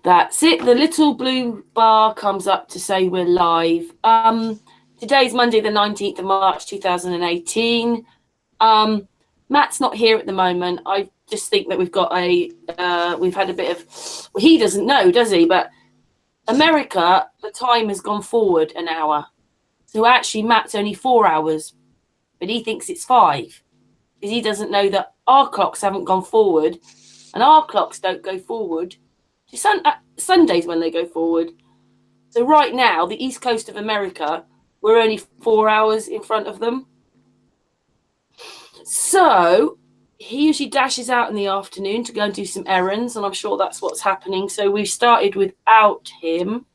That's it. The little blue bar comes up to say we're live. Today's Monday, the 19th of March, 2018. Matt's not here at the moment. I just think that we've got we've had a bit of, well, he doesn't know, does he? But America, the time has gone forward an hour. So actually, Matt's only 4 hours, but he thinks it's 5 because he doesn't know that our clocks haven't gone forward and our clocks don't go forward. Sundays when they go forward. So right now, the east coast of America, we're only 4 hours in front of them. So he usually dashes out in the afternoon to go and do some errands, and I'm sure that's what's happening. So we've started without him.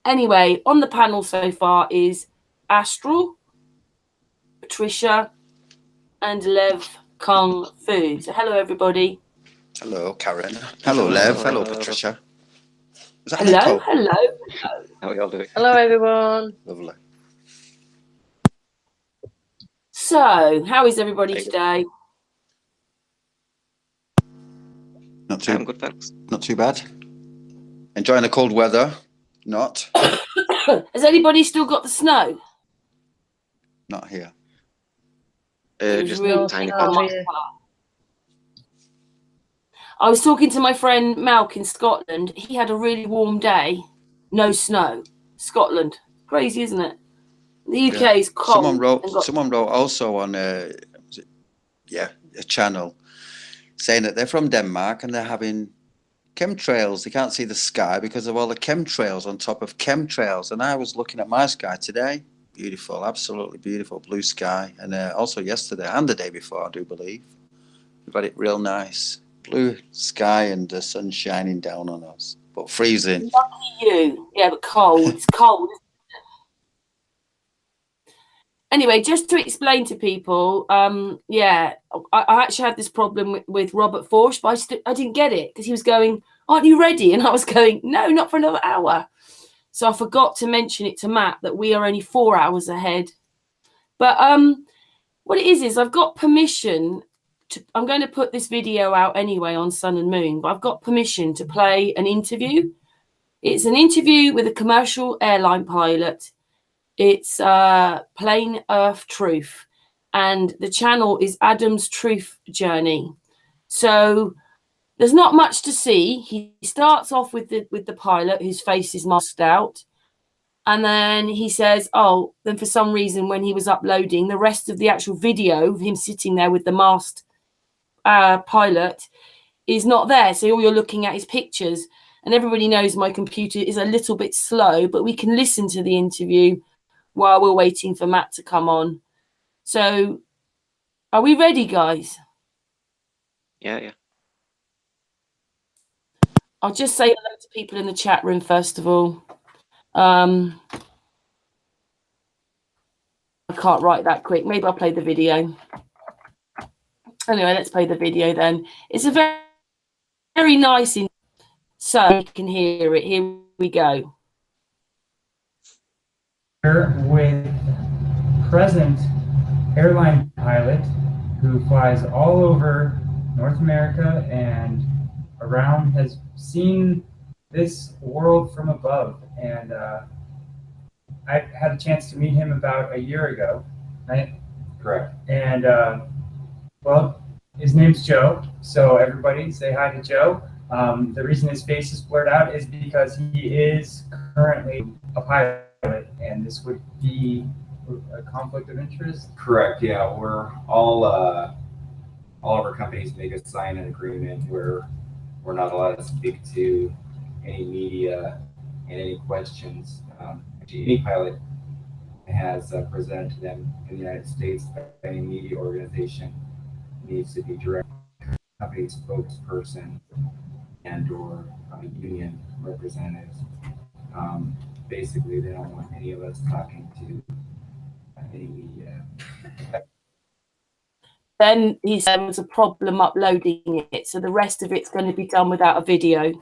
Anyway, on the panel so far is Astral, Patricia, and Lev Kung Fu. So hello, everybody. Hello, Karen. Hello, Lev. Hello, Patricia. Was that hello, hello. How are you all doing? Hello, everyone. Lovely. So, how is everybody today? Not too. I'm good, thanks. Not too bad. Enjoying the cold weather. Not. Has anybody still got the snow? Not here. Just really tiny Oh, patch. yeah. I was talking to my friend Malk in Scotland. He had a really warm day, no snow. Scotland, crazy, isn't it? The UK is cold. Someone wrote also on a channel saying that they're from Denmark and they're having chemtrails. They can't see the sky because of all the chemtrails on top of chemtrails. And I was looking at my sky today. Beautiful, absolutely beautiful blue sky. And also yesterday and the day before, I do believe. We've had it real nice. Blue sky and the sun shining down on us, but freezing. Lucky you. Yeah, but cold. It's cold. Anyway, just to explain to people, I actually had this problem with Robert Forsch, but I didn't get it because he was going, "Aren't you ready?" And I was going, "No, not for another hour." So I forgot to mention it to Matt that we are only 4 hours ahead. But what it is I've got permission to, I'm going to put this video out anyway on Sun and Moon, but I've got permission to play an interview. It's an interview with a commercial airline pilot. It's Plain Earth Truth, and the channel is Adam's Truth Journey. So there's not much to see. He starts off with the pilot whose face is masked out. And then he says, oh, then for some reason when he was uploading, the rest of the actual video of him sitting there with the masked pilot is not there. So all you're looking at is pictures. And everybody knows my computer is a little bit slow, but we can listen to the interview while we're waiting for Matt to come on. So are we ready, guys? Yeah. I'll just say hello to people in the chat room first of all. I can't write that quick. Maybe I'll play the video. Anyway, let's play the video then. It's a very, very nice, so you can hear it. Here we go. With present airline pilot who flies all over North America and around, has seen this world from above, and I had a chance to meet him about a year ago, right? Correct. And well, his name's Joe, so everybody say hi to Joe. The reason his face is blurred out is because he is currently a pilot, and this would be a conflict of interest. Correct. Yeah, we're all of our companies make us sign an agreement where we're not allowed to speak to any media and any questions. Actually, any pilot has presented to them in the United States by any media organization needs to be direct company spokesperson and or union representatives. Basically, they don't want any of us talking to any media. Then he said there's a problem uploading it, so the rest of it's going to be done without a video.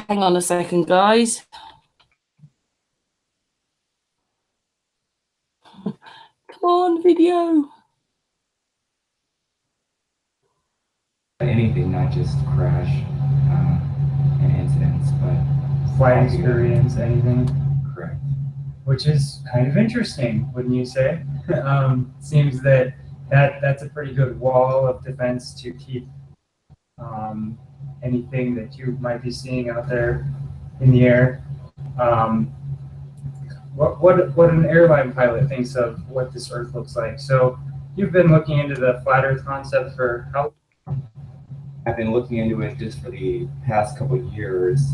Hang on a second, guys. Come on, video. anything, not just crash and incidents, but Flight experience, anything? correct. Which is kind of interesting, wouldn't you say? Seems that's a pretty good wall of defense to keep anything that you might be seeing out there in the air. What an airline pilot thinks of what this Earth looks like. So you've been looking into the flat Earth concept for how? I've been looking into it just for the past couple of years.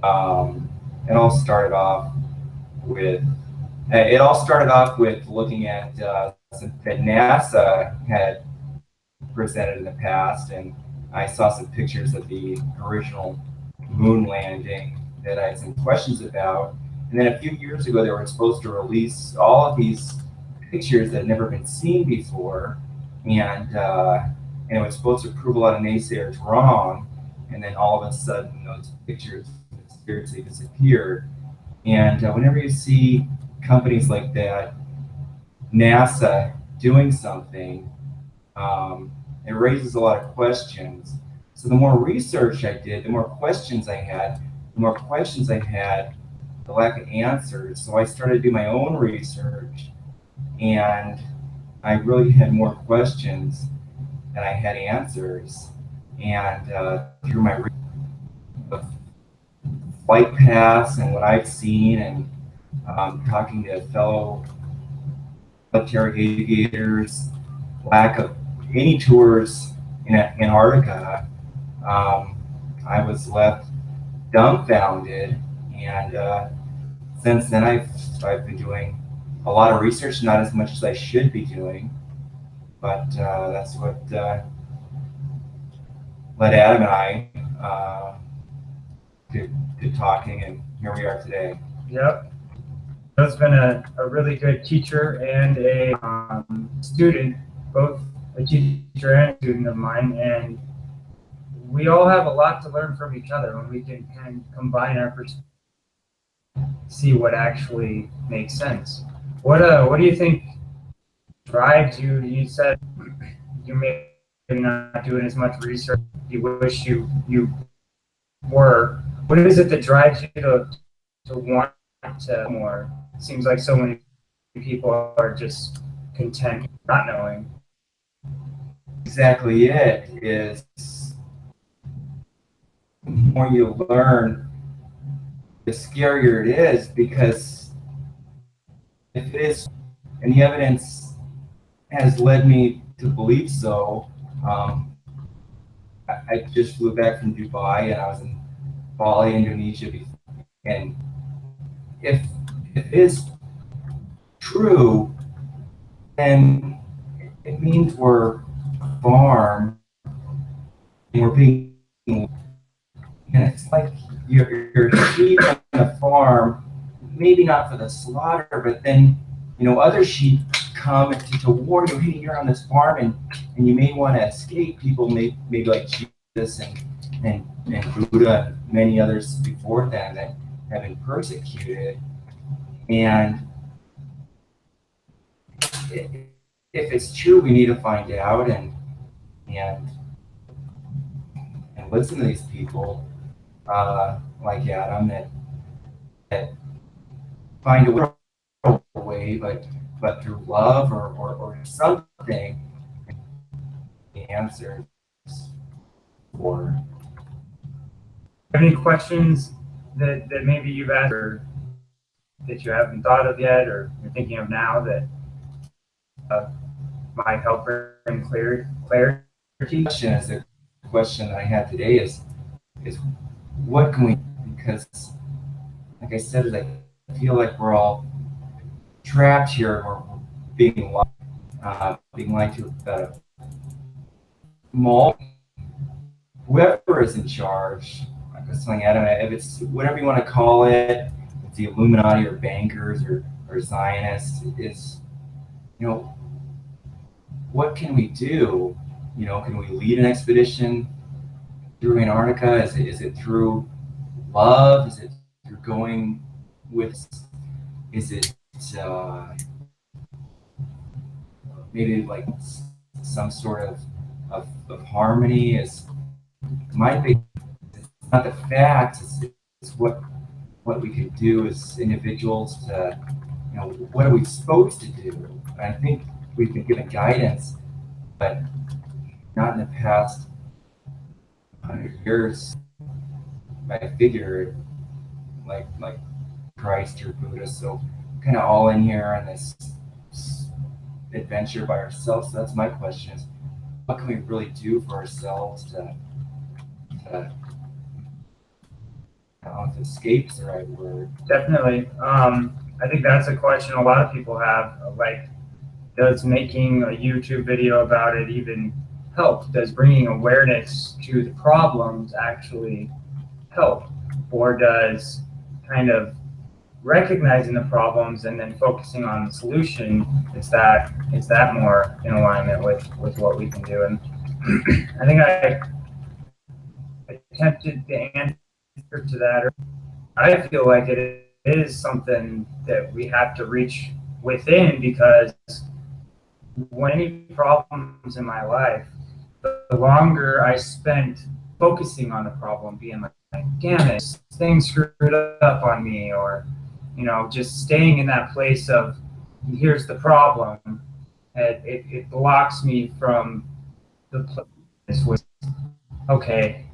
It all started off with looking at some that NASA had presented in the past, and I saw some pictures of the original moon landing that I had some questions about. And then a few years ago, they were supposed to release all of these pictures that had never been seen before, and it was supposed to prove a lot of naysayers wrong. And then all of a sudden, those pictures mysteriously disappeared. And whenever you see companies like that, NASA doing something, it raises a lot of questions. So the more research I did, the more questions I had, the lack of answers. So I started to do my own research, and I really had more questions than I had answers. And through my flight paths and what I've seen, and talking to fellow military aviators, lack of any tours in Antarctica, I was left dumbfounded. And since then, I've been doing a lot of research, not as much as I should be doing, but that's what led Adam and I to talking, and here we are today. Yep. That's been a really good teacher and a student, both a teacher and a student of mine, and we all have a lot to learn from each other when we can kind of combine our perspectives, see what actually makes sense. What do you think drives you? You said you may be not doing as much research you wish you were. What is it that drives you to want to more? It seems like so many people are just content not knowing. Exactly, it is. The more you learn, the scarier it is, because if it is, and the evidence has led me to believe so. I just flew back from Dubai, and I was in Bali, Indonesia, and if it is true, then it means we're a farm and we're being, and it's like your sheep on the farm, maybe not for the slaughter, but then other sheep come to warn you, hey, you're on this farm, and you may want to escape. People maybe like Jesus and Buddha and many others before them that have been persecuted. And if it's true, we need to find out and listen to these people like Adam that find a way, but through love or something, the answers for. Any questions that maybe you've asked or that you haven't thought of yet, or you're thinking of now that might help bring clarity? The question that I have today is what can we? Because, like I said, I feel like we're all trapped here. We're being lied to about whoever is in charge. Like I was telling Adam, if it's whatever you want to call it, it's the Illuminati or bankers or Zionists, is what can we do? Can we lead an expedition through Antarctica? Is it through love? Is it through going with? Is it maybe like some sort of of harmony is my big. It's not the facts. It's what we can do as individuals to, what are we supposed to do? And I think we've been given guidance, but not in the past 100 years. I figure like Christ or Buddha, so kind of all in here on this adventure by ourselves. So that's my question: is what can we really do for ourselves to I don't know if escape's the right word. Definitely. I think that's a question a lot of people have. Like, does making a YouTube video about it even help? Does bringing awareness to the problems actually help? Or does kind of recognizing the problems and then focusing on the solution, is that more in alignment with what we can do? And I think I attempted to answer to that. I feel like it is something that we have to reach within, because when any problems in my life, the longer I spent focusing on the problem, being like, damn it, this thing screwed up on me, or just staying in that place of here's the problem, it blocks me from the place with, okay,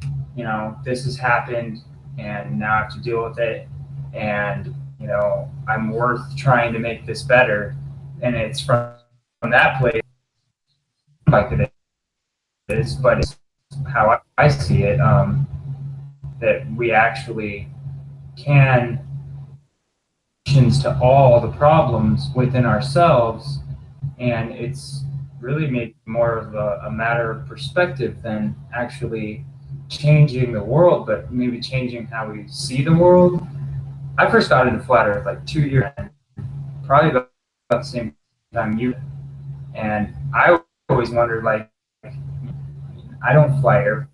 this has happened and now I have to deal with it, and I'm worth trying to make this better. And it's from that place like it is, but it's how I see it, that we actually can to all the problems within ourselves, and it's really made more of a matter of perspective than actually changing the world, but maybe changing how we see the world. I first got into flat earth like 2 years, probably about the same time you, and I always wondered, like, I don't fly air.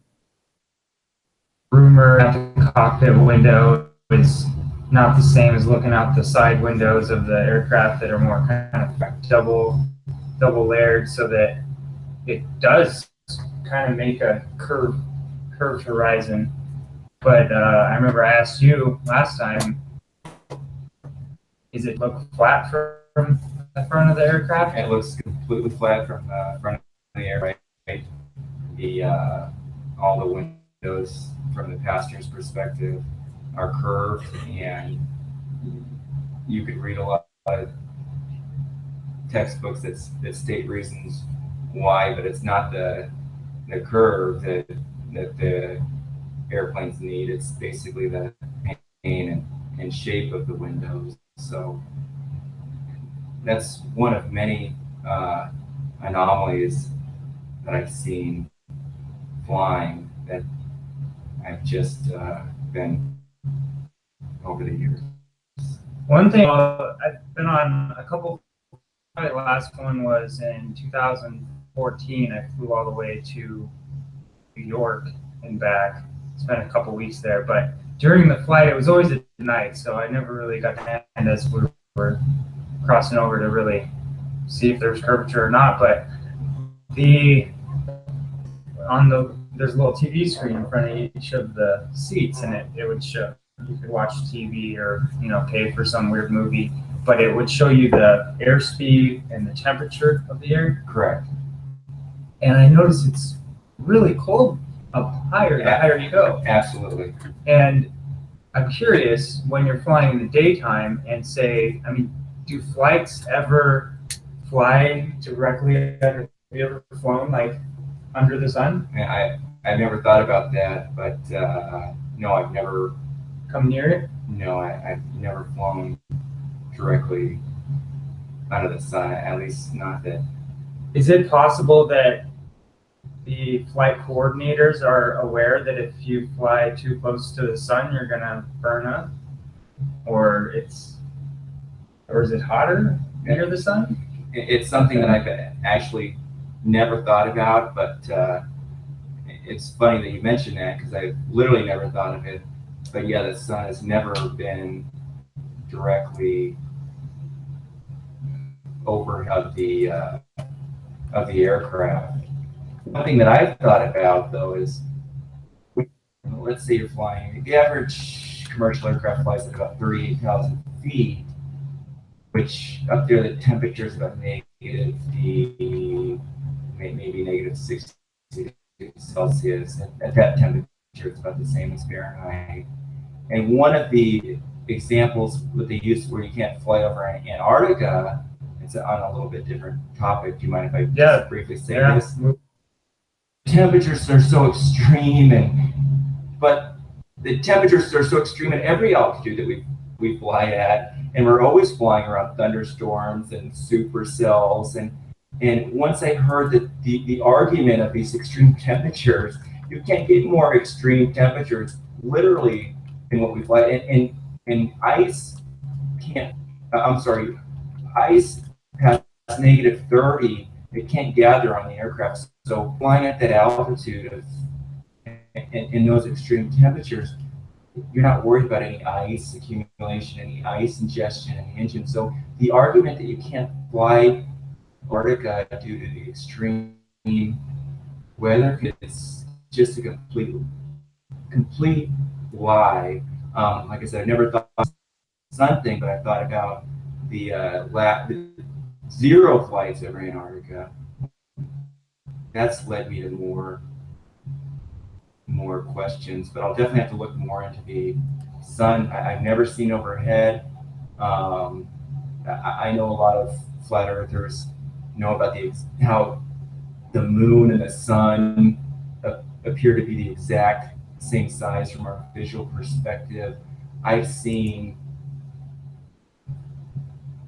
Rumor at the cockpit window is not the same as looking out the side windows of the aircraft that are more kind of double layered, so that it does kind of make a curved horizon. But I remember I asked you last time, is it look flat from the front of the aircraft? It looks completely flat from the front of the aircraft. The all the windows from the passenger's perspective are curved, and you could read a lot of textbooks that state reasons why, but it's not the curve that the airplanes need. It's basically the paint and shape of the windows. So that's one of many anomalies that I've seen flying that I've just been over the years. One thing, I've been on a couple, probably the last one was in 2014. I flew all the way to New York and back, spent a couple weeks there, but during the flight, it was always at night, so I never really got to land as we were crossing over to really see if there was curvature or not. But there's a little TV screen in front of each of the seats, and it would show, you could watch TV or pay for some weird movie, but it would show you the airspeed and the temperature of the air. Correct. And I noticed it's really cold up higher the higher you go. Absolutely. And I'm curious, when you're flying in the daytime, and do flights ever fly directly under? Have you ever flown like under the sun? I've never thought about that, but no, I've never come near it. No, I've never flown directly under the sun. At least not that. Is it possible that the flight coordinators are aware that if you fly too close to the sun, you're gonna burn up, or is it hotter near the sun? It's something that I've actually never thought about, but it's funny that you mentioned that, because I literally never thought of it. But yeah, the sun has never been directly over of the aircraft. thing that I've thought about though is, let's say you're flying, the average commercial aircraft flies at about 38,000 feet, which up there the temperature is about maybe negative 60 Celsius. At that temperature, it's about the same as Fahrenheit. And one of the examples that they use where you can't fly over Antarctica, it's on a little bit different topic. Do you mind if I just briefly say this? Temperatures are so extreme, but the temperatures are so extreme at every altitude that we fly at, and we're always flying around thunderstorms and supercells. And once I heard that the argument of these extreme temperatures, you can't get more extreme temperatures literally than what we fly. And ice can't, ice past negative 30, it can't gather on the aircraft. So flying at that altitude of, in those extreme temperatures, you're not worried about any ice accumulation, any ice ingestion in the engine. So the argument that you can't fly Antarctica due to the extreme weather is just a complete lie. Like I said, I've never thought of something, but I thought about the zero flights over Antarctica. That's led me to more questions, but I'll definitely have to look more into the sun. I've never seen overhead. I know a lot of flat earthers know about how the moon and the sun appear to be the exact same size from our visual perspective. I've seen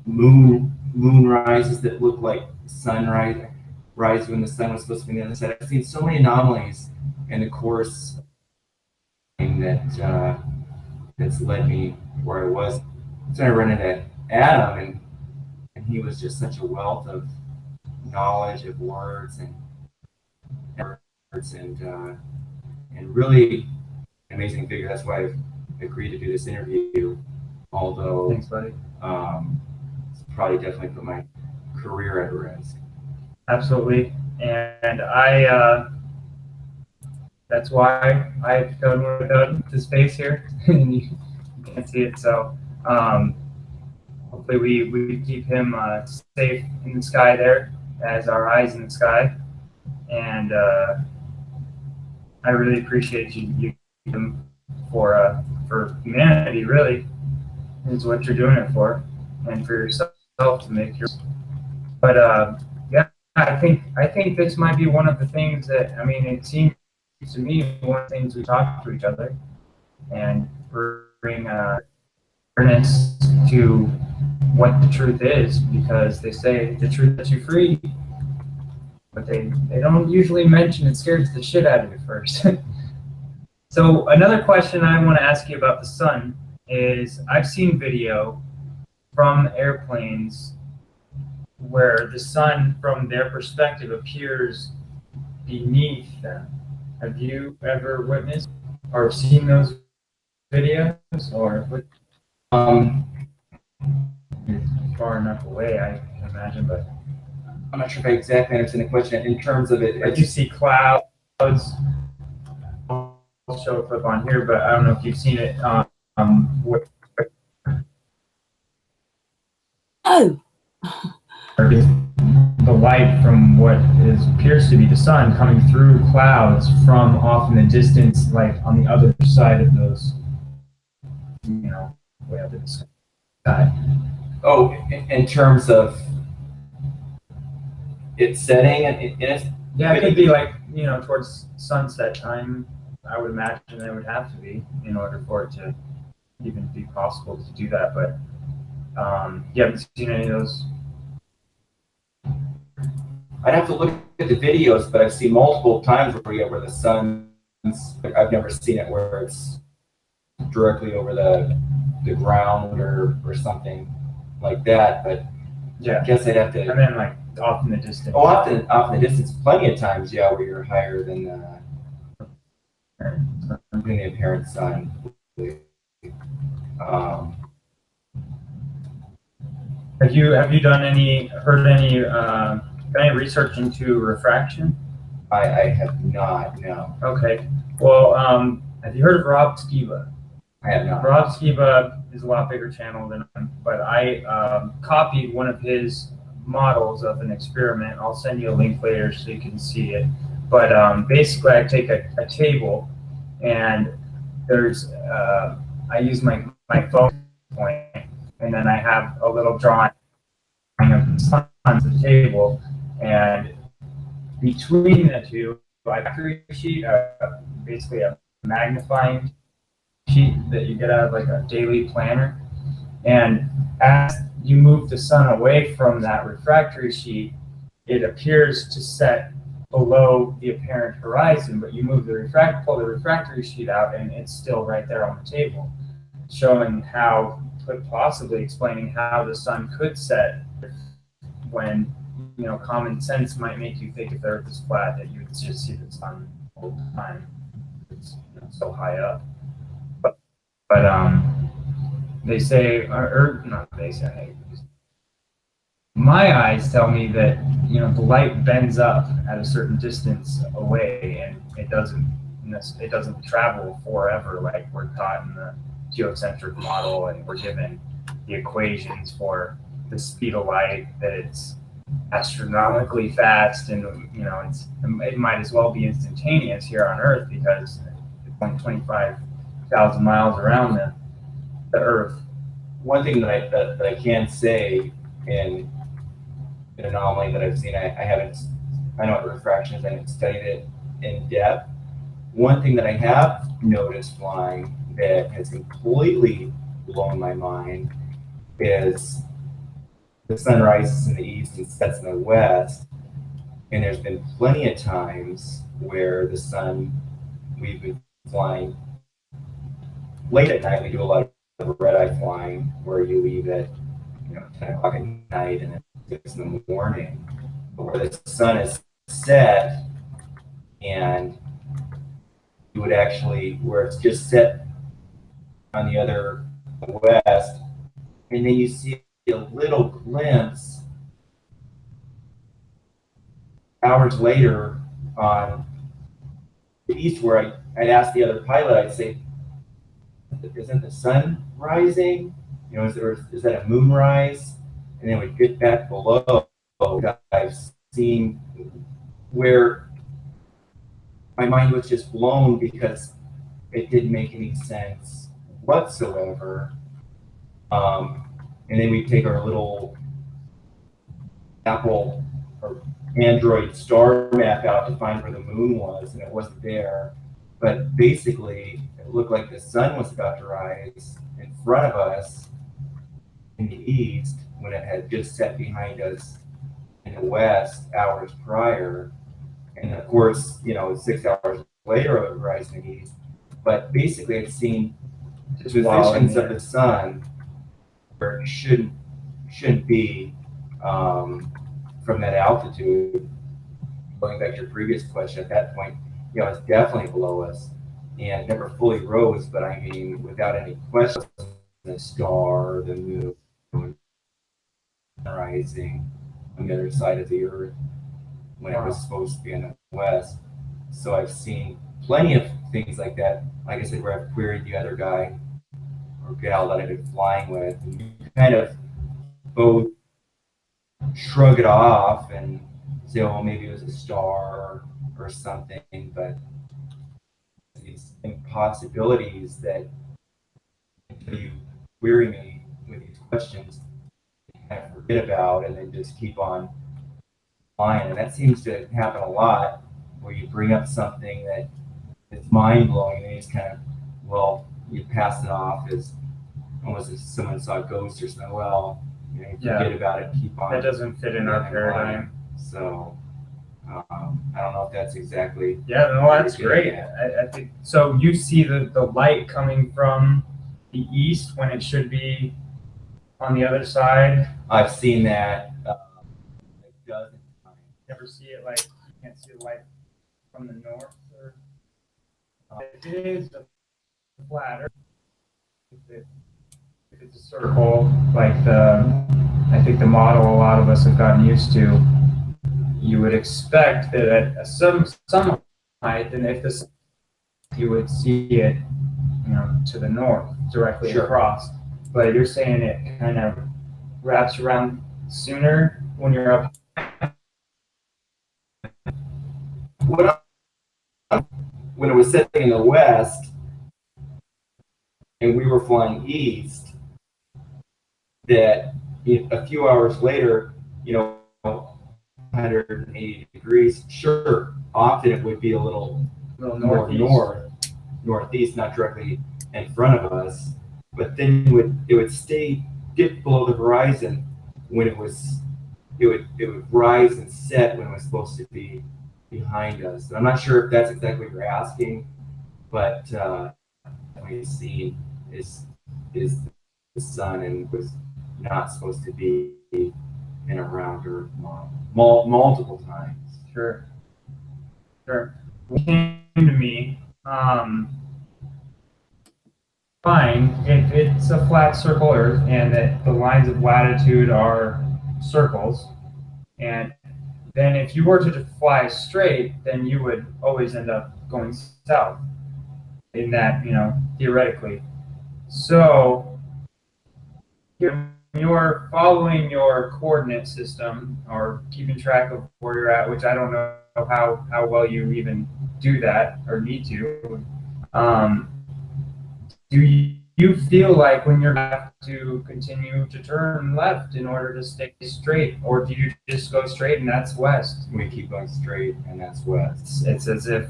moon rises that look like sunrise when the sun was supposed to be on the other side. I've seen so many anomalies in the course that's led me where I was. So I run into Adam, and he was just such a wealth of knowledge of words and really amazing figure. That's why I've agreed to do this interview. Although, thanks, buddy. It's probably definitely put my career at risk. Absolutely, and that's why I went out to space here, and you can't see it. So hopefully we keep him safe in the sky there, as our eyes in the sky. And I really appreciate you for humanity. Really, is what you're doing it for, and for yourself to make your. But yeah, I think this might be one of the things that, I mean, it seems to me one of the things we talk to each other and bring awareness to what the truth is, because they say the truth sets you free, but they don't usually mention it scares the shit out of you first. So another question I want to ask you about the sun is, I've seen video from airplanes where the sun, from their perspective, appears beneath them. Have you ever witnessed or seen those videos, or far enough away, I can imagine, but I'm not sure if I exactly understand the question in terms of it. like you see clouds. I'll show a clip on here, but I don't know if you've seen it. Oh, The light from what appears to be the sun coming through clouds from off in the distance, like on the other side of those, way up in the sky. Oh, in terms of it setting and it's. Yeah, it could be like, towards sunset time. I would imagine it would have to be in order for it to even be possible to do that. But you haven't seen any of those? I'd have to look at the videos, but I've seen multiple times where the sun's. I've never seen it where it's directly over the ground or something like that. But Yeah, I guess I'd have to. and then like off in the distance. Oh, off in the distance, plenty of times, yeah, where you're higher than the apparent sun. Have you heard any research into refraction? I have not, no. Okay. Well, have you heard of Rob Skiba? I have not. Rob Skiba is a lot bigger channel than I'm, but I copied one of his models of an experiment. I'll send you a link later so you can see it. But basically, I take a table, and there's I use my phone point, and then I have a little drawing of the sun on the table, and between the two, I create a sheet, basically a magnifying sheet that you get out of like a daily planner. And as you move the sun away from that refractory sheet, it appears to set below the apparent horizon, but you move pull the refractory sheet out and it's still right there on the table, showing how, possibly explaining how the sun could set when, common sense might make you think if the Earth is flat that you would just see the sun all the time. It's so high up. But they say, or not they say, my eyes tell me that, the light bends up at a certain distance away and it doesn't travel forever like we're taught in the geocentric model, and we're given the equations for the speed of light, that it's astronomically fast, and it might as well be instantaneous here on Earth because it's only 25,000 miles around the Earth. One thing that I can say in an anomaly that I've seen, I know what refraction is, I haven't studied it in depth. One thing that I have noticed flying that has completely blown my mind is the sun rises in the east and sets in the west, and there's been plenty of times where we've been flying late at night. We do a lot of red-eye flying where you leave at 10 o'clock at night and then 6 in the morning, but where the sun is set and you would actually, where it's just set on the other west, and then you see a little glimpse hours later on the east, where I'd ask the other pilot, I'd say, isn't the sun rising? Is that a moonrise? And then we'd get back below. I've seen where my mind was just blown because it didn't make any sense whatsoever. And then we take our little Apple or Android star map out to find where the moon was, and it wasn't there. But basically, it looked like the sun was about to rise in front of us in the east when it had just set behind us in the west hours prior. And of course, 6 hours later it would rise in the east. But basically, I've seen positions of the sun where it shouldn't be from that altitude. Going back to your previous question, at that point, it's definitely below us, and it never fully rose. But I mean, without any question, the star, the moon, rising on the other side of the Earth when it was supposed to be in the west. So I've seen plenty of things like that. Like I said, where I've queried the other guy or gal that I've been flying with, and you kind of both shrug it off and say, oh, maybe it was a star or something, but these impossibilities that until you query me with these questions, you kind of forget about and then just keep on flying. And that seems to happen a lot, where you bring up something that is mind-blowing and you just kind of, you pass it off as almost as someone saw a ghost or something. You forget about it, keep on. That doesn't fit in our paradigm. So I don't know if that's exactly. Yeah, no, that's great. I think so. You see the light coming from the east when it should be on the other side. I've seen that a dozen times. Never see it like you can't see the light from the north, or if it is a flat Earth, if it's a circle like I think the model a lot of us have gotten used to, you would expect that at some height, and if this, you would see it, to the north, directly Sure. across. But you're saying it kind of wraps around sooner when you're up. When it was setting in the west, and we were flying east, that a few hours later, 180 degrees, sure, often it would be a little more northeast, not directly in front of us, but then it would stay dip below the horizon when it would rise and set when it was supposed to be behind us. And I'm not sure if that's exactly what you're asking, but what you've seen is the sun, and was not supposed to be in around her multiple times. Sure. It came to me, fine, if it's a flat circle Earth and that the lines of latitude are circles, and then if you were to fly straight, then you would always end up going south in that, theoretically. So you're following your coordinate system or keeping track of where you're at, which I don't know how well you even do that or need to. Do you feel like when you're have to continue to turn left in order to stay straight, or do you just go straight and that's west? We keep going straight, and that's west. It's as if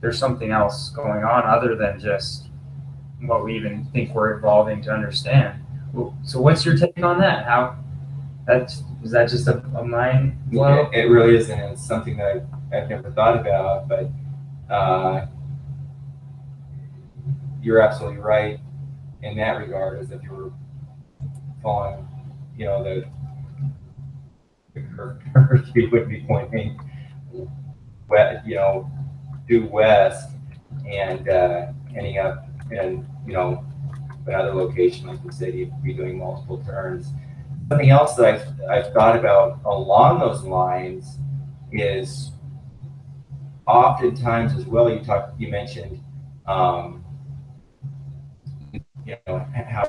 there's something else going on other than just what we even think we're evolving to understand. So what's your take on that? Is that just a mind blow? It really is, and it's something that I've never thought about, but you're absolutely right in that regard, as if you were following, the Earth, you would be pointing due west and ending up in, another location, like you said, you'd be doing multiple turns. Something else that I've thought about along those lines is oftentimes as well, you mentioned, how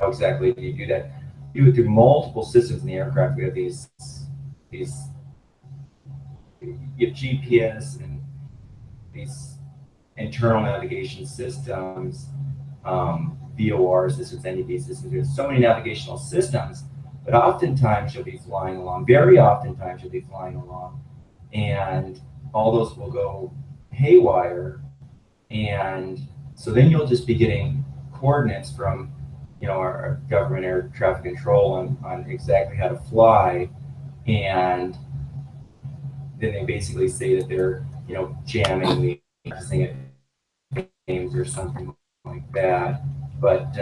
exactly do you do that? You do it through multiple systems in the aircraft. We have these you have GPS and these internal navigation systems, VOR systems, NDB systems. There's so many navigational systems, but oftentimes you'll be flying along. Very oftentimes you'll be flying along, and all those will go haywire, and so then you'll just be getting coordinates from our government air traffic control on exactly how to fly, and then they basically say that they're jamming the pressing at games or something like that. But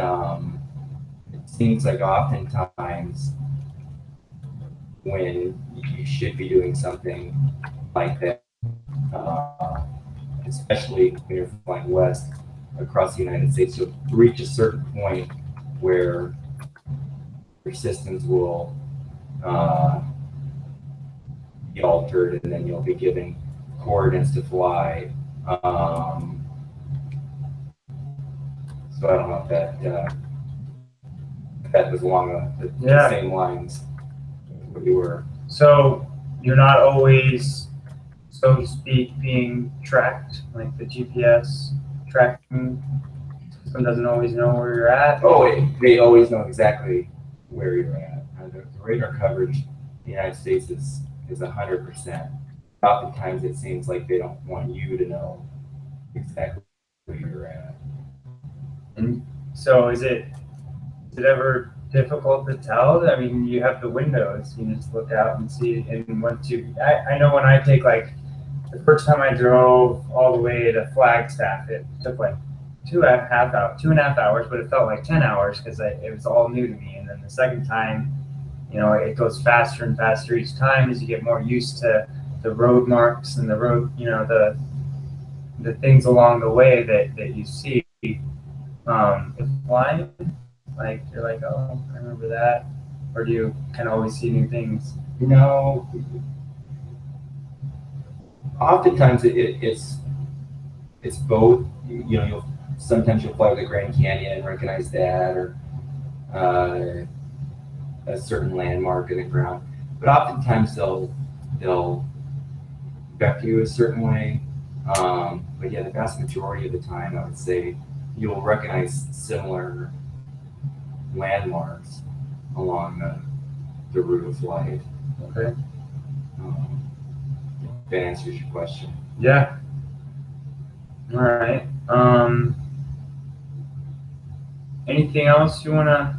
it seems like oftentimes when you should be doing something like that, especially when you're flying west across the United States, you'll reach a certain point where your systems will be altered, and then you'll be given coordinates to fly. So I don't know if that was along the same lines what you were. So you're not always, so to speak, being tracked, like the GPS tracking system doesn't always know where you're at? They always know exactly where you're at. The radar coverage in the United States is 100%. Oftentimes it seems like they don't want you to know exactly where you're at. And so is it ever difficult to tell? I mean, you have the windows, you just look out and see, and once I know when I take, like, the first time I drove all the way to Flagstaff, it took like 2.5 hours, but it felt like 10 hours because it was all new to me. And then the second time, it goes faster and faster each time as you get more used to the road marks and the road, the things along the way that you see. If flying, like, you're like, oh, I remember that, or do you kind of always see new things? oftentimes it's both. You know, sometimes you'll fly over the Grand Canyon and recognize that, or a certain landmark in the ground. But oftentimes they'll vector you a certain way. But yeah, the vast majority of the time, I would say you'll recognize similar landmarks along the route of flight. Okay. If that answers your question. Yeah. All right. Anything else you want to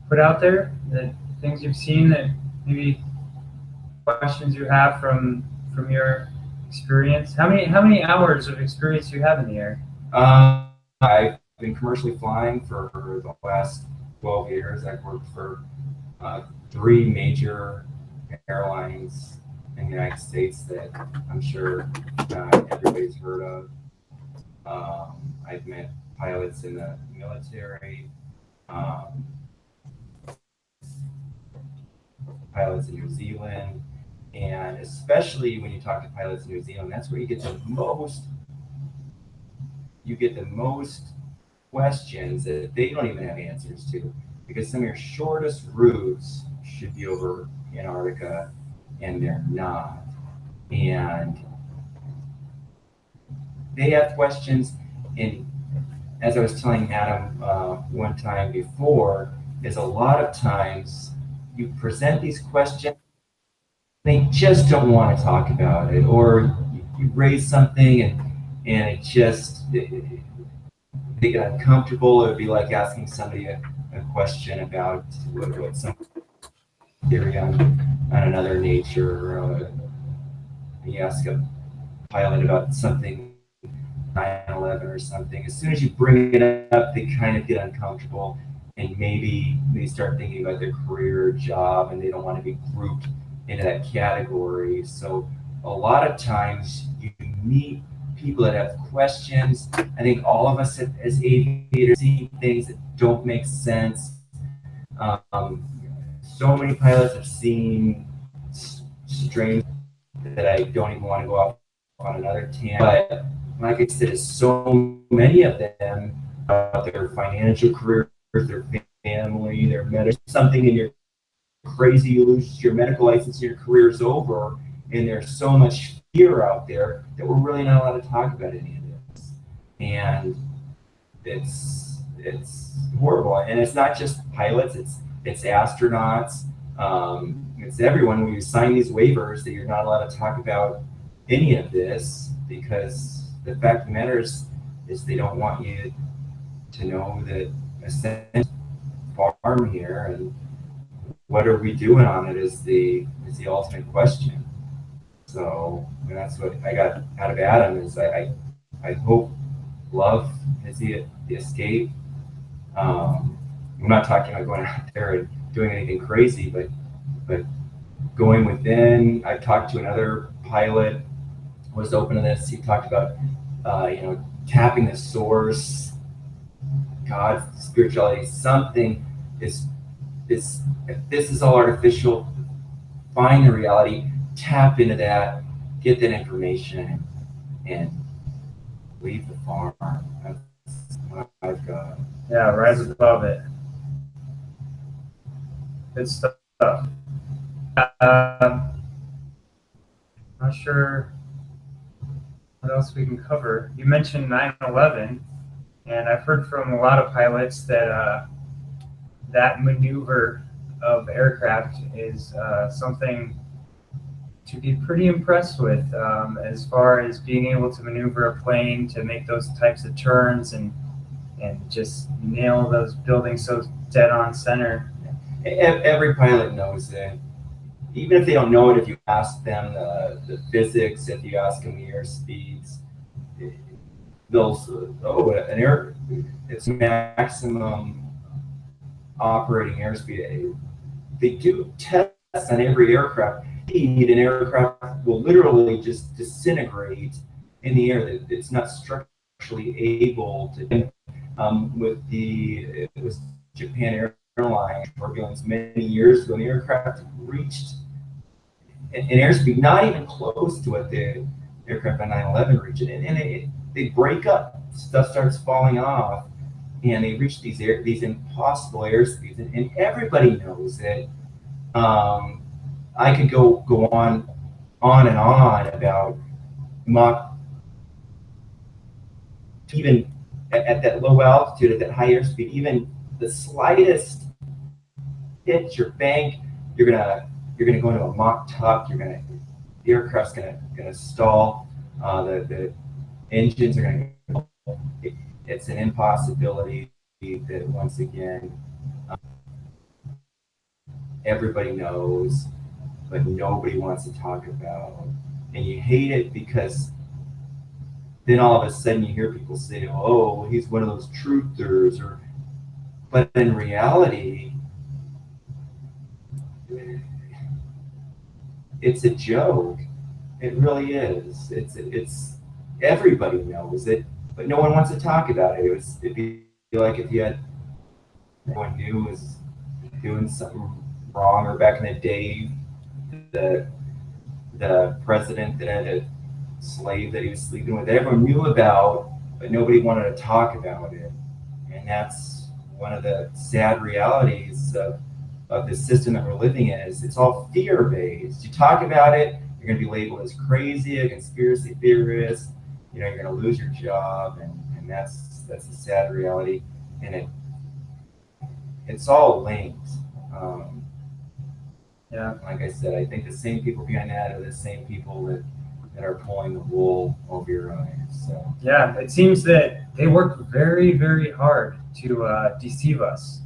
put out there? The things you've seen that maybe questions you have from your experience? How many hours of experience do you have in the air? I've been commercially flying for the last 12 years. I've worked for 3 major airlines in the United States that I'm sure everybody's heard of. I've met pilots in the military, pilots in New Zealand, and especially when you talk to pilots in New Zealand, that's where you get the most questions that they don't even have answers to, because some of your shortest routes should be over Antarctica and they're not. And they have questions, and as I was telling Adam one time before, is a lot of times you present these questions, they just don't want to talk about it, or you raise something and it just, they get uncomfortable. It would be like asking somebody a question about what some theory on another nature, or you ask a pilot about something 9/11 or something. As soon as you bring it up, they kind of get uncomfortable, and maybe they start thinking about their career or job, and they don't want to be grouped into that category. So a lot of times you meet people that have questions. I think all of us as aviators see things that don't make sense. So many pilots have seen strange that I don't even want to go off on another tangent. But like I said, it's so many of them about their financial career, their family, their medical, something in your crazy, you lose your medical license, your career's over, and there's so much fear out there that we're really not allowed to talk about any of this. And it's horrible. And it's not just pilots, it's astronauts, it's everyone. When you sign these waivers that you're not allowed to talk about any of this, because the fact of the matter is they don't want you to know that essentially farm here, and what are we doing on it is the ultimate question. So, and that's what I got out of Adam is I hope love is the escape. I'm not talking about going out there and doing anything crazy, but going within. I talked to another pilot who was open to this. He talked about tapping the source, God, spirituality, something is if this is all artificial, find the reality, tap into that, get that information, and leave the farm. That's what I've got. Yeah, rise above it. Good stuff. Not sure what else we can cover. You mentioned 9/11, and I've heard from a lot of pilots that that maneuver of aircraft is something to be pretty impressed with, as far as being able to maneuver a plane to make those types of turns and just nail those buildings so dead on center. Every pilot knows that. Even if they don't know it, if you ask them the physics, if you ask them the air speeds, they'll it's maximum operating airspeed. They do tests on every aircraft. An aircraft will literally just disintegrate in the air. It's not structurally able to. It was Japan Airlines turbulence many years ago. The aircraft reached an airspeed not even close to what the aircraft on 9/11 reached, and they break up. Stuff starts falling off, and they reach these impossible airspeeds, and everybody knows that. I could go on and on about Mach, even at that low altitude, at that high airspeed, even the slightest pitch or bank, you're gonna go into a Mach tuck. The aircraft's gonna stall. The engines are gonna. It's an impossibility that once again everybody knows, but nobody wants to talk about. And you hate it because then all of a sudden you hear people say, oh, he's one of those truthers, but in reality, it's a joke. It really is. It's everybody knows it, but no one wants to talk about it. It'd be like if you had everyone knew was doing something wrong, or back in the day, the president that had a slave that he was sleeping with, everyone knew about, but nobody wanted to talk about it. And that's one of the sad realities of the system that we're living in. Is it's all fear-based. You talk about it, you're going to be labeled as crazy, a conspiracy theorist. You're going to lose your job, and that's the sad reality. And it's all linked. Yeah, like I said, I think the same people behind that are the same people that are pulling the wool over your eyes. So yeah, it seems that they work very, very hard to deceive us,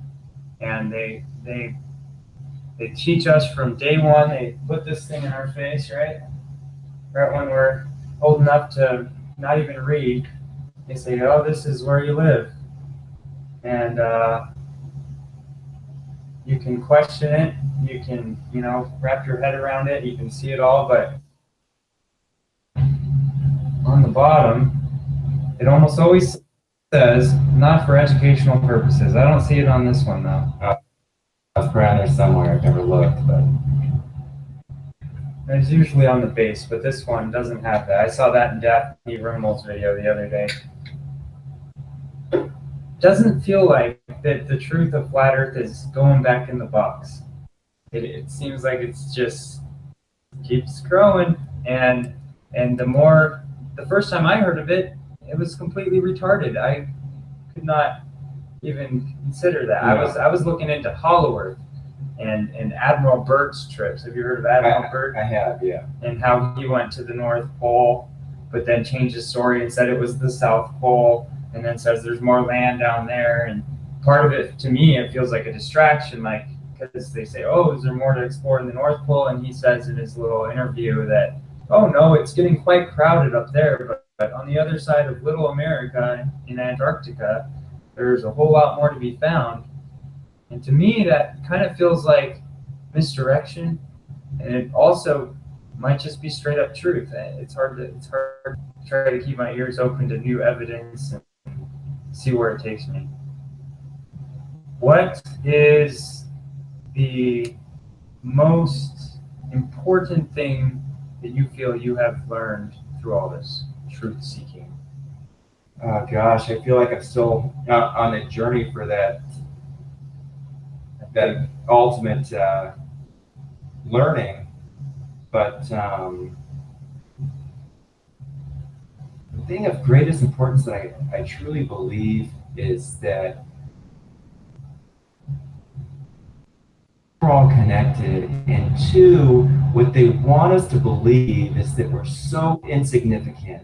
and they teach us from day one. They put this thing in our face, right when we're old enough to not even read. They say, "Oh, this is where you live," and you can question it. You can, wrap your head around it. You can see it all, but on the bottom, it almost always says, not for educational purposes. I don't see it on this one, though. It's probably on there somewhere. I've never looked, but it's usually on the base, but this one doesn't have that. I saw that in Daphne Rummel's video the other day. Doesn't feel like that the truth of flat Earth is going back in the box. It seems like it's just keeps growing, and the first time I heard of it, it was completely retarded. I could not even consider that. Yeah. I was looking into Hollow Earth and Admiral Byrd's trips. Have you heard of Admiral Byrd? I have, yeah. And how he went to the North Pole, but then changed his story and said it was the South Pole, and then says there's more land down there. And part of it, to me, it feels like a distraction, because they say, oh, is there more to explore in the North Pole? And he says in his little interview that, oh, no, it's getting quite crowded up there, but on the other side of Little America in Antarctica, there's a whole lot more to be found. And to me, that kind of feels like misdirection, and it also might just be straight up truth. It's hard to try to keep my ears open to new evidence and see where it takes me. What is the most important thing that you feel you have learned through all this truth seeking? Oh gosh, I feel like I'm still on the journey for that ultimate learning. But the thing of greatest importance that I truly believe is that we're all connected, and two, what they want us to believe is that we're so insignificant,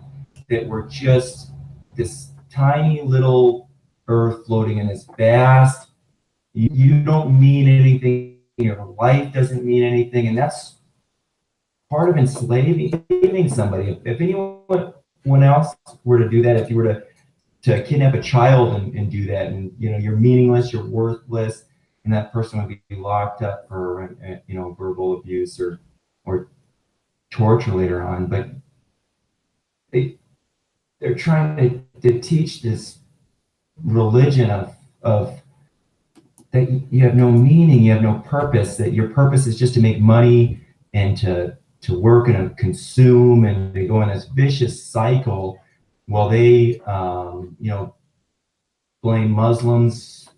that we're just this tiny little earth floating in this vast, you don't mean anything, your life doesn't mean anything, and that's part of enslaving somebody. If anyone else were to do that, if you were to kidnap a child and do that, and you're meaningless, you're worthless, and that person would be locked up for verbal abuse or torture later on. But they're trying to teach this religion of that you have no meaning, you have no purpose, that your purpose is just to make money and to to work and consume, and they go in this vicious cycle. Well, they, blame Muslims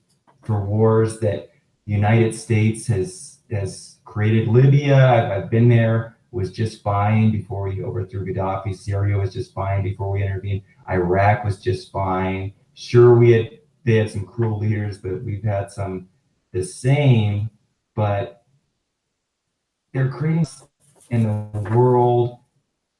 for wars that the United States has created. Libya, I've been there, was just fine before we overthrew Gaddafi. Syria was just fine before we intervened. Iraq was just fine. Sure, they had some cruel leaders, but we've had some the same. But they're creating in the world.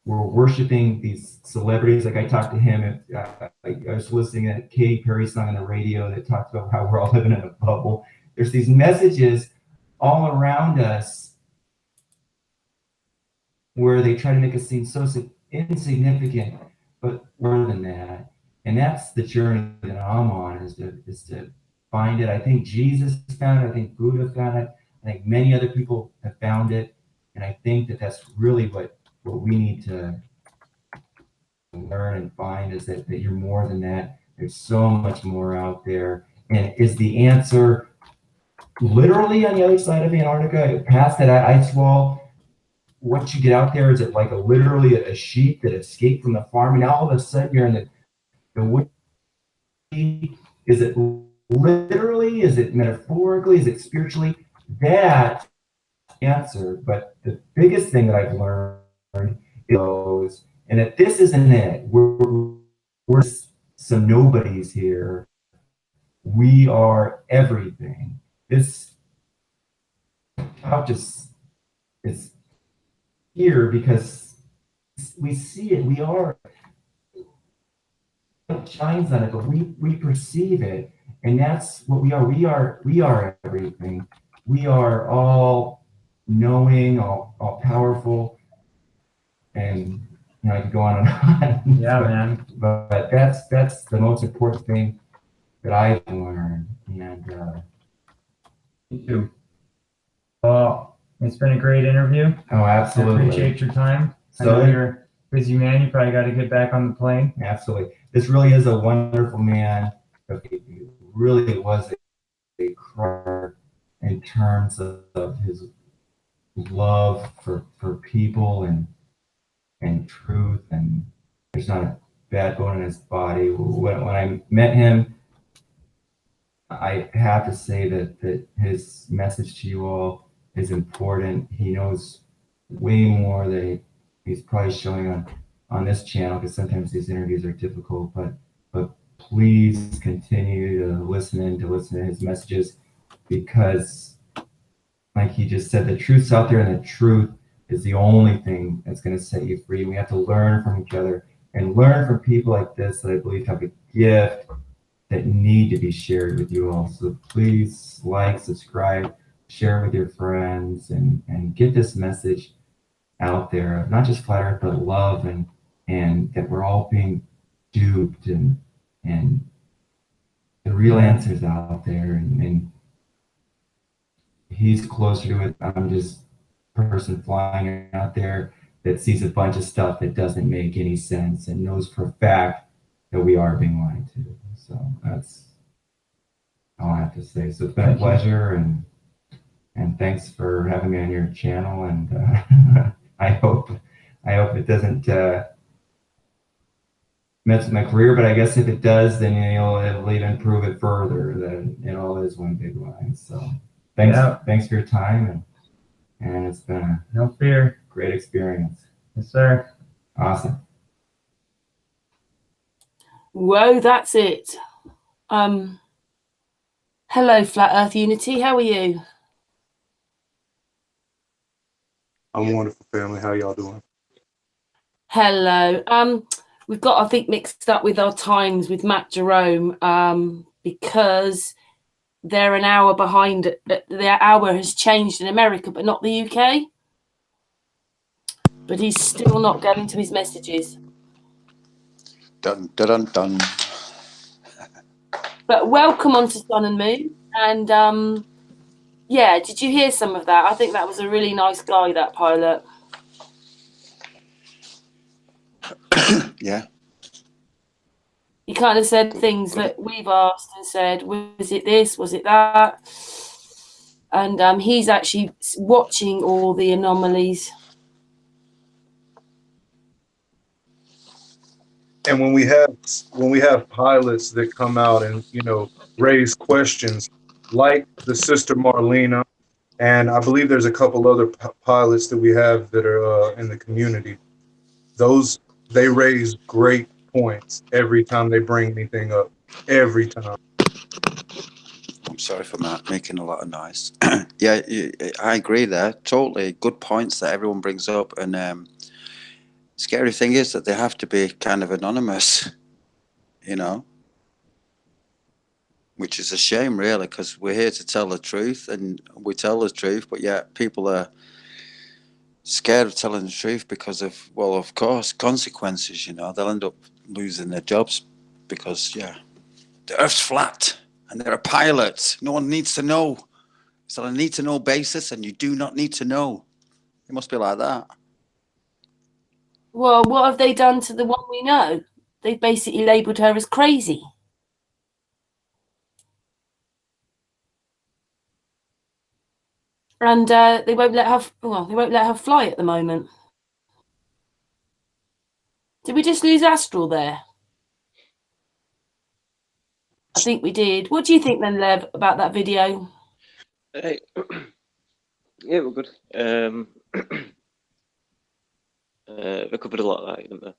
We're worshiping these celebrities. Like I talked to him, I was listening to Katy Perry song on the radio that talked about how we're all living in a bubble. There's these messages all around us where they try to make us seem so insignificant, but more than that. And that's the journey that I'm on, is to find it. I think Jesus found it. I think Buddha found it. I think many other people have found it. And I think that that's really what we need to learn and find, is that you're more than that. There's so much more out there. And is the answer literally on the other side of Antarctica, past that ice wall? Once you get out there, is it like literally a sheep that escaped from the farm, and now all of a sudden you're in the wood? Is it literally? Is it metaphorically? Is it spiritually? That answer. But the biggest thing that I've learned is, and that this isn't it. We're some nobodies here. We are everything. This just is here because we see it. We are. It shines on it, but we perceive it, and that's what we are. We are everything. We are all knowing, all powerful, and I could go on and on. Yeah, man. But that's the most important thing that I've learned, and Me too. Well, it's been a great interview. oh, absolutely. I appreciate your time. I So- know you're a busy man. You probably got to get back on the plane. Absolutely. This really is a wonderful man. It really was a crusher in terms of his love for people and truth, and there's not a bad bone in his body. When I met him, I have to say that his message to you all is important. He knows way more than he's probably showing on this channel, because sometimes these interviews are difficult, but please continue to listen to his messages, because like he just said, the truth's out there, and the truth is the only thing that's going to set you free. We have to learn from each other and learn from people like this that I believe have a gift that need to be shared with you all. So please like, subscribe, share with your friends, and get this message out there of not just flat earth, but love, and that we're all being duped, and the real answer's out there, and he's closer to it. I'm just a person flying out there that sees a bunch of stuff that doesn't make any sense and knows for a fact that we are being lied to. So that's all I have to say. So it's been a pleasure, and thanks for having me on your channel, and I hope it doesn't mess with my career, but I guess if it does, then it'll even prove it further that it all is one big lie. So thanks for your time, and it's been a No fear. great experience. Yes, sir. Awesome. Whoa, that's it. Hello, Flat Earth Unity. How are you? I'm wonderful, family. How y'all doing? Hello. We've got, I think, mixed up with our times with Matt Jerome, because they're an hour behind. Their hour has changed in America, but not the UK. But he's still not getting to his messages. Dun dun dun dun. But welcome onto Sun and Moon. And yeah, did you hear some of that? I think that was a really nice guy, that pilot. Yeah. He kind of said things that we've asked and said, was it this? Was it that? And he's actually watching all the anomalies. And when we have pilots that come out and, you know, raise questions like the sister Marlena, and I believe there's a couple other pilots that we have that are in the community. They raise great points every time they bring anything up. Every time. I'm sorry for making a lot of noise. Yeah, I agree there. Totally good points that everyone brings up. And scary thing is that they have to be kind of anonymous, you know, which is a shame, really, because we're here to tell the truth and we tell the truth, but yet people are scared of telling the truth because of, well, of course, consequences, you know. They'll end up losing their jobs because, yeah, the Earth's flat and they're a pilot. No one needs to know. It's on a need-to-know basis, and you do not need to know. It must be like that. Well, what have they done to the one we know? They've basically labelled her as crazy. And they won't let her. Well, they won't let her fly at the moment. Did we just lose Astral there? I think we did. What do you think then, Lev, about that video? Hey. Yeah, we're good. We covered a lot of that, didn't we?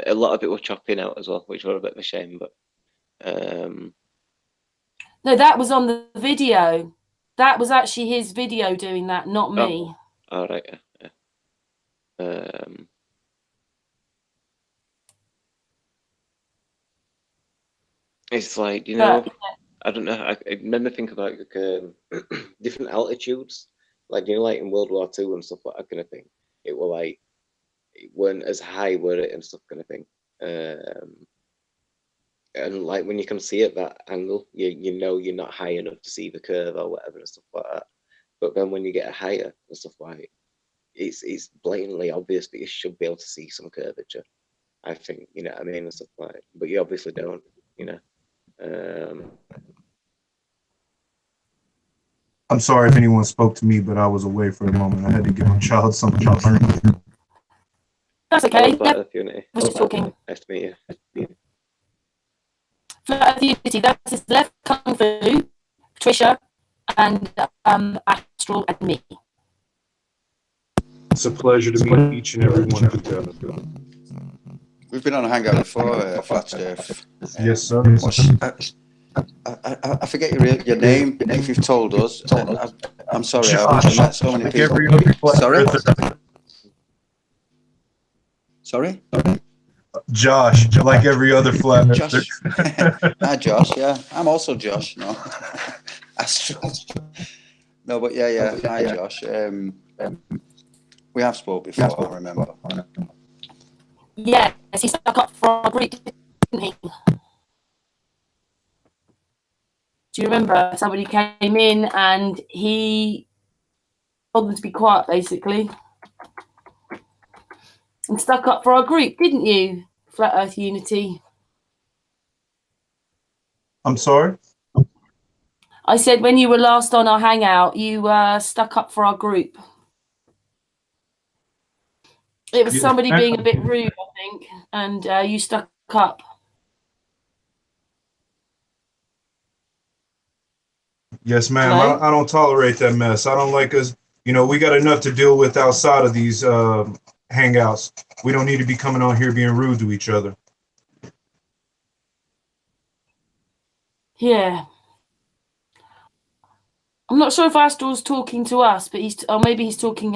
A lot of it was chopping out as well, which were a bit of a shame. But no, that was on the video. That was actually his video doing that, not me. Oh, all right. Yeah. It's like, you know, I don't know. It made me think about like, different altitudes, like, you know, like in World War II and stuff like that kind of thing. It were like, it weren't as high, were it, and stuff kind of thing. And like when you can see at that angle, you know you're not high enough to see the curve or whatever and stuff like that. But then when you get higher and stuff like, it's blatantly obvious that you should be able to see some curvature. I think, you know what I mean, and stuff like. But you obviously don't, you know. I'm sorry if anyone spoke to me, but I was away for a moment. I had to give my child something to learn. That's okay. Yep. I was just talking. Nice to meet you. Flat Earth Unity, that's Lev Kung Fu, Patricia, and Astral and me. It's a pleasure to meet each and every one of you. We've been on a hangout before, Flat Earth. Yes, sir. I forget your name if you've told us. I'm sorry, I've met so many people. Sorry? Josh, like every other flat earther. Josh. Hi, Josh. Yeah, I'm also Josh. No, Astral. No, but yeah. Hi, Josh. We have spoke before. I remember. Yes, he stuck up for our group, didn't he? Do you remember? Somebody came in and he told them to be quiet, basically. And stuck up for our group, didn't you? Flat Earth Unity. I'm sorry? I said when you were last on our hangout, you stuck up for our group. It was somebody being a bit rude, I think, and you stuck up. Yes, ma'am. I don't tolerate that mess. I don't like us. You know, we got enough to deal with outside of these hangouts. We don't need to be coming on here being rude to each other. Yeah. I'm not sure if Astral's talking to us, but maybe he's talking.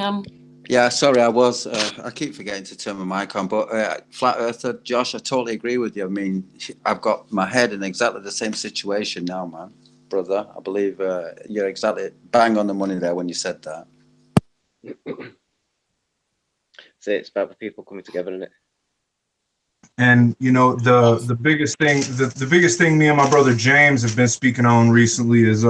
Yeah, sorry, I was. I keep forgetting to turn my mic on, but Flat Earther, Josh, I totally agree with you. I mean, I've got my head in exactly the same situation now, man, brother. I believe you're exactly bang on the money there when you said that. So it's about the people coming together, isn't it? And you know, the biggest thing, the biggest thing me and my brother James have been speaking on recently is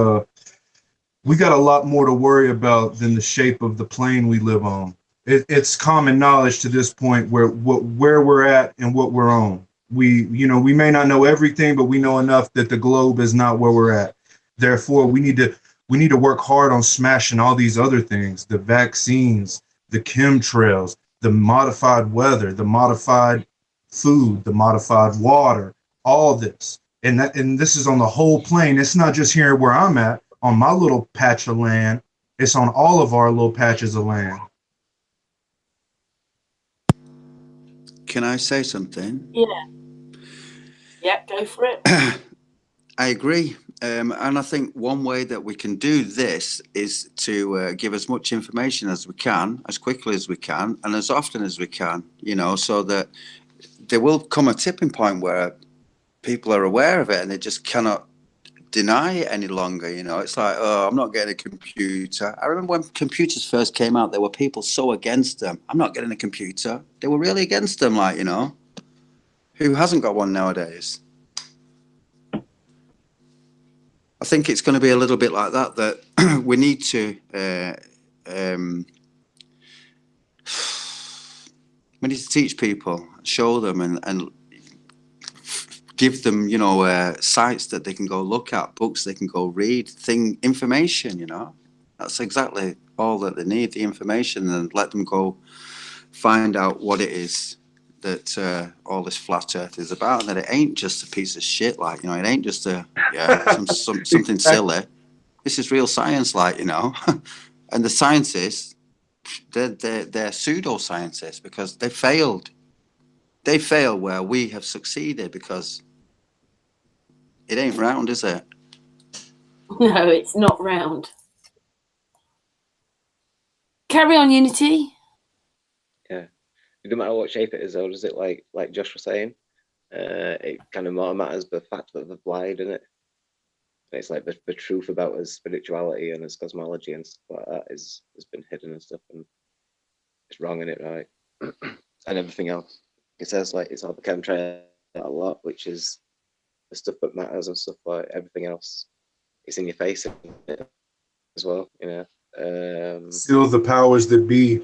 we got a lot more to worry about than the shape of the plane we live on. It's common knowledge to this point where we're at and what we're on. We may not know everything, but we know enough that the globe is not where we're at. Therefore, we need to work hard on smashing all these other things: the vaccines, the chemtrails, the modified weather, the modified food, the modified water, all this. And this is on the whole plane. It's not just here where I'm at on my little patch of land. It's on all of our little patches of land. Can I say something? Yeah, go for it. I agree. And I think one way that we can do this is to give as much information as we can, as quickly as we can, and as often as we can, you know, so that there will come a tipping point where people are aware of it and they just cannot deny it any longer. You know, it's like, oh, I'm not getting a computer. I remember when computers first came out, there were people so against them. I'm not getting a computer. They were really against them, like, you know, who hasn't got one nowadays? I think it's going to be a little bit like that, that we need to we need to teach people, show them and give them, you know, sites that they can go look at, books they can go read, information, you know. That's exactly all that they need, the information, and let them go find out what it is that all this flat earth is about, and that it ain't just a piece of shit, like, you know, it ain't just something silly. This is real science, like, you know. And the scientists, they're pseudo-scientists because they failed. They fail where we have succeeded, because it ain't round, is it? No, it's not round. Carry on, Unity. Yeah. It doesn't matter what shape it is, though, does it? Like Josh was saying, it kind of more matters the fact that they've lied, isn't it? It's like the truth about his spirituality and his cosmology and stuff like that has been hidden and stuff, and it's wrong in it, right? And everything else. It says like it's all the chemtrail a lot, which is the stuff that matters and stuff like everything else. It's in your face as well, you know. Still, the powers that be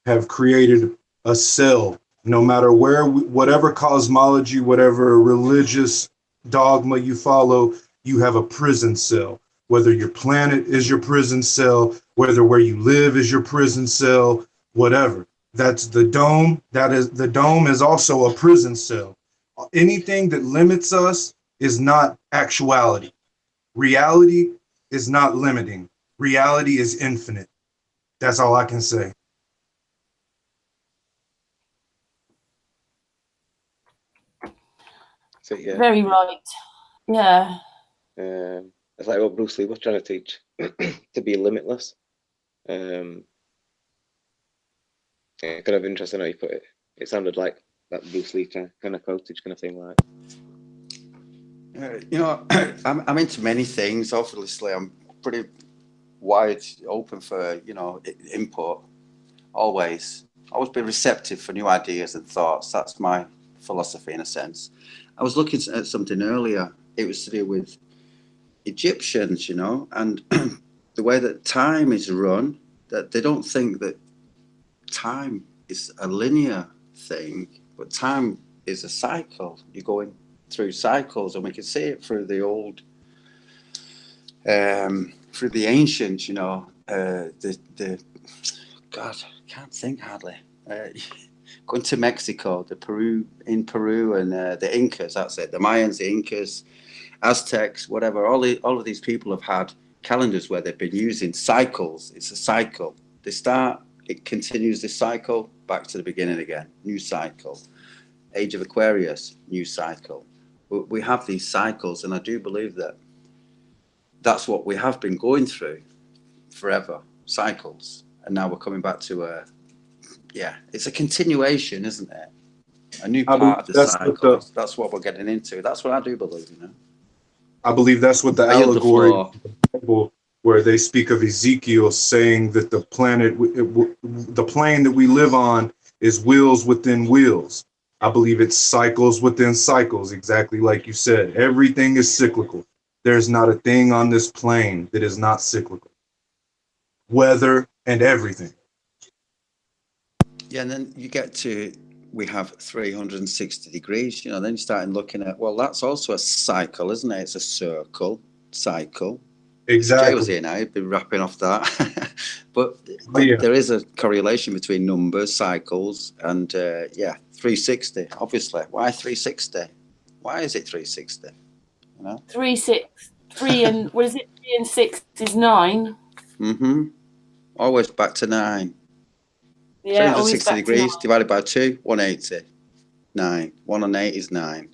have created a cell, no matter where, whatever cosmology, whatever religious dogma you follow, you have a prison cell. Whether your planet is your prison cell, whether where you live is your prison cell, whatever. That's the dome. The dome is also a prison cell. Anything that limits us is not actuality. Reality is not limiting. Reality is infinite. That's all I can say. So yeah. Very right. Yeah. It's like what Bruce Lee was trying to teach, to be limitless. Yeah, kind of interesting how you put it. It sounded like that Bruce Lee kind of quotage kind of thing, like. You know, I'm into many things. Obviously, I'm pretty wide open for, you know, input. Always be receptive for new ideas and thoughts. That's my philosophy in a sense. I was looking at something earlier. It was to do with Egyptians, you know, and the way that time is run, that they don't think that time is a linear thing, but time is a cycle. You're going through cycles, and we can see it through the old, through the ancients, you know, the God, I can't think hardly. Going to Mexico, in Peru, and the Incas. That's it. The Mayans, the Incas, Aztecs, whatever. All of these people have had calendars where they've been using cycles. It's a cycle. They start. It continues this cycle back to the beginning again. New cycle. Age of Aquarius. New cycle. We have these cycles, and I do believe that that's what we have been going through forever. Cycles, and now we're coming back to it's a continuation, isn't it? A new part of the cycle. That's what we're getting into. That's what I do believe, you know. I believe that's what the allegory, where they speak of Ezekiel saying that the planet, the plane that we live on is wheels within wheels. I believe it's cycles within cycles, exactly like you said. Everything is cyclical. There's not a thing on this plane that is not cyclical. Weather and everything. Yeah, and then you get to, we have 360 degrees, you know, then you start looking at, well, that's also a cycle, isn't it? It's a cycle. Exactly. Jay was here now, he'd be wrapping off that. But Yeah. there is a correlation between numbers, cycles, and 360. Obviously, why 360? Why is it 360? You know. 3, 6, 3, and what is it? 3 and 6 is 9. Always back to 9. Yeah, always 360 back to 9. degrees divided by 2, 180. 9. 1 on 8 is 9.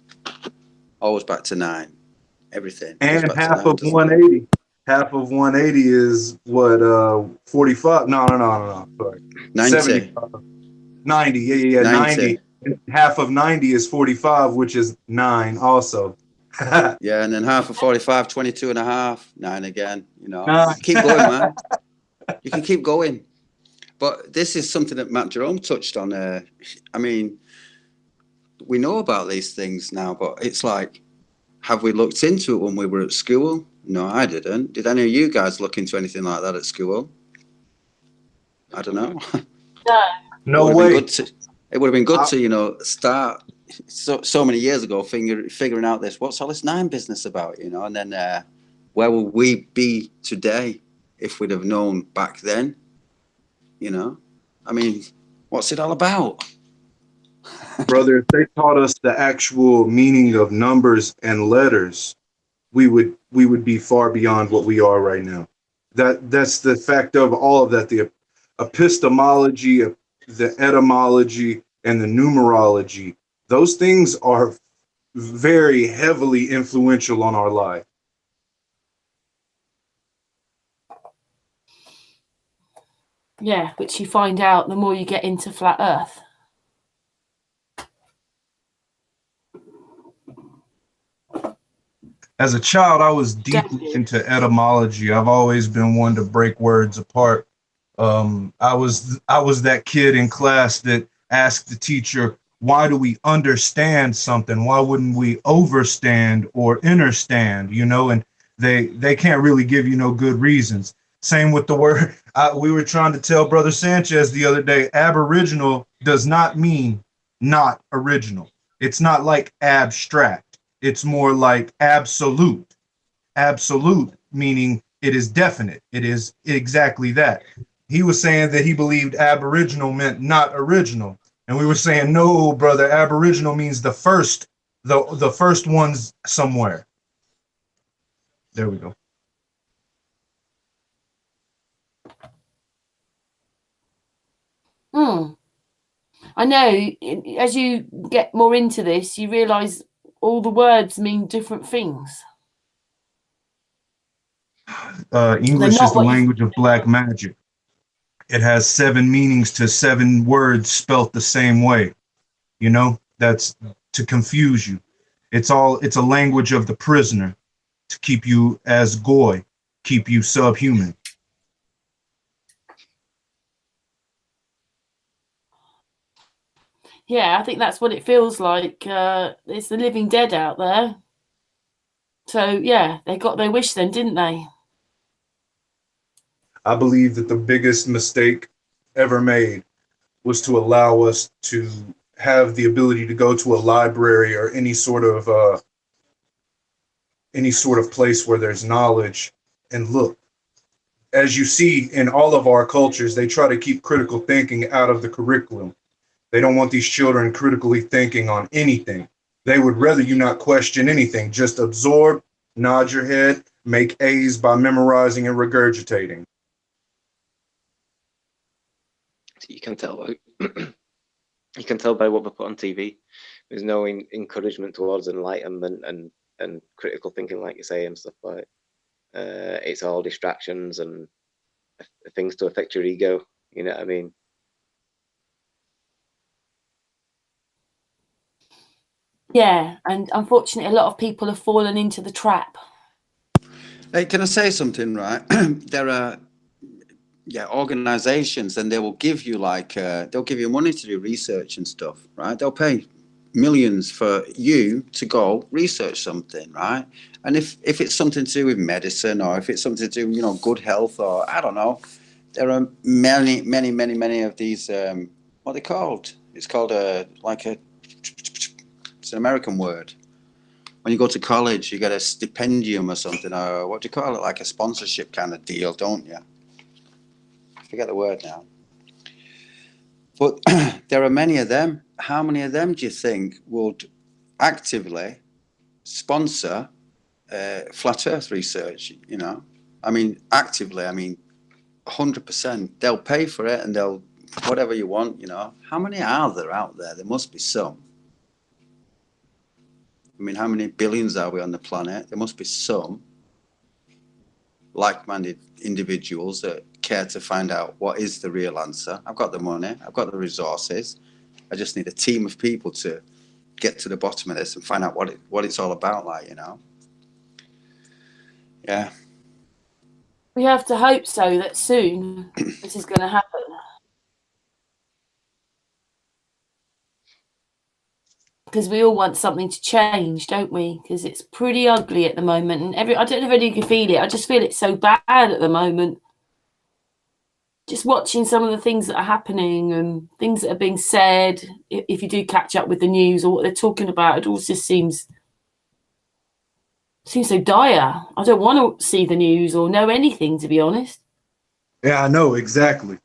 Always back to 9. Everything. And back half to 9, of 180. Half of 180 is what? 45? No. Sorry. 90. 75. 90. Yeah. 90. And half of 90 is 45, which is 9 also. Yeah, and then half of 45, 22 and a half, 9 again. You know, Nine. keep going, man. You can keep going. But this is something that Matt Jerome touched on. I mean, we know about these things now, but it's like, have we looked into it when we were at school? No, I didn't. Did any of you guys look into anything like that at school? I don't know. No it way. would have been good to, start so many years ago figuring out this. What's all this 9 business about, and then where will we be today if we'd have known back then? I mean, what's it all about? Brother, if they taught us the actual meaning of numbers and letters, we would be far beyond what we are right now. That's the fact of all of that. The epistemology, the etymology, and the numerology, those things are very heavily influential on our life. Yeah, which you find out the more you get into flat Earth. As a child, I was deeply into etymology. I've always been one to break words apart. I was that kid in class that asked the teacher, why do we understand something? Why wouldn't we overstand or understand? And they can't really give you no good reasons. Same with the word. We were trying to tell Brother Sanchez the other day, aboriginal does not mean not original. It's not like abstract. It's more like absolute. Absolute meaning it is definite. It is exactly that. He was saying that he believed aboriginal meant not original. And we were saying, no, brother, aboriginal means the first ones somewhere. There we go. I know, as you get more into this, you realize all the words mean different things. English is the language of black magic. It has 7 meanings to 7 words spelt the same way. That's to confuse you. It's a language of the prisoner to keep you as goy, keep you subhuman. Yeah, I think that's what it feels like. It's the living dead out there. So, yeah, they got their wish then, didn't they? I believe that the biggest mistake ever made was to allow us to have the ability to go to a library or any sort of place where there's knowledge and look. As you see in all of our cultures, they try to keep critical thinking out of the curriculum. They don't want these children critically thinking on anything. They would rather you not question anything. Just absorb, nod your head, make A's by memorizing and regurgitating. You can tell you can tell by what they put on TV. There's no encouragement towards enlightenment and critical thinking, like you say, and stuff like. It's all distractions and things to affect your ego. You know what I mean? Yeah, and unfortunately, a lot of people have fallen into the trap. Hey, can I say something, right? There are organizations, and they will give you they'll give you money to do research and stuff, right? They'll pay millions for you to go research something, right? And if it's something to do with medicine, or if it's something to do, good health, or I don't know, there are many of these, what are they called? It's called it's an American word. When you go to college, you get a stipendium or something, or what do you call it? Like a sponsorship kind of deal, don't you? forget the word now. But there are many of them. How many of them do you think would actively sponsor flat Earth research? You know, I mean, actively. I mean, 100%. They'll pay for it, and they'll whatever you want. You know, how many are there out there? There must be some. I mean, how many billions are we on the planet? There must be some like-minded individuals that care to find out what is the real answer. I've got the money, I've got the resources. I just need a team of people to get to the bottom of this and find out what it's all about, like, you know. Yeah. We have to hope so that soon this is going to happen. Because we all want something to change, don't we? Because it's pretty ugly at the moment, and I don't know if anyone can feel it. I just feel it so bad at the moment. Just watching some of the things that are happening and things that are being said. If you do catch up with the news or what they're talking about, it all just seems so dire. I don't want to see the news or know anything, to be honest. Yeah, I know exactly.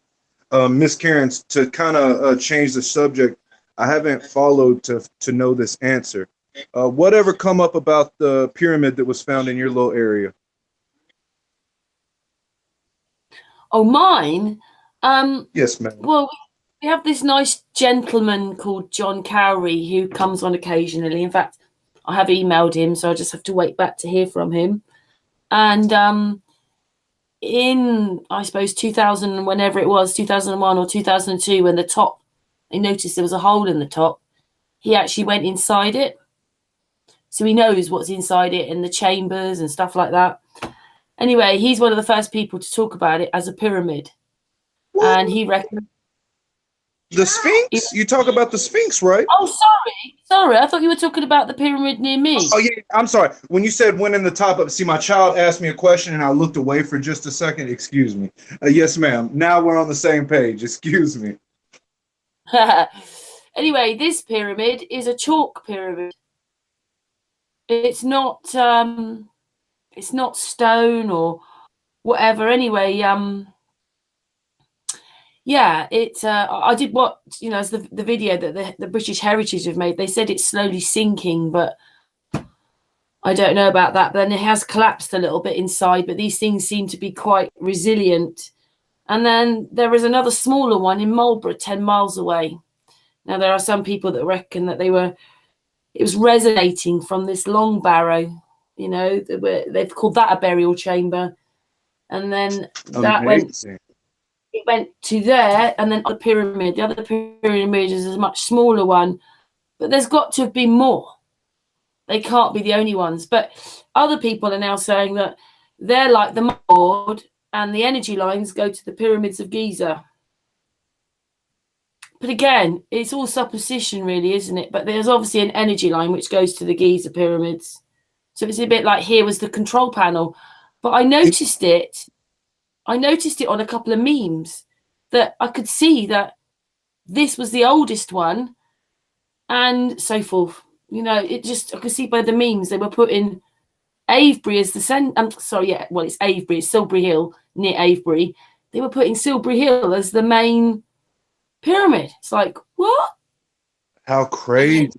Miss Karen, to kind of change the subject, I haven't followed to know this answer. Whatever come up about the pyramid that was found in your little area? Oh, mine? Yes, ma'am. Well, we have this nice gentleman called John Cowrie who comes on occasionally. In fact, I have emailed him, so I just have to wait back to hear from him. And in, I suppose, 2000, whenever it was, 2001 or 2002, when they noticed there was a hole in the top, he actually went inside it. So he knows what's inside it and the chambers and stuff like that. Anyway, he's one of the first people to talk about it as a pyramid. What? And he reckons... The Sphinx? You talk about the Sphinx, right? Oh, sorry. I thought you were talking about the pyramid near me. Oh, yeah. I'm sorry. When you said went in the top of, see, my child asked me a question and I looked away for just a second. Excuse me. Yes, ma'am. Now we're on the same page. Excuse me. Anyway, this pyramid is a chalk pyramid. It's not stone or whatever. Anyway, yeah, it's I did what, you know, as the video that the British Heritage have made. They said it's slowly sinking, but I don't know about that. Then it has collapsed a little bit inside, but these things seem to be quite resilient. And then there is another smaller one in Marlborough, 10 miles away. Now, there are some people that reckon that it was resonating from this long barrow, you know, they've called that a burial chamber. And then that went to there, and then the pyramid. The other pyramid is a much smaller one, but there's got to have been more. They can't be the only ones. But other people are now saying that they're like the board, and the energy lines go to the pyramids of Giza. But again, it's all supposition, really, isn't it? But there's obviously an energy line which goes to the Giza pyramids. So it's a bit like here was the control panel. But I noticed it on a couple of memes that I could see that this was the oldest one and so forth. You know, I could see by the memes they were putting Avebury as the it's Avebury, it's Silbury Hill near Avebury. They were putting Silbury Hill as the main pyramid. It's like, what? How crazy.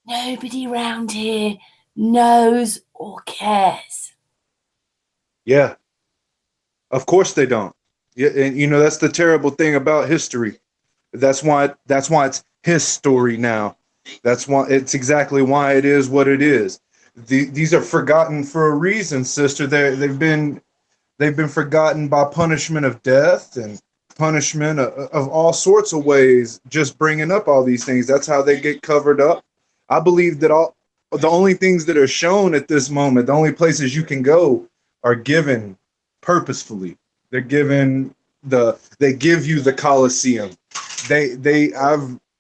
Nobody around here knows or cares. Yeah. Of course they don't. Yeah, and you know that's the terrible thing about history. That's why it's his story now. That's why it's exactly why it is what it is. These are forgotten for a reason, sister. They've been forgotten by punishment of death and punishment of all sorts of ways. Just bringing up all these things, that's how they get covered up. I believe that the only things that are shown at this moment, the only places you can go, are given purposefully. They give you the Colosseum.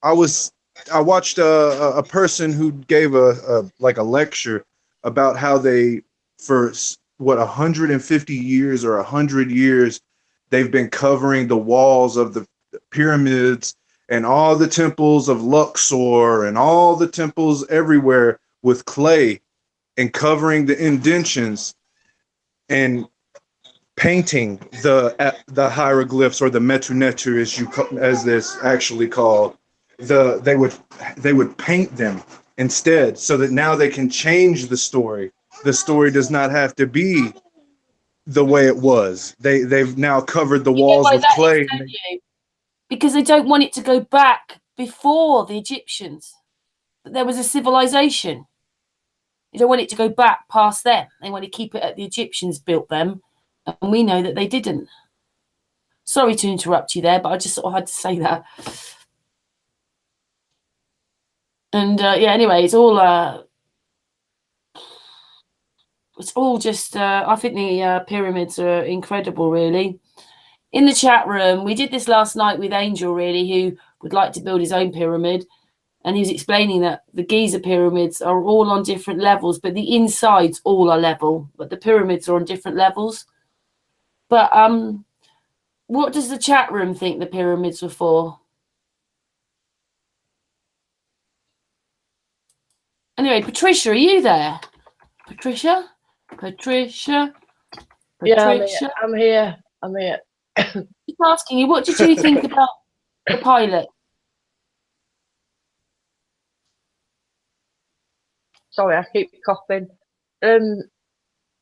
I watched a person who gave a lecture about how they, for 150 years or 100 years, they've been covering the walls of the pyramids and all the temples of Luxor and all the temples everywhere with clay and covering the indentions. And painting the hieroglyphs, or the Metu Neter, as this actually called. They would paint them instead, so that now they can change the story. The story does not have to be the way it was. They've now covered the You know walls why with that is, clay. don't you? Because they don't want it to go back before the Egyptians. But there was a civilization. You don't want it to go back past them. They want to keep it at the Egyptians built them, and we know that they didn't. Sorry to interrupt you there, but I just sort of had to say that. And yeah, anyway, it's all just. I think the pyramids are incredible, really. In the chat room, we did this last night with Angel, really, who would like to build his own pyramid. And he was explaining that the Giza pyramids are all on different levels, but the insides all are level, but the pyramids are on different levels. But what does the chat room think the pyramids were for? Anyway, Patricia, are you there? Patricia? Yeah, I'm here. Just asking you, what did you think about the pilot? Sorry, I keep coughing.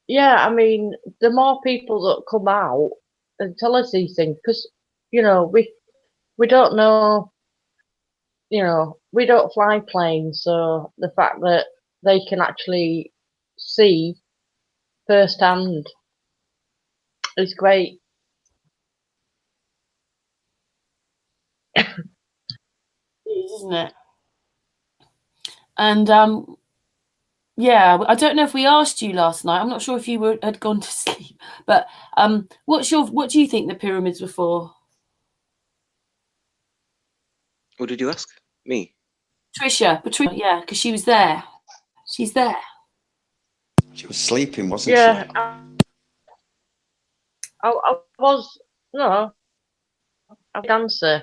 Yeah, I mean, the more people that come out and tell us these things, because we don't know, we don't fly planes, so the fact that they can actually see firsthand is great. It is, isn't it? And yeah, I don't know if we asked you last night. I'm not sure if you had gone to sleep, but what do you think the pyramids were for? What did you ask me? Patricia, yeah, because she was there. She's there. She was sleeping, wasn't Yeah, she? I was I would answer.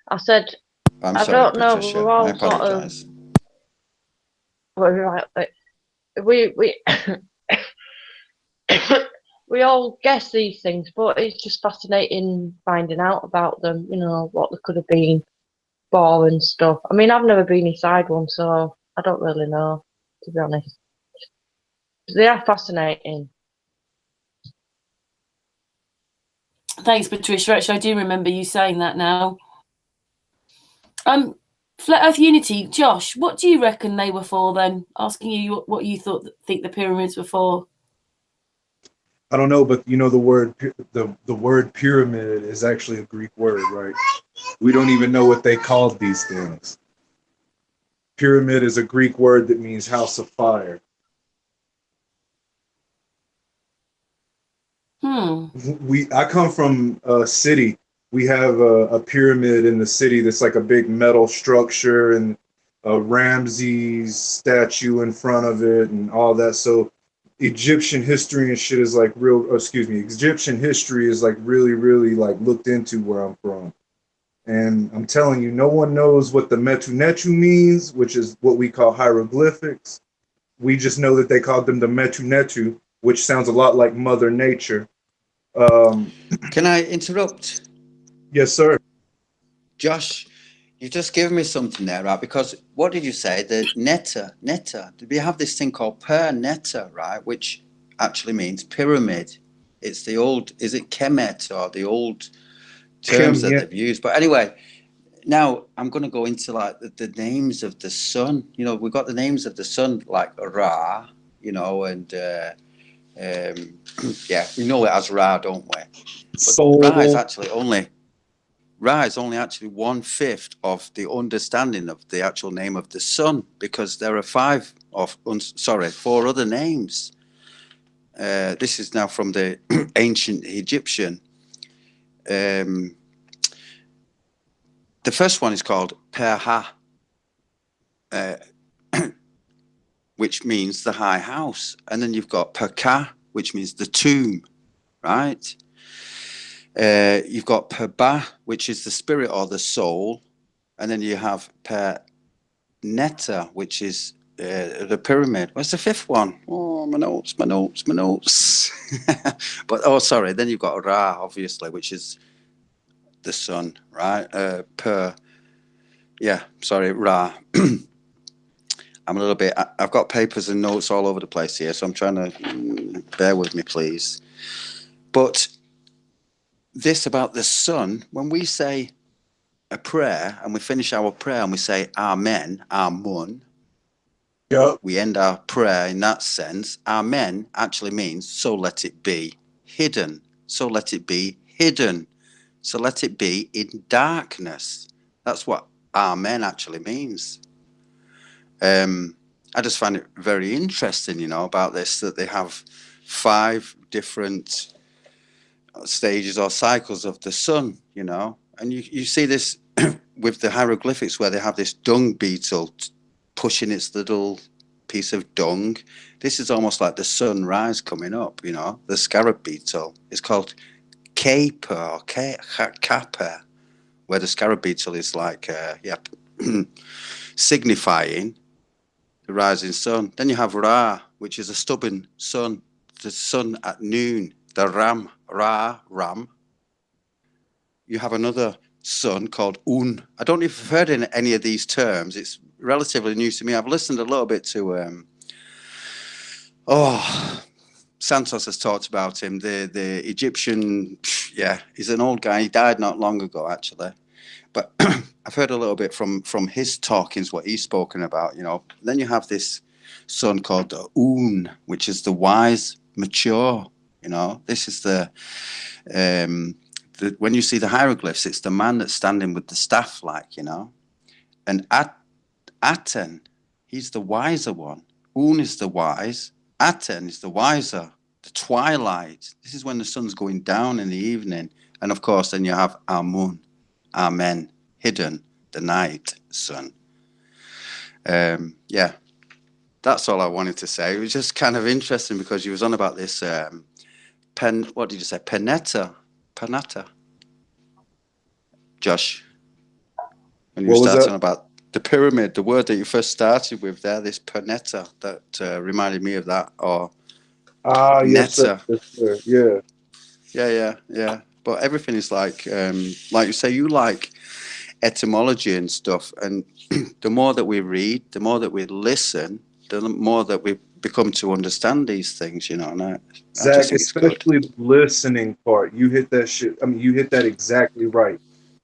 I said I'm I sorry, don't know. Patricia. We're all I apologise. we we all guess these things, but it's just fascinating finding out about them. What they could have been for and stuff. I mean, I've never been inside one, so I don't really know, to be honest. They are fascinating. Thanks, Patricia. Actually, I do remember you saying that now. Flat Earth Unity, Josh, what do you reckon they were for then? Asking you what you think the pyramids were for. I don't know, but the word pyramid is actually a Greek word, right? We don't even know what they called these things. Pyramid is a Greek word that means house of fire. I come from a city. We have a pyramid in the city that's like a big metal structure and a Ramses statue in front of it and all that. So Egyptian history and shit is like Egyptian history is like really, really like looked into where I'm from. And I'm telling you, no one knows what the Metu Netu means, which is what we call hieroglyphics. We just know that they called them the Metu Netu, which sounds a lot like Mother Nature. Can I interrupt? Yes, sir. Josh, you've just given me something there, right? Because what did you say? The netta. We have this thing called per netta, right? Which actually means pyramid. It's the old, is it Kemet or the old terms that they've used? But anyway, now I'm going to go into like the names of the sun. We've got the names of the sun like Ra, and yeah, we know it as Ra, don't we? But Ra is actually only 1/5 of the understanding of the actual name of the sun, because there are 4 other names. This is now from the ancient Egyptian. The first one is called Per-Ha, which means the high house. And then you've got Per-Ka, which means the tomb, right? You've got Per-Ba, which is the spirit or the soul. And then you have Per-Netta, which is the pyramid. Where's the fifth one? Oh, my notes. But oh, sorry. Then you've got Ra, obviously, which is the sun, right? Ra. I'm a little bit. I've got papers and notes all over the place here, so I'm trying to bear with me, please. But this about the sun, when we say a prayer and we finish our prayer and we say Amen, Amun. Yep. We end our prayer in that sense. Amen actually means so let it be hidden. So let it be hidden. So let it be in darkness. That's what Amen actually means. I just find it very interesting, you know, about this, that they have 5 different stages or cycles of the sun, you know, and you see this with the hieroglyphics where they have this dung beetle pushing its little piece of dung. This is almost like the sunrise coming up, you know. The scarab beetle is called Kappa or Kappa, where the scarab beetle is like, signifying the rising sun. Then you have Ra, which is a stubborn sun, the sun at noon, the Ram, Ra, Ram. You have another sun called Un. I don't know if you've heard any of these terms. It's relatively new to me. I've listened a little bit to Santos has talked about him, the Egyptian. Yeah, he's an old guy. He died not long ago, actually. But I've heard a little bit from his talkings, what he's spoken about, you know. Then you have this son called the Un, which is the wise, mature, you know. This is the when you see the hieroglyphs, it's the man that's standing with the staff, like, you know. And Aten, he's the wiser one. Un is the wise. Aten is the wiser, the twilight. This is when the sun's going down in the evening. And of course, then you have Amun, Amen, hidden, the night sun. Yeah, that's all I wanted to say. It was just kind of interesting because you was on about this what did you say? Panetta. Josh, when you What were was starting that? about the pyramid, the word that you first started with there, this Panetta, that reminded me of that, or Yes, sir. Netta. Yes, sir. Yeah. Yeah. But everything is like you say, you like etymology and stuff, and the more that we read, the more that we listen, the more that we become to understand these things, you know. And I just Zach, think it's good. especially the listening part, you hit that shit. I mean, you hit that exactly right.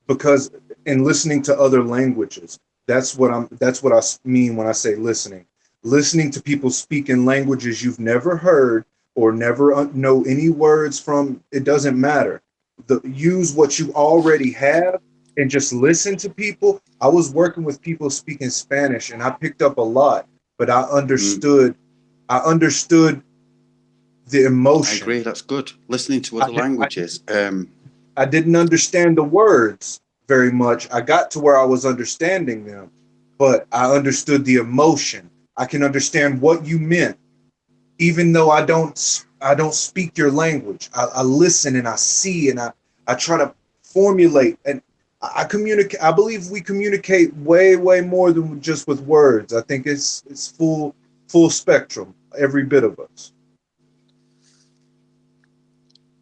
Because in listening to other languages, that's what I mean when I say listening. Listening to people speak in languages you've never heard or never know any words from, it doesn't matter. Use what you already have and just listen to people. I was working with people speaking Spanish and I picked up a lot, but I understood the I emotion. agree. That's good. Listening to other languages. I didn't understand the words very much. I got to where I was understanding them, but I understood the emotion. I can understand what you meant, even though I don't speak your language. I listen and I see and I try to formulate and I communicate. I believe we communicate way more than just with words. I think it's full spectrum, every bit of us.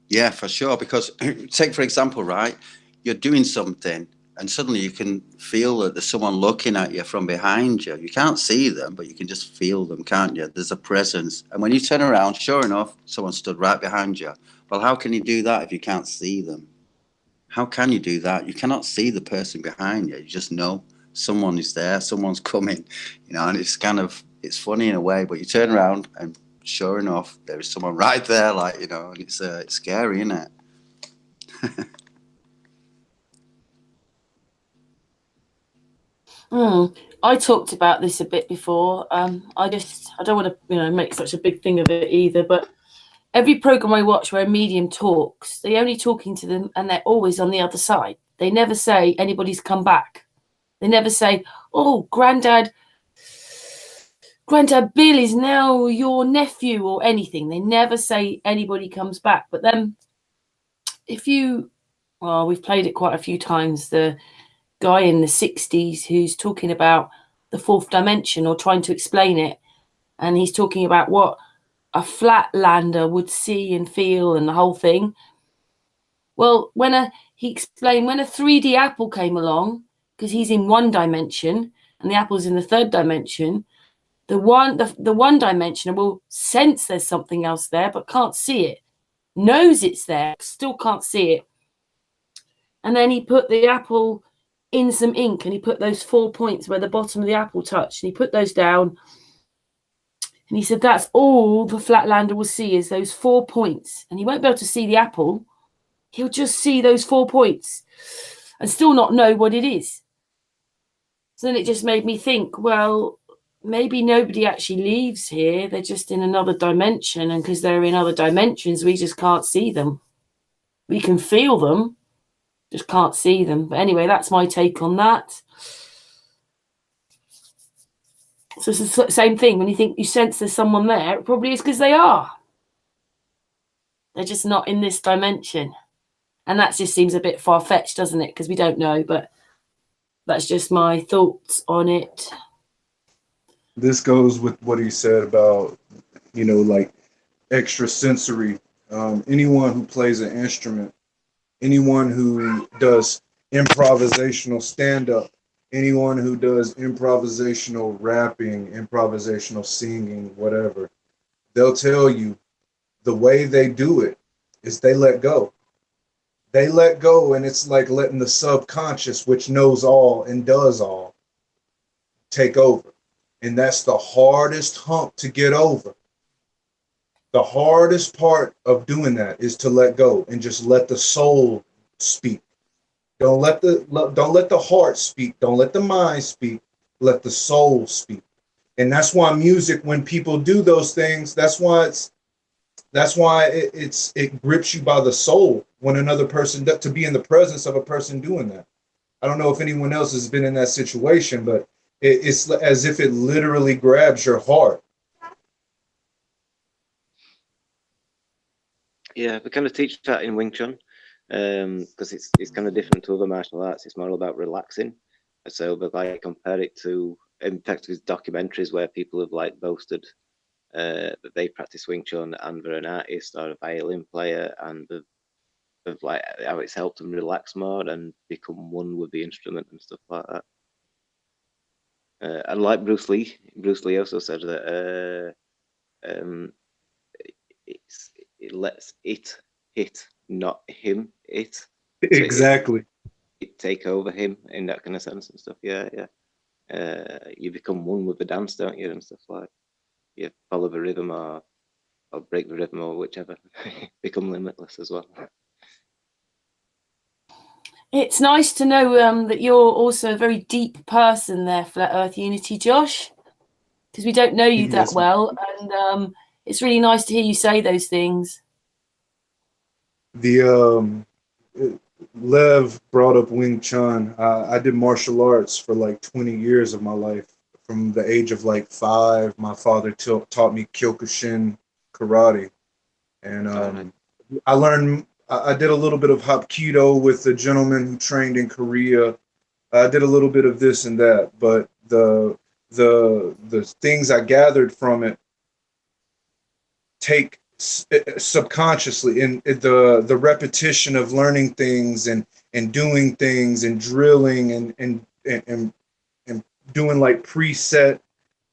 Yeah, for sure. Because take, for example, right, you're doing something and suddenly you can feel that there's someone looking at you from behind you. You can't see them, but you can just feel them, can't you? There's a presence. And when you turn around, sure enough, someone stood right behind you. Well, how can you do that if you can't see them? How can you do that? You cannot see the person behind you. You just know someone is there, someone's coming, you know, and it's funny in a way, but you turn around and sure enough, there is someone right there, like, you know, and it's scary, isn't it? I talked about this a bit before. I don't want to, make such a big thing of it either. But every program I watch where a medium talks, they're only talking to them, and they're always on the other side. They never say anybody's come back. They never say, "Oh, Granddad Bill is now your nephew," or anything. They never say anybody comes back. But then, we've played it quite a few times. The guy in the 60s who's talking about the fourth dimension or trying to explain it. And he's talking about what a flatlander would see and feel and the whole thing. Well, he explained when a 3D apple came along, because he's in one dimension and the apple's in the third dimension, the one dimensional will sense there's something else there but can't see it, knows it's there, still can't see it. And then he put the apple in some ink and he put those 4 points where the bottom of the apple touched, and he put those down. And he said that's all the flatlander will see is those 4 points. And he won't be able to see the apple. He'll just see those 4 points and still not know what it is. So then it just made me think, well, maybe nobody actually leaves here. They're just in another dimension. And because they're in other dimensions, we just can't see them. We can feel them, just can't see them. But anyway, that's my take on that. So it's the same thing. When you think you sense there's someone there, it probably is because they are. They're just not in this dimension. And that just seems a bit far-fetched, doesn't it? Because we don't know, but that's just my thoughts on it. This goes with what he said about, like extrasensory. Anyone who plays an instrument, anyone who does improvisational stand-up, anyone who does improvisational rapping, improvisational singing, whatever, they'll tell you the way they do it is they let go. They let go, and it's like letting the subconscious, which knows all and does all, take over. And that's the hardest hump to get over. The hardest part of doing that is to let go and just let the soul speak. Don't let the heart speak. Don't let the mind speak. Let the soul speak. And that's why music, when people do those things, that's why it grips you by the soul when another person, to be in the presence of a person doing that. I don't know if anyone else has been in that situation, but it's as if it literally grabs your heart. Yeah, we kind of teach that in Wing Chun, because it's kind of different to other martial arts. It's more about relaxing. So, but like compare it to, in fact, with documentaries where people have like boasted that they practice Wing Chun and they're an artist or a violin player, and of like how it's helped them relax more and become one with the instrument and stuff like that. And like Bruce Lee also said that it lets it hit, not him it. Exactly. It take over him in that kind of sense and stuff. Yeah. You become one with the dance, don't you, and stuff like. You follow the rhythm or break the rhythm or whichever. Become limitless as well. It's nice to know that you're also a very deep person there, Flat Earth Unity, Josh, because we don't know you that well, and it's really nice to hear you say those things. Lev brought up Wing Chun. I did martial arts for like 20 years of my life. From the age of like 5, my father taught me Kyokushin karate, and I did a little bit of Hapkido with a gentleman who trained in Korea. I did a little bit of this and that, but the things I gathered from it take subconsciously, in the repetition of learning things and doing things and drilling and doing like preset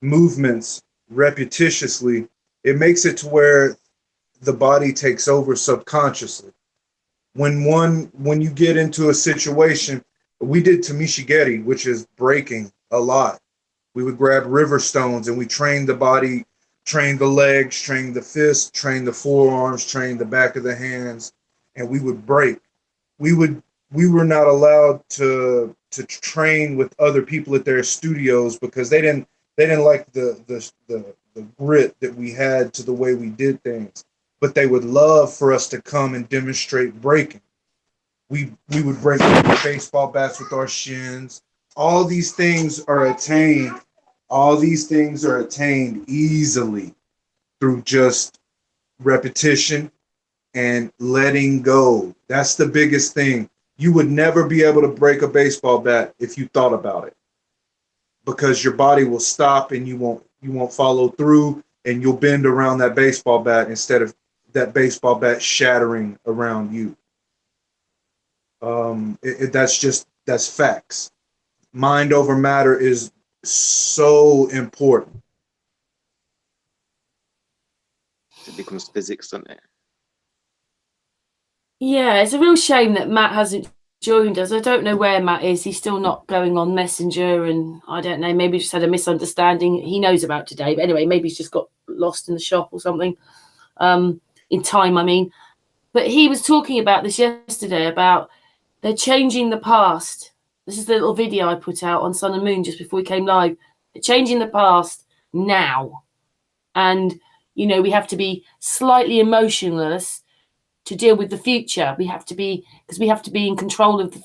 movements repetitiously. It makes it to where the body takes over subconsciously. When you get into a situation, we did Tamishigeri, which is breaking a lot. We would grab river stones and we trained the body, trained the legs, trained the fists, trained the forearms, trained the back of the hands, and we would break. We were not allowed to train with other people at their studios because they didn't like the grit that we had to the way we did things. But they would love for us to come and demonstrate breaking. We would break baseball bats with our shins. All these things are attained easily through just repetition and letting go. That's the biggest thing. You would never be able to break a baseball bat if you thought about it. because your body will stop and you won't follow through, and you'll bend around that baseball bat instead of that baseball bat shattering around you. That's facts. Mind over matter is so important. It becomes physics, doesn't it? Yeah, it's a real shame that Matt hasn't joined us. I don't know where Matt is. He's still not going on Messenger, and I don't know, maybe just had a misunderstanding he knows about today. But anyway, maybe he's just got lost in the shop or something. In time, I mean. But he was talking about this yesterday, about they're changing the past. This is the little video I put out on Sun and Moon just before we came live. They're changing the past now. And, you know, we have to be slightly emotionless to deal with the future. We have to be, because we have to be in control of the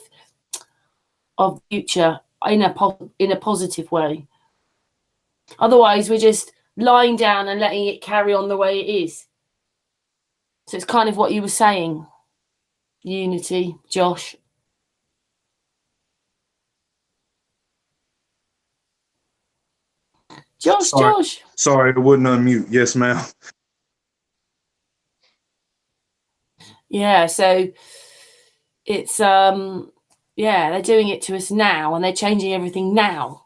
future in a positive way. Otherwise, we're just lying down and letting it carry on the way it is. So it's kind of what you were saying, Unity, Josh. Josh. Sorry, I wouldn't unmute. Yes, ma'am. Yeah, so it's they're doing it to us now, and they're changing everything now.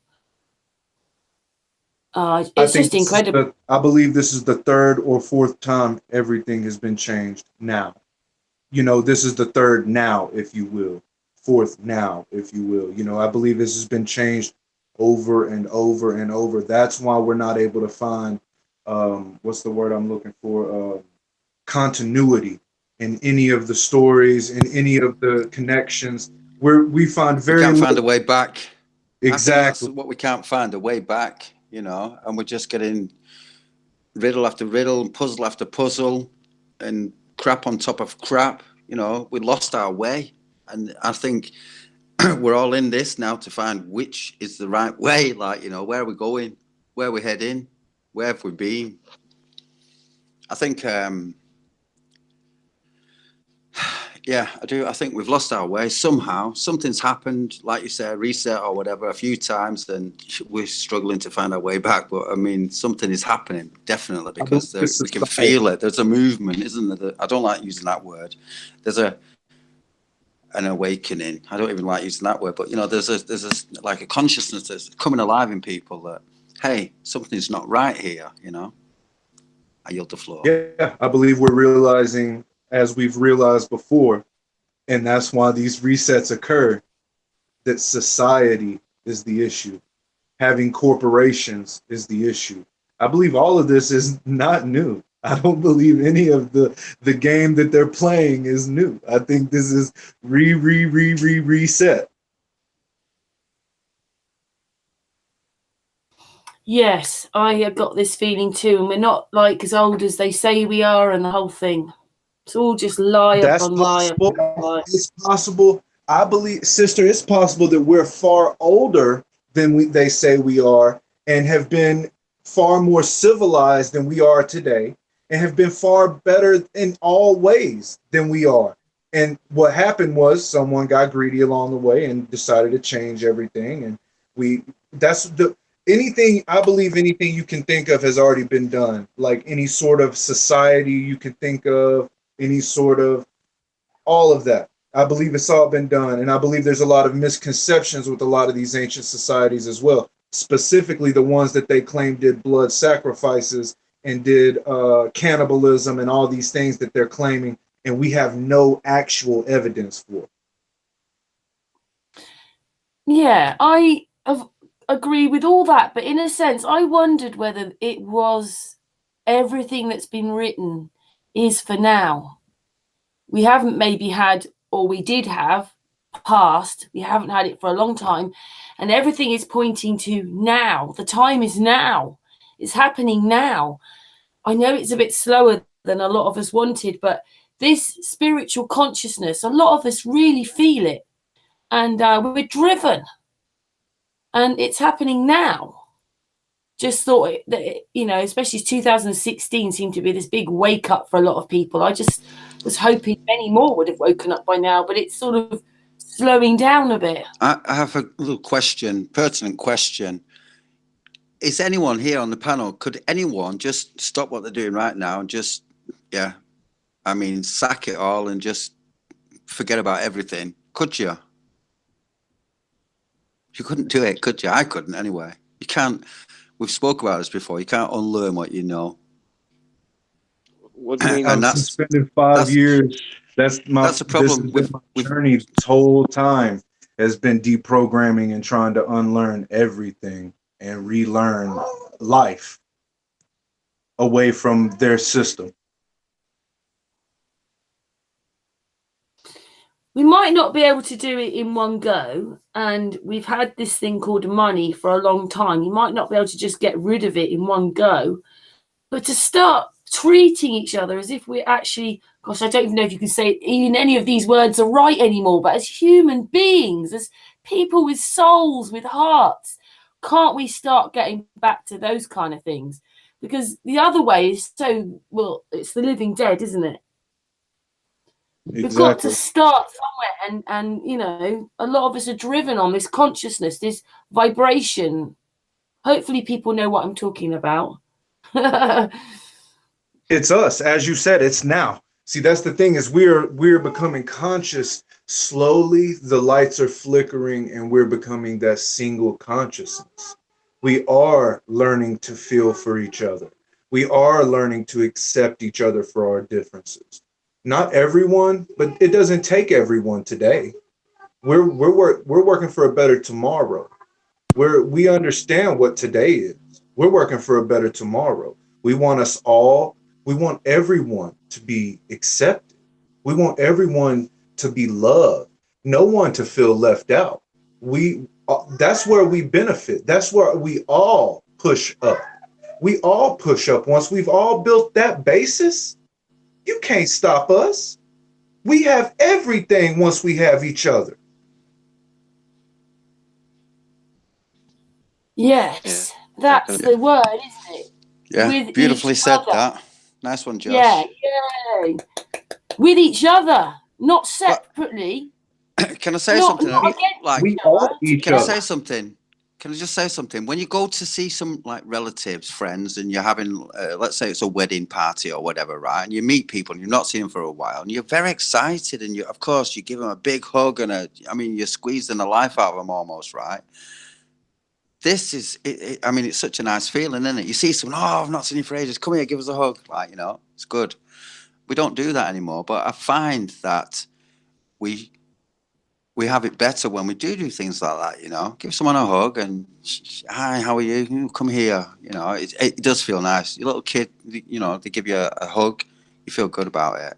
It's just incredible. I believe this is the third or fourth time everything has been changed now. You know, this is the third now, if you will. Fourth now, if you will. You know, I believe this has been changed over and over and over. That's why we're not able to find, what's the word I'm looking for? Continuity in any of the stories, in any of the connections. We find we can't find a way back. Exactly. That's what we can't find, a way back, you know, and we're just getting riddle after riddle, puzzle after puzzle, and crap on top of crap. You know, we lost our way. And I think we're all in this now to find which is the right way. Like, you know, where are we going? Where are we heading? Where have we been? I think, yeah, I do. I think we've lost our way somehow. Something's happened, like you say, a reset or whatever, a few times, and we're struggling to find our way back. But I mean, something is happening, definitely, because we can feel it. There's a movement, isn't there? I don't like using that word. There's an awakening. I don't even like using that word, but you know, there's like a consciousness that's coming alive in people that, hey, something's not right here. You know, I yield the floor. Yeah, I believe we're realizing, as we've realized before, and that's why these resets occur, that society is the issue. Having corporations is the issue. I believe all of this is not new. I don't believe any of the game that they're playing is new. I think this is reset. Yes, I have got this feeling too, and we're not like as old as they say we are, and the whole thing. It's all just lie upon lie upon lie. It's possible. I believe, sister, it's possible that we're far older than they say we are, and have been far more civilized than we are today, and have been far better in all ways than we are. And what happened was someone got greedy along the way and decided to change everything. And I believe anything you can think of has already been done. Like any sort of society you can think of, any sort of, all of that. I believe it's all been done. And I believe there's a lot of misconceptions with a lot of these ancient societies as well, specifically the ones that they claim did blood sacrifices and did cannibalism and all these things that they're claiming, and we have no actual evidence for. Yeah, I agree with all that, but in a sense, I wondered whether it was everything that's been written is for now. We haven't maybe had, or we did have past, we haven't had it for a long time, and everything is pointing to now. The time is now. It's happening now. I know it's a bit slower than a lot of us wanted, but this spiritual consciousness, a lot of us really feel it, and we're driven, and it's happening now. Just thought that, you know, especially 2016 seemed to be this big wake up for a lot of people. I just was hoping many more would have woken up by now, but it's sort of slowing down a bit. I have a little question, pertinent question. is anyone here on the panel, could anyone just stop what they're doing right now and just, yeah, I mean, sack it all and just forget about everything? Could you? You couldn't do it, could you? I couldn't anyway. You can't, we've spoke about this before, you can't unlearn what you know. What do you mean? And I've that's spending 5 that's- years. That's the problem with my journey this whole time has been deprogramming and trying to unlearn everything and relearn life away from their system. We might not be able to do it in one go, and we've had this thing called money for a long time. You might not be able to just get rid of it in one go, but to start treating each other as if we're actually, gosh, I don't even know if you can say even any of these words are right anymore, but as human beings, as people with souls, with hearts, can't we start getting back to those kind of things? Because the other way is so, well, it's the living dead, isn't it? We've got to start somewhere, and you know, a lot of us are driven on this consciousness, this vibration. Hopefully people know what I'm talking about. It's us, as you said, it's now. See, that's the thing, is we're becoming conscious slowly. The lights are flickering and we're becoming that single consciousness. We are learning to feel for each other. We are learning to accept each other for our differences. Not everyone, but it doesn't take everyone today. We're working for a better tomorrow. We understand what today is. We're working for a better tomorrow. We want everyone to be accepted. We want everyone to be loved. No one to feel left out. That's where we benefit. That's where we all push up. We all push up. Once we've all built that basis, you can't stop us. We have everything once we have each other. Yes, Yeah, that's definitely. the word, isn't it? Yeah, With beautifully each said other. that. Nice one, Josh. Yeah, yeah. With each other, not separately. Can I say Not something? against Like, each all other. each can I other. say something? Can I just say something? When you go to see some like relatives, friends, and you're having, let's say it's a wedding party or whatever, right? And you meet people and you've not seen them for a while, and you're very excited, and of course, you give them a big hug and you're squeezing the life out of them almost, right? This is, I mean, it's such a nice feeling, isn't it? You see someone, oh, I've not seen you for ages. Come here, give us a hug. Like, you know, it's good. We don't do that anymore, but I find that we have it better when we do things like that, you know, give someone a hug and hi, how are you? Come here. You know, it does feel nice. Your little kid, you know, they give you a hug, you feel good about it.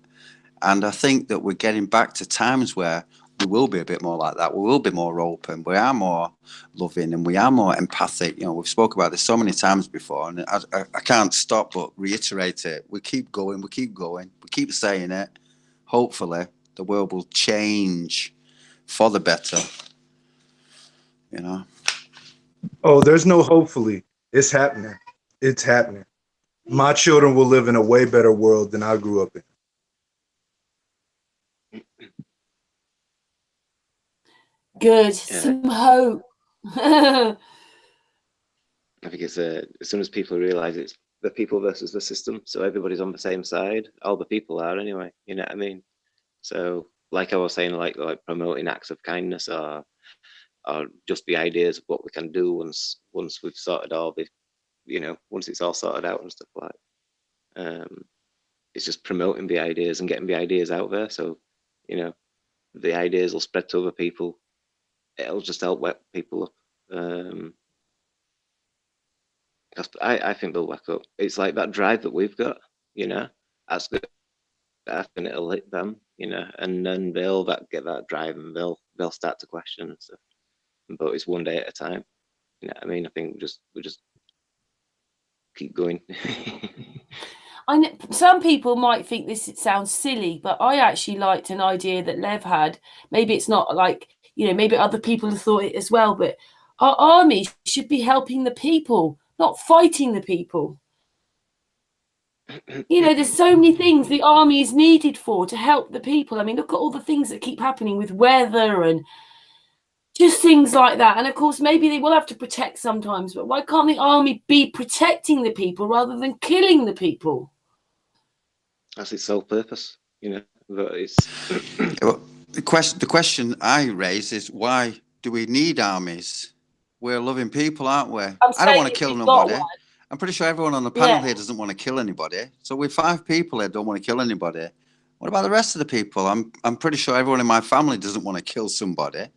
And I think that we're getting back to times where we will be a bit more like that. We will be more open. We are more loving and we are more empathic. You know, we've spoke about this so many times before, and I can't stop but reiterate it. We keep going. We keep saying it. Hopefully the world will change for the better, you know. Oh, there's no hopefully. It's happening. It's happening. My children will live in a way better world than I grew up in. Good. Yeah. Some hope. I think it's as soon as people realize it's the people versus the system, so everybody's on the same side. All the people are anyway. You know what I mean? So, like I was saying, like promoting acts of kindness or just the ideas of what we can do once we've sorted all the, you know, once it's all sorted out and stuff like. It's just promoting the ideas and getting the ideas out there. So, you know, the ideas will spread to other people. It'll just help wake people up. I think they'll wake up. It's like that drive that we've got, you know, that's good. I think it'll hit them, you know, and then they'll get that drive and they'll start to question and stuff. But it's one day at a time. You know what I mean? I think we just keep going. I know some people might think this sounds silly, but I actually liked an idea that Lev had. Maybe it's not like, you know, maybe other people have thought it as well, but our army should be helping the people, not fighting the people. You know, there's so many things the army is needed for to help the people. I mean, look at all the things that keep happening with weather and just things like that. And of course, maybe they will have to protect sometimes, but why can't the army be protecting the people rather than killing the people? That's its sole purpose, you know. But it's Well, the question I raise is, why do we need armies? We're loving people, aren't we? I don't want to kill nobody. I'm pretty sure everyone on the panel here doesn't want to kill anybody. So we're 5 people here don't want to kill anybody. What about the rest of the people? I'm pretty sure everyone in my family doesn't want to kill somebody.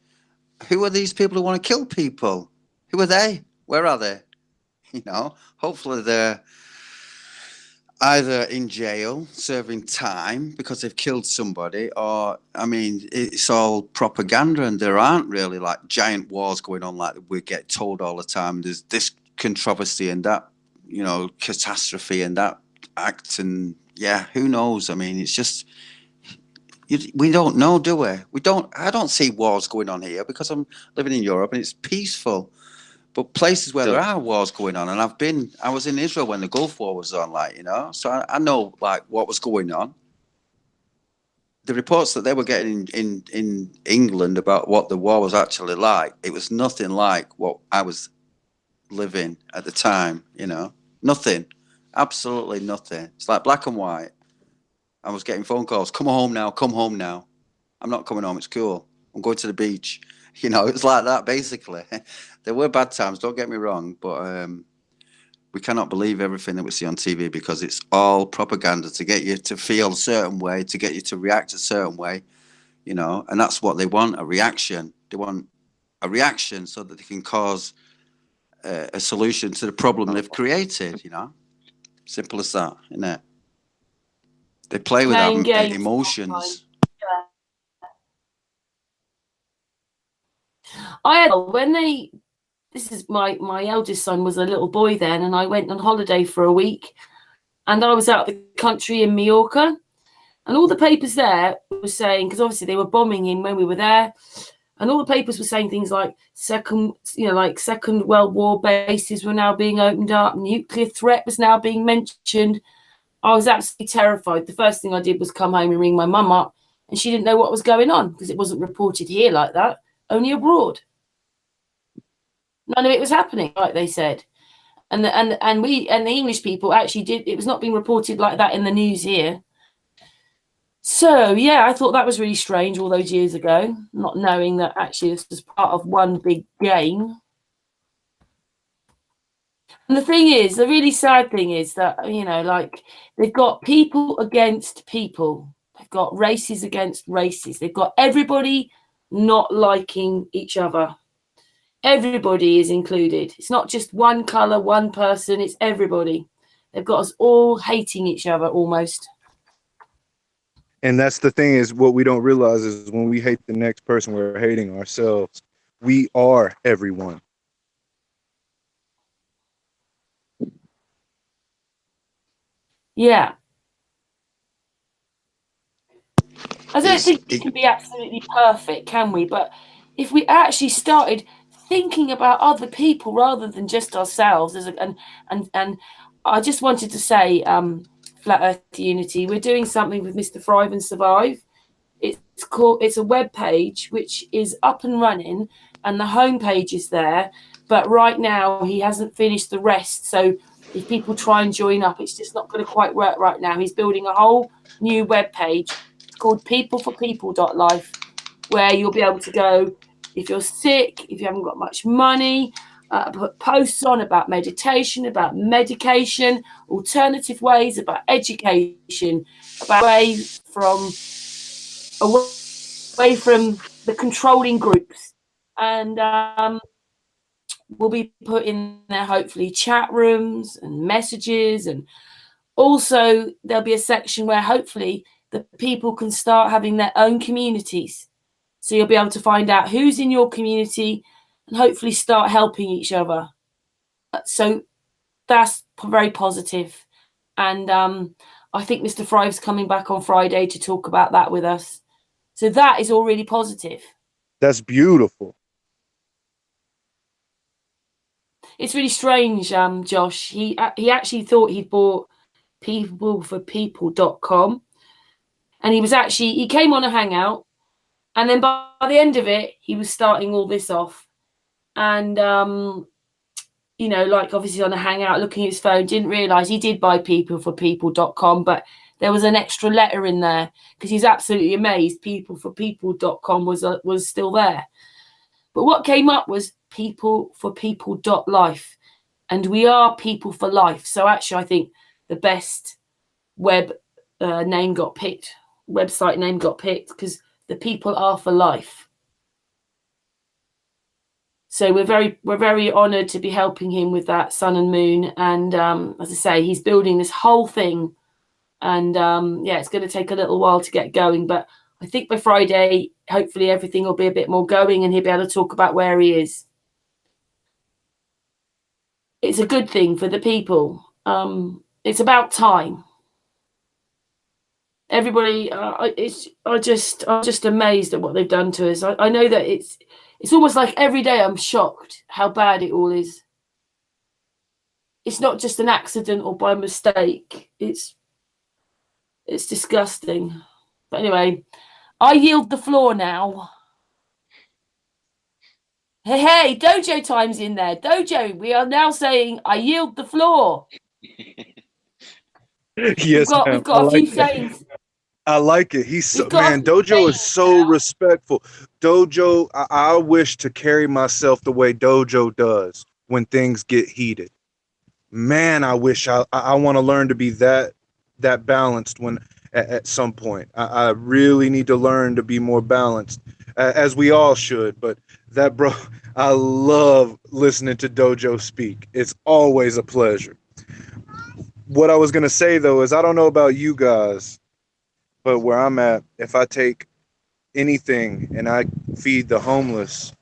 Who are these people who want to kill people? Who are they? Where are they? You know, hopefully they're either in jail serving time because they've killed somebody, or, I mean, it's all propaganda, and there aren't really like giant wars going on like we get told all the time. There's this controversy and that, you know, catastrophe and that act, and yeah, who knows? I mean, it's just, we don't know, do we? I don't see wars going on here because I'm living in Europe and it's peaceful. But places where there are wars going on, and I was in Israel when the Gulf War was on, like, you know, so I know like what was going on. The reports that they were getting in England about what the war was actually like, it was nothing like what I was living at the time, you know, nothing, absolutely nothing. It's like black and white. I was getting phone calls, come home now, come home now. I'm not coming home, it's cool. I'm going to the beach. You know, it's like that, basically. There were bad times, don't get me wrong, but we cannot believe everything that we see on TV because it's all propaganda to get you to feel a certain way, to get you to react a certain way, you know, and that's what they want, a reaction. They want a reaction so that they can cause a solution to the problem they've created, you know. Simple as that, isn't it? They play with our emotions. This is my eldest son was a little boy then, and I went on holiday for a week, and I was out of the country in Mallorca, and all the papers there were saying, because obviously they were bombing him when we were there, and all the papers were saying things like Second World War bases were now being opened up, nuclear threat was now being mentioned. I was absolutely terrified. The first thing I did was come home and ring my mum up, and she didn't know what was going on because it wasn't reported here like that, only abroad. None of it was happening, like they said, and the English people actually did. It was not being reported like that in the news here. So yeah, I thought that was really strange all those years ago, not knowing that actually this was part of one big game. And the thing is, the really sad thing is that, you know, like they've got people against people, they've got races against races, they've got everybody not liking each other. Everybody is included. It's not just one color, one person, it's everybody. They've got us all hating each other almost. And that's the thing, is what we don't realize is when we hate the next person, we're hating ourselves. We are everyone. Yeah. I don't think it can be absolutely perfect, can we? But if we actually started thinking about other people rather than just ourselves, and I just wanted to say, Flat Earth Unity, we're doing something with Mr. Thrive and Survive. It's a web page which is up and running, and the homepage is there. But right now he hasn't finished the rest. So if people try and join up, it's just not going to quite work right now. He's building a whole new web page called peopleforpeople.life, where you'll be able to go if you're sick, if you haven't got much money, put posts on about meditation, about medication, alternative ways, about education, about away from the controlling groups. And we'll be putting there hopefully chat rooms and messages, and also there'll be a section where hopefully the people can start having their own communities. So you'll be able to find out who's in your community and hopefully start helping each other. So that's very positive. And I think Mr. Thrive's coming back on Friday to talk about that with us. So that is all really positive. That's beautiful. It's really strange, Josh. He actually thought he'd bought peopleforpeople.com. And he came on a hangout, And then by the end of it, he was starting all this off. And, you know, like obviously on a hangout, looking at his phone, didn't realise he did buy peopleforpeople.com, but there was an extra letter in there because he's absolutely amazed peopleforpeople.com was still there. But what came up was peopleforpeople.life. And we are people for life. So actually, I think the best website name got picked because the people are for life. So we're very honoured to be helping him with that, Sun and Moon. And as I say, he's building this whole thing. And yeah, it's going to take a little while to get going. But I think by Friday, hopefully everything will be a bit more going and he'll be able to talk about where he is. It's a good thing for the people. It's about time. Everybody, I'm just amazed at what they've done to us. I know that it's almost like every day I'm shocked how bad it all is. It's not just an accident or by mistake. It's disgusting. But anyway, I yield the floor now. Hey, Dojo time's in there. Dojo, we are now saying I yield the floor. Yes, we've got a few sayings. I like it. He's so, We've got man, a few Dojo is sayings so now. respectful. Dojo, I wish to carry myself the way Dojo does when things get heated. Man, I wish I want to learn to be that balanced when at some point. I really need to learn to be more balanced, as we all should. But that, bro, I love listening to Dojo speak. It's always a pleasure. What I was going to say, though, is I don't know about you guys, but where I'm at, if I take anything and I feed the homeless,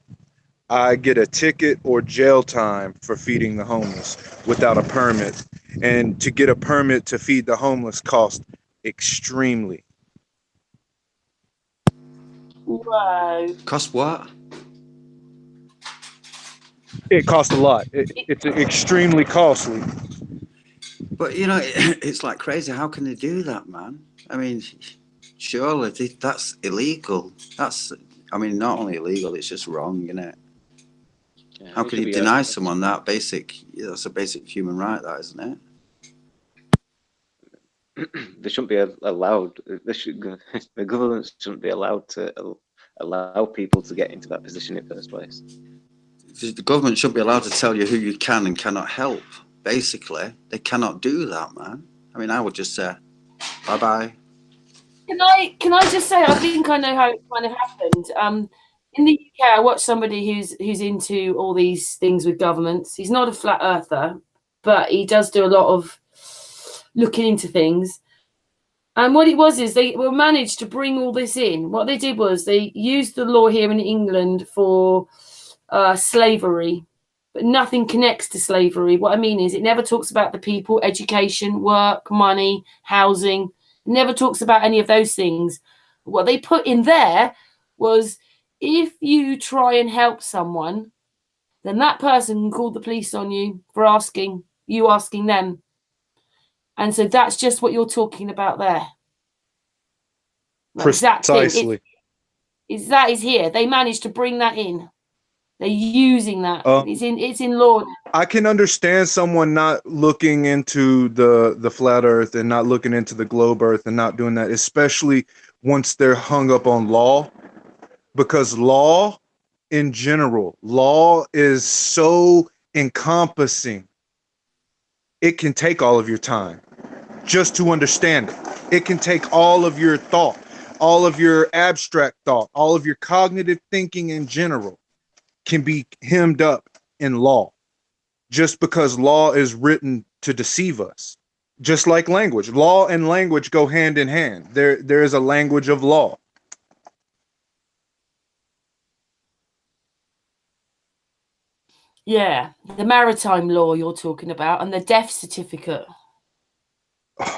I get a ticket or jail time for feeding the homeless without a permit. And to get a permit to feed the homeless costs extremely. Whoa. Cost what? It costs a lot. It's extremely costly. But you know, it's like crazy. How can they do that, man? I mean, surely that's illegal. I mean, not only illegal, it's just wrong, isn't it? Yeah, How it can should you be deny someone that basic? That's a basic human right, that isn't it? They shouldn't be allowed. The government shouldn't be allowed to allow people to get into that position in the first place. The government shouldn't be allowed to tell you who you can and cannot help. Basically, they cannot do that, man. I mean, I would just say, bye-bye. Can I just say, I think I know how it kind of happened. In the UK, I watched somebody who's into all these things with governments. He's not a flat earther, but he does do a lot of looking into things. And what it was is they were managed to bring all this in. What they did was they used the law here in England for slavery, but nothing connects to slavery. What I mean is it never talks about the people, education, work, money, housing. It never talks about any of those things. What they put in there was if you try and help someone, then that person can call the police on you for asking them. And so that's just what you're talking about there. Precisely. That is here. They managed to bring that in. They're using that. It's in law. I can understand someone not looking into the flat earth and not looking into the globe earth and not doing that, especially once they're hung up on law, because law in general, law is so encompassing. It can take all of your time just to understand it. It can take all of your thought, all of your abstract thought, all of your cognitive thinking in general can be hemmed up in law, just because law is written to deceive us. Just like language, law and language go hand in hand. There is a language of law. Yeah, the maritime law you're talking about and the death certificate.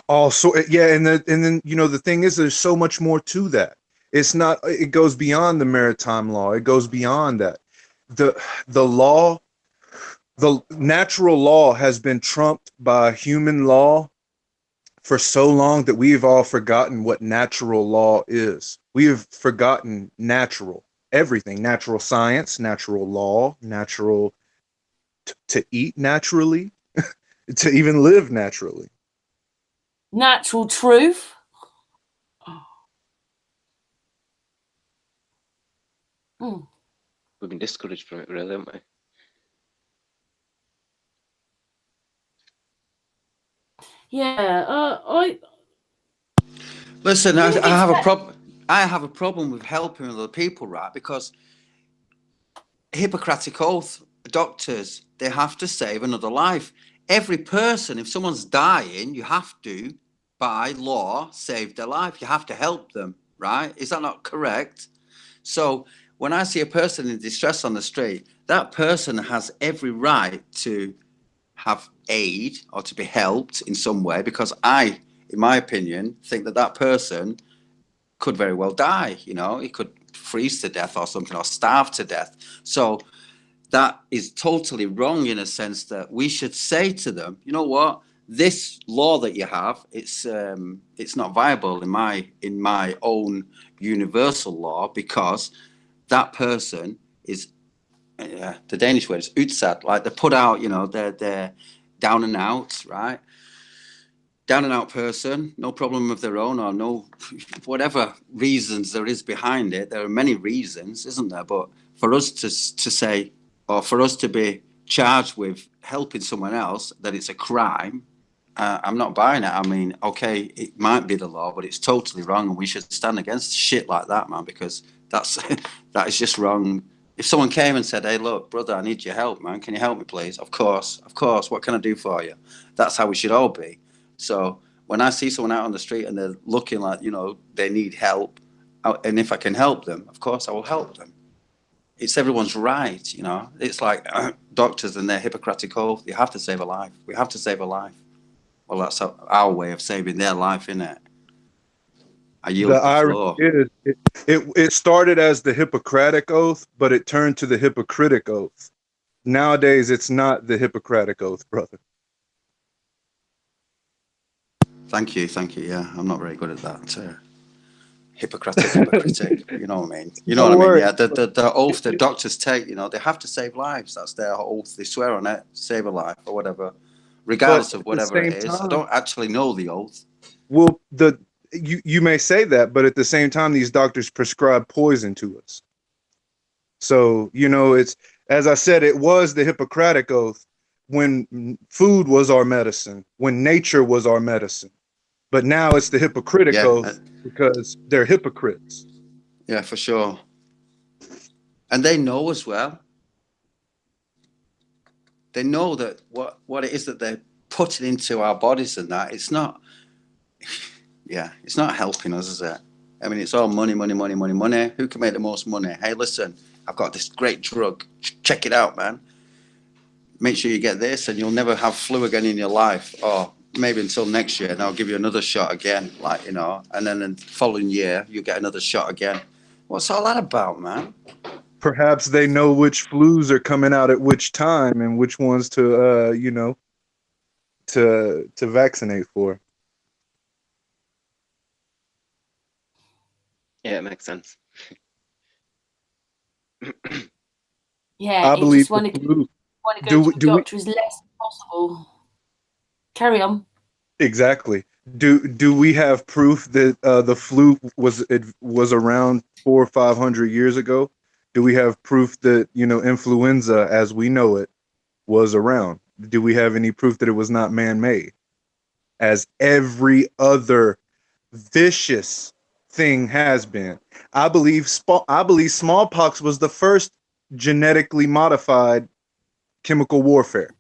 Also, yeah, and then you know the thing is, there's so much more to that. It's not. It goes beyond the maritime law. It goes beyond that. The law, the natural law has been trumped by human law for so long that we've all forgotten what natural law is. We have forgotten natural, everything, natural science, natural law, natural to eat naturally, to even live naturally. Natural truth. Mm. We've been discouraged from it, really, haven't we? Yeah, I Listen, I think have a it's problem. I have a problem with helping other people, right? Because Hippocratic oath, doctors, they have to save another life. Every person, if someone's dying, you have to, by law, save their life. You have to help them, right? Is that not correct? So when I see a person in distress on the street, that person has every right to have aid or to be helped in some way, because I, in my opinion, think that that person could very well die. You know, he could freeze to death or something, or starve to death. So that is totally wrong, in a sense that we should say to them, you know what, this law that you have, it's not viable in my own universal law, because that person is the Danish word is utsat, like they're put out, you know, they're down and out, right? Down and out person, no problem of their own, or no, whatever reasons there is behind it. There are many reasons, isn't there? But for us to say, or for us to be charged with helping someone else, that it's a crime, I'm not buying it. I mean, okay, it might be the law, but it's totally wrong, and we should stand against shit like that, man, because that is just wrong. If someone came and said, "Hey, look, brother, I need your help, man. Can you help me, please?" Of course. What can I do for you? That's how we should all be. So when I see someone out on the street and they're looking like, you know, they need help, and if I can help them, of course I will help them. It's everyone's right, you know. It's like doctors and their Hippocratic oath. You have to save a life. We have to save a life. Well, that's our way of saving their life, isn't it? I yield The the irony floor. is, it started as the Hippocratic oath, but it turned to the hypocritic oath. Nowadays, it's not the Hippocratic oath, brother. Thank you. Yeah, I'm not very good at that. Hypocritic. You know what I mean? You know Don't what I mean? worry. Yeah, the oath that doctors take, you know, they have to save lives. That's their oath. They swear on it, save a life or whatever, regardless of But at the whatever it same is. I time, don't actually know the oath. well, you may say that, but at the same time, these doctors prescribe poison to us. So, you know, it's, as I said, it was the Hippocratic oath when food was our medicine, when nature was our medicine. But now it's the hypocritic Yeah, oath because they're hypocrites. yeah, for sure. And they know as well. They know that what it is that they're putting into our bodies, and that it's not. Yeah, it's not helping us, is it? I mean, it's all money. Who can make the most money? Hey, listen, I've got this great drug. Check it out, man. Make sure you get this, and you'll never have flu again in your life. Or maybe until next year, and I'll give you another shot again, like, you know, and then the following year, you get another shot again. What's all that about, man? Perhaps they know which flus are coming out at which time and which ones to, you know, to vaccinate for. Yeah, it makes sense. yeah, I you believe just want to the flu. go Do to we, the do we doctor as less as possible. Carry on. exactly? Do we have proof that the flu was around 400 or 500 years ago? Do we have proof that, you know, influenza as we know it was around? Do we have any proof that it was not man-made? As every other vicious thing has been. I believe smallpox was the first genetically modified chemical warfare.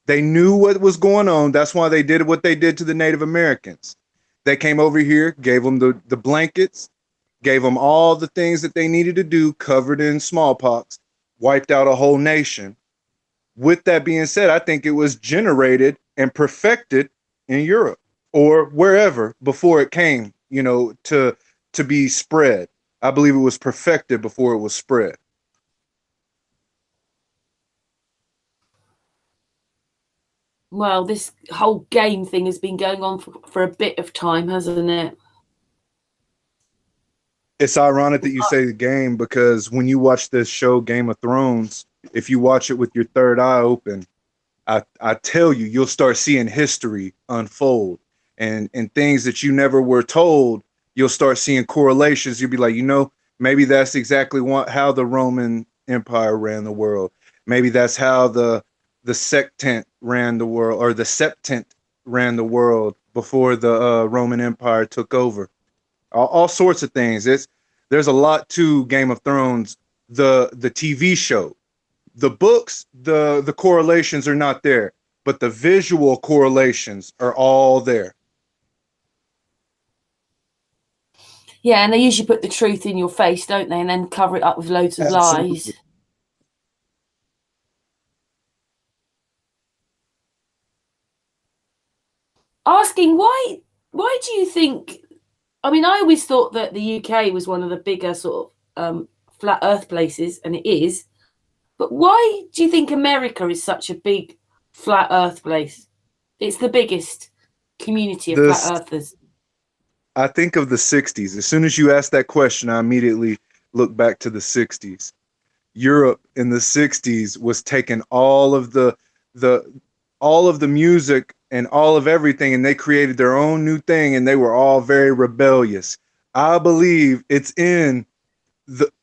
They knew what was going on. That's why they did what they did to the Native Americans. They came over here, gave them the blankets, gave them all the things that they needed to do, covered in smallpox, wiped out a whole nation. With that being said, I think it was generated and perfected in Europe or wherever before it came, you know, to be spread. I believe it was perfected before it was spread. Well, this whole game thing has been going on for a bit of time, hasn't it? It's ironic that you say the game, because when you watch this show, Game of Thrones, if you watch it with your third eye open, I tell you, you'll start seeing history unfold, and things that you never were told. You'll start seeing correlations. You'll be like, maybe that's exactly how the Roman Empire ran the world. Maybe that's how the Sectant ran the world, or the Septent ran the world before the Roman Empire took over. All sorts of things. There's a lot to Game of Thrones, the TV show. The books, the correlations are not there, but the visual correlations are all there. Yeah, and they usually put the truth in your face, don't they, and then cover it up with loads of Absolutely. lies. Asking why do you think? I mean, I always thought that the UK was one of the bigger sort of flat Earth places, and it is. But why do you think America is such a big flat Earth place? It's the biggest community of flat Earthers. I think of the 60s. As soon as you ask that question, I immediately look back to the 60s. Europe in the 60s was taking all of the music and all of everything, and they created their own new thing, and they were all very rebellious. I believe it's in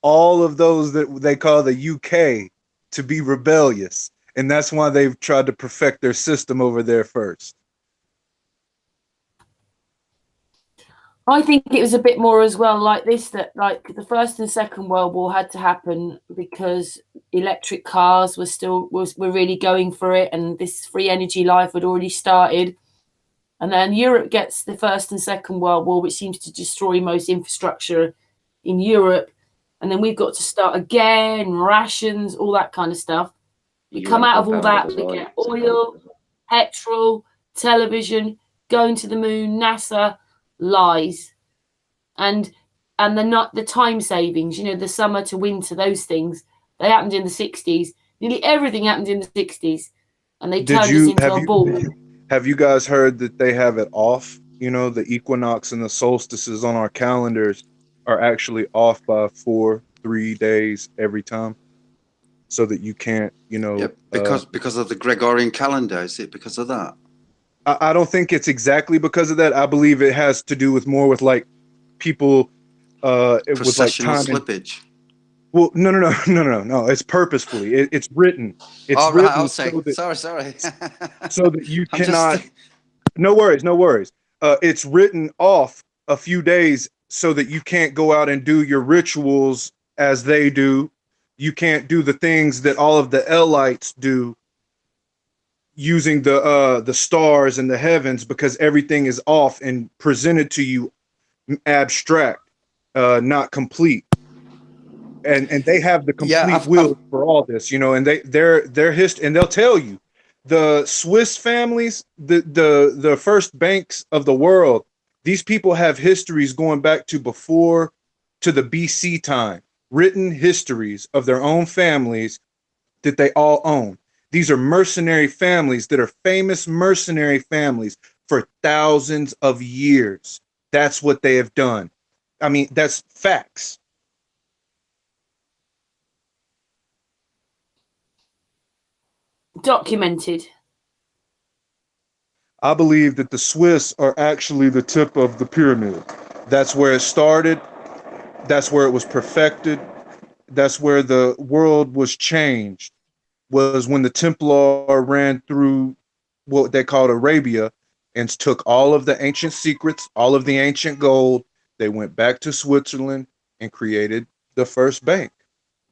all of those that they call the UK to be rebellious, and that's why they've tried to perfect their system over there first. I think it was a bit more as well like this, that like the First and Second World War had to happen because electric cars were really going for it, and this free energy life had already started. And then Europe gets the First and Second World War, which seems to destroy most infrastructure in Europe. And then we've got to start again, rations, all that kind of stuff. We come out of all that, we get oil, petrol, television, going to the moon, NASA, lies, and the time savings, the summer to winter, those things, they happened in the 60s. Nearly everything happened in the 60s, and they turned us into a ball. Have you guys heard that they have it off? The equinox and the solstices on our calendars are actually off by 3 days every time, so that you can't, because of the Gregorian calendar. Is it because of that? I don't think it's exactly because of that. I believe it has to do with more with like people. It was like time slippage. Well, no. It's purposefully. It's written. It's all written. Right, I'll say. Sorry. So that you cannot. No worries. It's written off a few days so that you can't go out and do your rituals as they do. You can't do the things that all of the Elites do, using the stars and the heavens, because everything is off and presented to you abstract, not complete. And they have the complete will for all this, and their history, and they'll tell you the Swiss families, the first banks of the world, these people have histories going back to the BC time, written histories of their own families that they all own. These are mercenary families that are famous mercenary families for thousands of years. That's what they have done. I mean, that's facts. Documented. I believe that the Swiss are actually the tip of the pyramid. That's where it started. That's where it was perfected. That's where the world was changed, was when the Templar ran through what they called Arabia and took all of the ancient secrets, all of the ancient gold. They went back to Switzerland and created the first bank.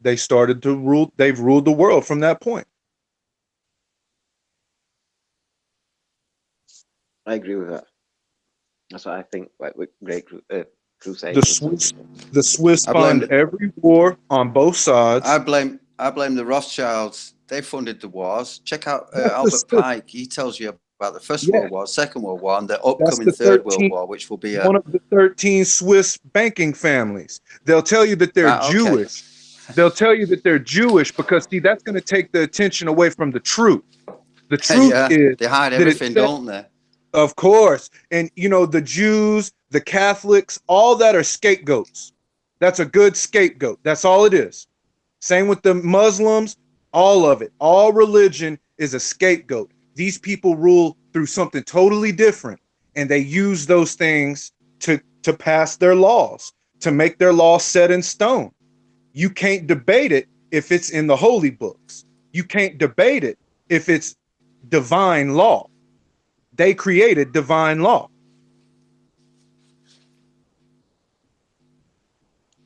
They started to rule. They've ruled the world from that point. I agree with that. That's what I think. Like with Great Crusade. The Swiss fund every war on both sides. I blame the Rothschilds. They funded the wars. Check out Albert Pike. He tells you about the First World War, Second World War, and the upcoming Third World War, which will be one of the 13 Swiss banking families. They'll tell you that they're Jewish. They'll tell you that they're Jewish because, see, that's going to take the attention away from the truth. The truth Yeah, is they hide that it everything, said- don't they? Of course. And you know, the Jews, the Catholics, all that are scapegoats. That's a good scapegoat. That's all it is. Same with the Muslims, all of it. All religion is a scapegoat. These people rule through something totally different, and they use those things to pass their laws, to make their laws set in stone. You can't debate it if it's in the holy books. You can't debate it if it's divine law. They created divine law.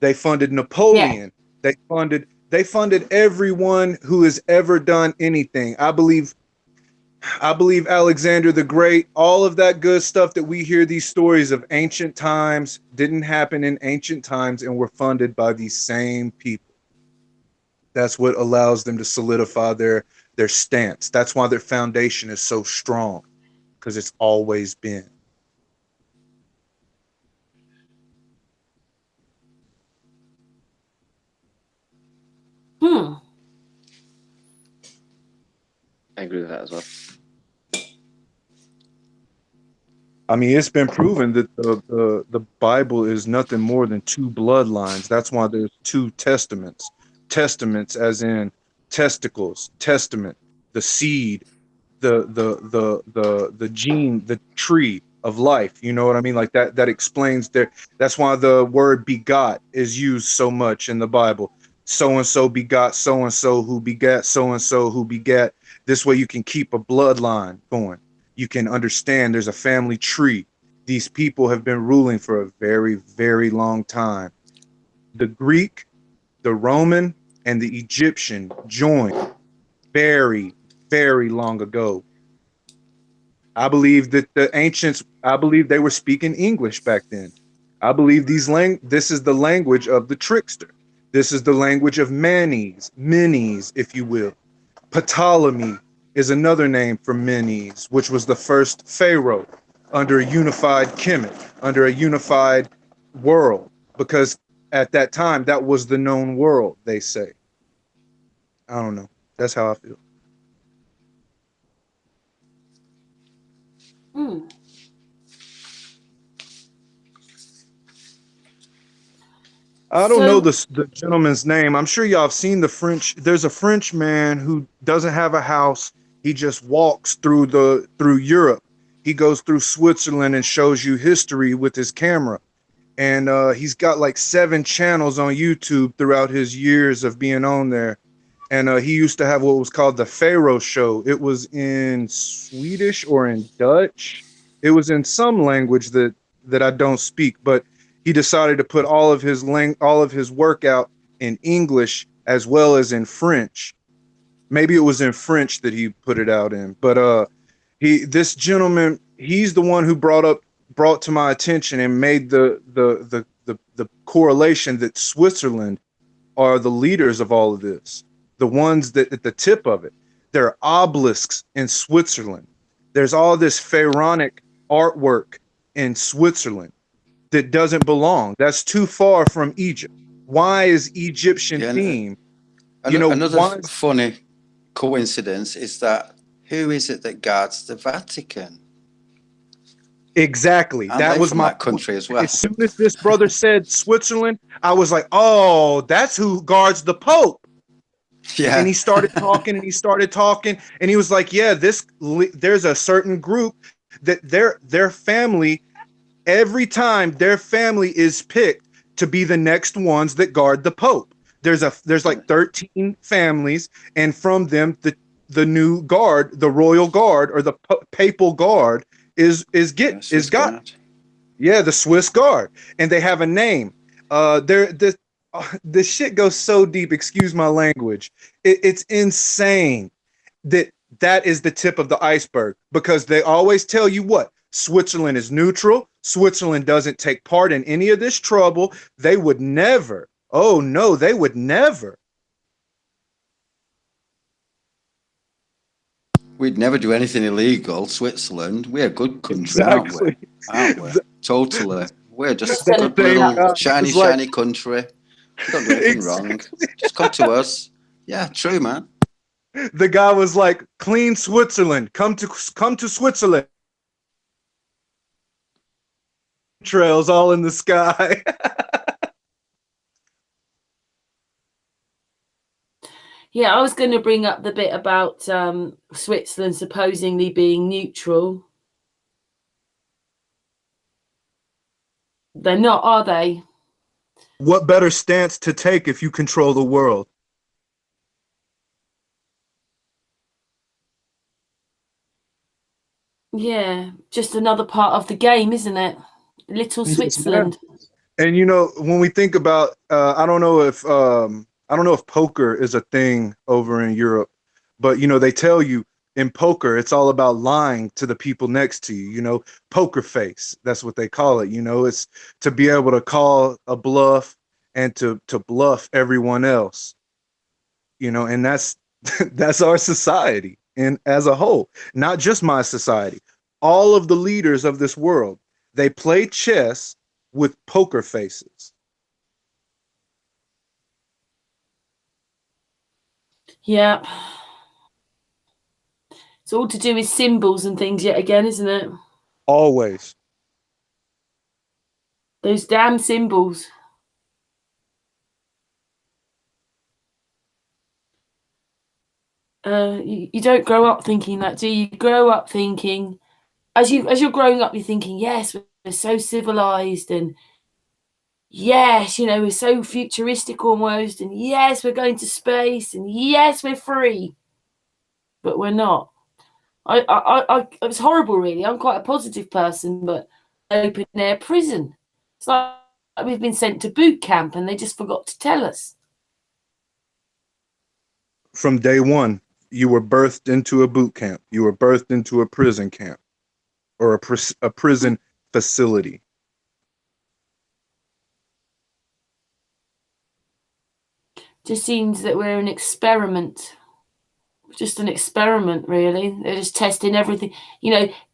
They funded Napoleon. They funded everyone who has ever done anything. I believe Alexander the Great, all of that good stuff that we hear, these stories of ancient times, didn't happen in ancient times and were funded by these same people. That's what allows them to solidify their stance. That's why their foundation is so strong, because it's always been. I agree with that as well. I mean, it's been proven that the Bible is nothing more than two bloodlines. That's why there's two testaments. Testaments as in testicles, testament, the seed, the gene, the tree of life. You know what I mean? Like that explains there. That's why the word begot is used so much in the Bible. So and so begot so and so who begat so and so who begat. This way you can keep a bloodline going. You can understand there's a family tree. These people have been ruling for a very, very long time. The Greek, the Roman, and the Egyptian joined very, very long ago. I believe that the ancients, I believe they were speaking English back then. I believe this is the language of the trickster. This is the language of Menes, if you will. Ptolemy is another name for Menes, which was the first pharaoh under a unified Kemet, under a unified world, because at that time that was the known world, they say. I don't know. That's how I feel. I don't know the gentleman's name. I'm sure y'all have seen the French. There's a French man who doesn't have a house. He just walks through Europe. He goes through Switzerland and shows you history with his camera. And he's got like 7 channels on YouTube throughout his years of being on there. And he used to have what was called the Pharaoh Show. It was in Swedish or in Dutch. It was in some language that I don't speak, but he decided to put all of his work out in English as well as in French. Maybe it was in French that he put it out in, but this gentleman, he's the one who brought to my attention and made the correlation that Switzerland are the leaders of all of this, the ones that at the tip of it. There are obelisks in Switzerland. There's all this pharaonic artwork in Switzerland that doesn't belong. That's too far from Egypt. Why is Egyptian theme? Another funny coincidence is that who is it that guards the Vatican? Exactly. And that was my country as well. As soon as this brother said Switzerland, I was like, oh, that's who guards the Pope. Yeah. And he started talking and he was like, yeah, there's a certain group that their family, every time their family is picked to be the next ones that guard the Pope. There's like 13 families, and from them the new guard, the royal guard or the papal guard is got. Yeah, the Swiss guard, and they have a name. The shit goes so deep. Excuse my language. It's insane that is the tip of the iceberg, because they always tell you what Switzerland is neutral. Switzerland doesn't take part in any of this trouble. They would never. Oh no, they would never. We'd never do anything illegal. Switzerland, we're a good country, exactly. aren't we? Totally. We're just a good little shiny country. We don't do anything wrong. Just come to us. Yeah, true, man. The guy was like, "Clean Switzerland. Come to Switzerland." Trails all in the sky. Yeah, I was going to bring up the bit about Switzerland supposedly being neutral. They're not, are they? What better stance to take if you control the world? Yeah, just another part of the game, isn't it? Little Yes, Switzerland. And when we think about, I don't know if poker is a thing over in Europe, but they tell you in poker it's all about lying to the people next to you. Poker face. That's what they call it. It's to be able to call a bluff and to bluff everyone else. And that's that's our society, and as a whole, not just my society. All of the leaders of this world, they play chess with poker faces. Yeah. It's all to do with symbols and things yet again, isn't it? Always. Those damn symbols. You don't grow up thinking that, do you? You grow up thinking, as you're growing up, you're thinking, yes, we're so civilized, and yes, we're so futuristic almost, and yes, we're going to space, and yes, we're free, but we're not. It was horrible, really. I'm quite a positive person, but open air prison. It's like we've been sent to boot camp, and they just forgot to tell us. From day one, you were birthed into a boot camp. You were birthed into a prison camp, or a prison facility. Just seems that we're an experiment. Just an experiment, really. They're just testing everything.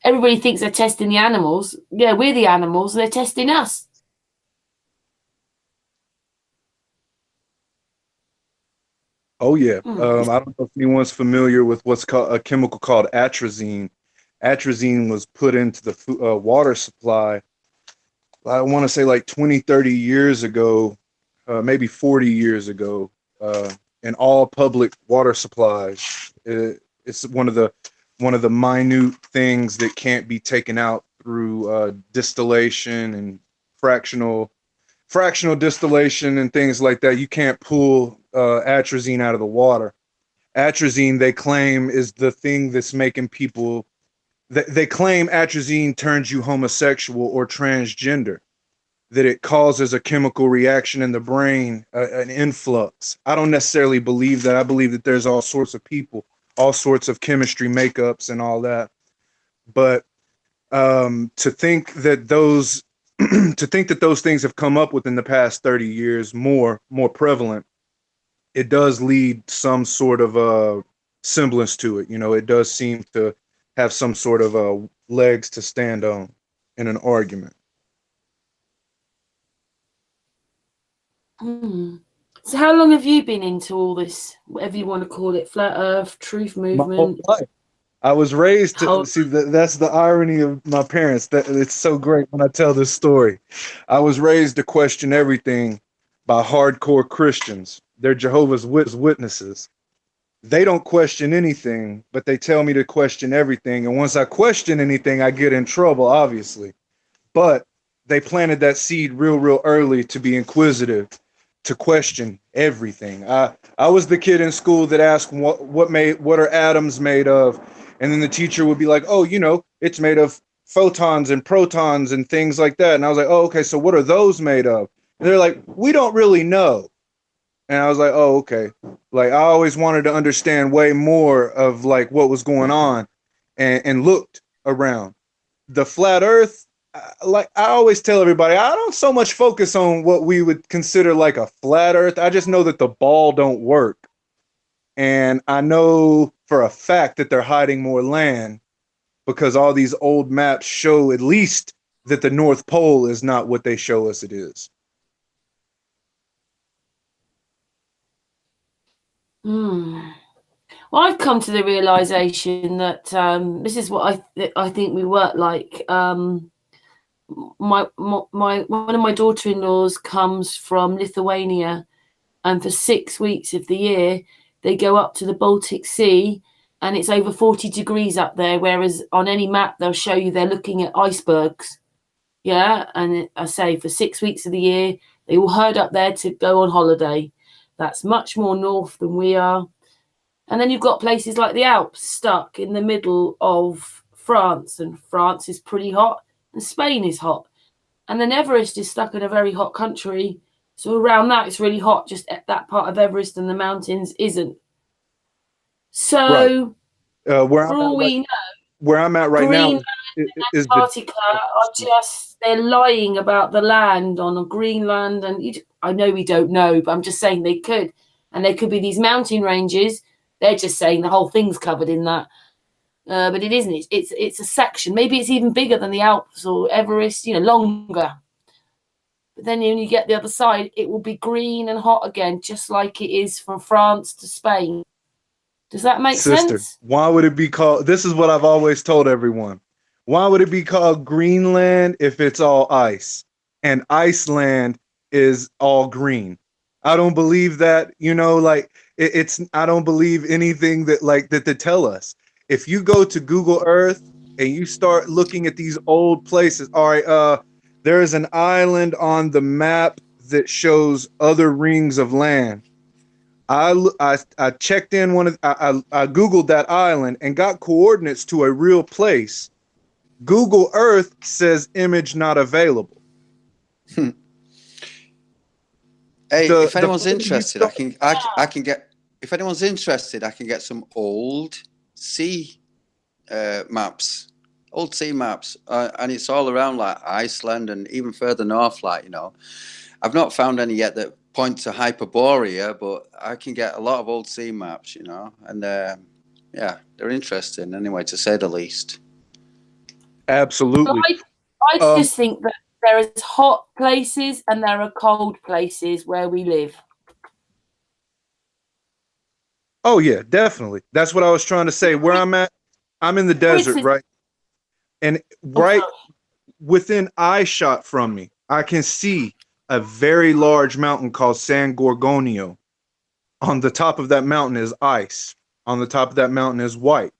Everybody thinks they're testing the animals. Yeah, we're the animals. They're testing us. Oh yeah. I don't know if anyone's familiar with what's called a chemical called atrazine. Atrazine was put into the water supply, I want to say like 20, 30 years ago, maybe 40 years ago, in all public water supplies. It's one of the minute things that can't be taken out through distillation and fractional distillation and things like that. You can't pull atrazine out of the water. Atrazine, they claim, is the thing that's making people. They claim atrazine turns you homosexual or transgender, that it causes a chemical reaction in the brain, an influx. I don't necessarily believe that. I believe that there's all sorts of people, all sorts of chemistry makeups and all that. But to think that those things have come up within the past 30 years, more prevalent, it does lead some sort of a semblance to it. It does seem to have some sort of legs to stand on in an argument. So how long have you been into all this, whatever you want to call it, flat earth, truth movement? My whole life. I was raised to see that's the irony of my parents. That it's so great when I tell this story. I was raised to question everything by hardcore Christians. They're Jehovah's Witnesses. They don't question anything, but they tell me to question everything. And once I question anything, I get in trouble, obviously. But they planted that seed real early to be inquisitive, to question everything. I was the kid in school that asked what are atoms made of, and then the teacher would be like, "Oh, it's made of photons and protons and things like that." And I was like, "Oh, okay, so what are those made of?" And they're like, "We don't really know." And I was like, "Oh, okay." Like, I always wanted to understand way more of like what was going on, and looked around. The flat earth, like I always tell everybody, I don't so much focus on what we would consider like a flat earth. I just know that the ball don't work. And I know for a fact that they're hiding more land, because all these old maps show at least that the North Pole is not what they show us it is. Well, Well, I've come to the realization that this is what I think we work like. My one of my daughter-in-laws comes from Lithuania, and for 6 weeks of the year they go up to the Baltic Sea, and it's over 40 degrees up there, whereas on any map they'll show you they're looking at icebergs. Yeah, and I say for 6 weeks of the year they all herd up there to go on holiday. That's much more north than we are. And then you've got places like the Alps stuck in the middle of France, and France is pretty hot, and Spain is hot. And then Everest is stuck in a very hot country. So around that, it's really hot. Just at that part of Everest and the mountains isn't. So Where for all we know, where I'm at right now Greenland is and Antarctica are just, they're lying about the land on Greenland. And I know we don't know, but I'm just saying they could. And there could be these mountain ranges. They're just saying the whole thing's covered in that. But it isn't. It's a section. Maybe it's even bigger than the Alps or Everest, longer. But then when you get the other side, it will be green and hot again, just like it is from France to Spain. Does that make sense? Why would it be called? This is what I've always told everyone. Why would it be called Greenland if it's all ice and Iceland is all green? I don't believe that, I don't believe anything that they tell us. If you go to Google Earth and you start looking at these old places, all right, there is an island on the map that shows other rings of land. I checked in I Googled that island and got coordinates to a real place. Google Earth says image not available. Hey, if anyone's interested, I can get. If anyone's interested, I can get some old sea maps, and it's all around like Iceland and even further north. I've not found any yet that point to Hyperborea, but I can get a lot of old sea maps, and yeah, they're interesting anyway, to say the least. Absolutely. I just think that there is hot places and there are cold places where we live. Oh yeah, definitely. That's what I was trying to say. Where I'm at, I'm in the desert, right? And right within eye shot from me, I can see a very large mountain called San Gorgonio. On the top of that mountain is ice. On the top of that mountain is white,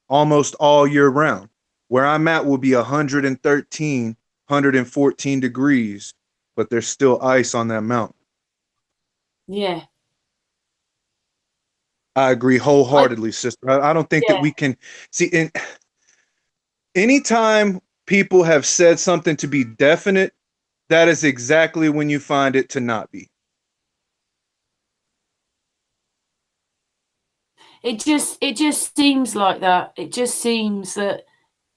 almost all year round. Where I'm at will be 113, 114 degrees, but there's still ice on that mountain. Yeah. I agree wholeheartedly, sister. I don't think that we can see. Anytime people have said something to be definite, that is exactly when you find it to not be. It just seems like that. It just seems that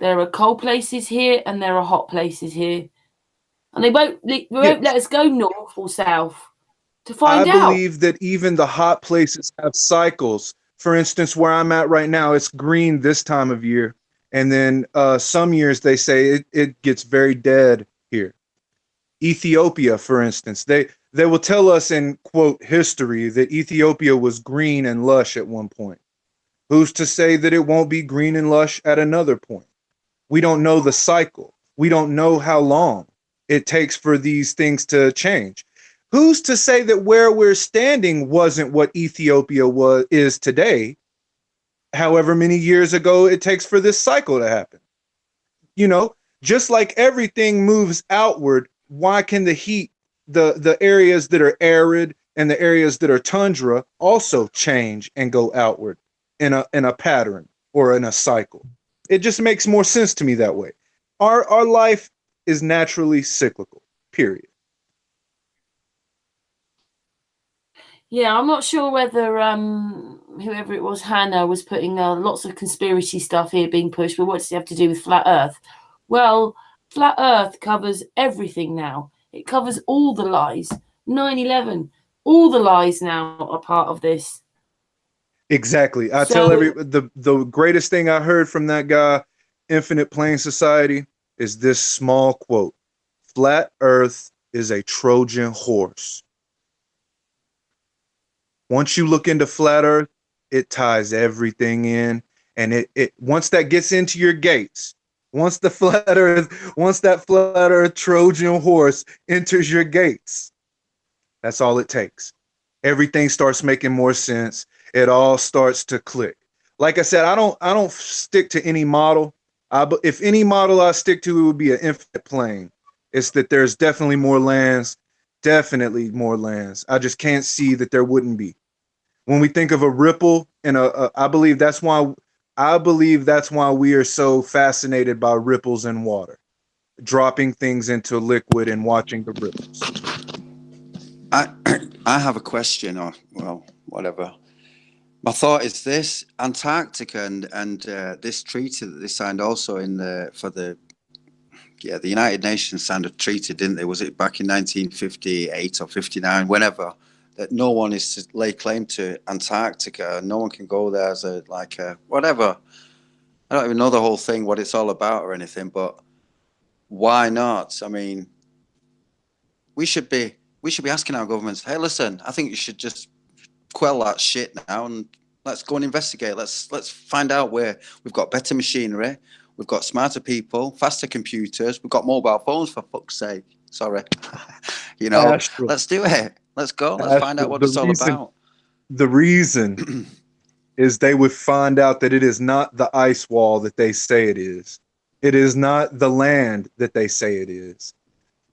there are cold places here and there are hot places here, and they won't let us go north or south to find out. I believe that even the hot places have cycles. For instance, where I'm at right now, it's green this time of year, and then some years they say it gets very dead here. Ethiopia, for instance, they will tell us in quote history that Ethiopia was green and lush at one point. Who's to say that it won't be green and lush at another point? We don't know the cycle. We don't know how long it takes for these things to change. Who's to say that where we're standing wasn't what Ethiopia is today? However many years ago it takes for this cycle to happen. Just like everything moves outward, why can the heat, the areas that are arid and the areas that are tundra also change and go outward in a pattern or in a cycle? It just makes more sense to me that way. Our life is naturally cyclical, period. Yeah, I'm not sure whether whoever it was, Hannah, was putting lots of conspiracy stuff here being pushed, but what does it have to do with flat Earth? Well, flat Earth covers everything now. It covers all the lies. 9/11, all the lies now are part of this. Exactly. The greatest thing I heard from that guy, Infinite Plane Society, is this small quote: "Flat Earth is a Trojan horse." Once you look into flat Earth, it ties everything in. And it once that gets into your gates, once that flat earth Trojan horse enters your gates, that's all it takes. Everything starts making more sense. It all starts to click. Like I said, I don't stick to any model. If any model I stick to, it would be an infinite plane. It's that there's definitely more lands, I just can't see that there wouldn't be. When we think of a ripple and I believe that's why we are so fascinated by ripples in water, dropping things into liquid and watching the ripples. I have a question, or well, whatever. My thought is this: Antarctica and this treaty that they signed also the United Nations signed a treaty, didn't they? Was it back in 1958 or 59, whenever, that no one is to lay claim to Antarctica. No one can go there as a whatever. I don't even know the whole thing, what it's all about or anything, but why not? I mean, we should be asking our governments, hey, listen, I think you should just quell that shit now and let's go and investigate. Let's find out where we've got better machinery, we've got smarter people, faster computers, we've got mobile phones, for fuck's sake. Sorry. Astral. Let's do it. Let's go. Let's find out what it's all about. The reason is they would find out that it is not the ice wall that they say it is. It is not the land that they say it is.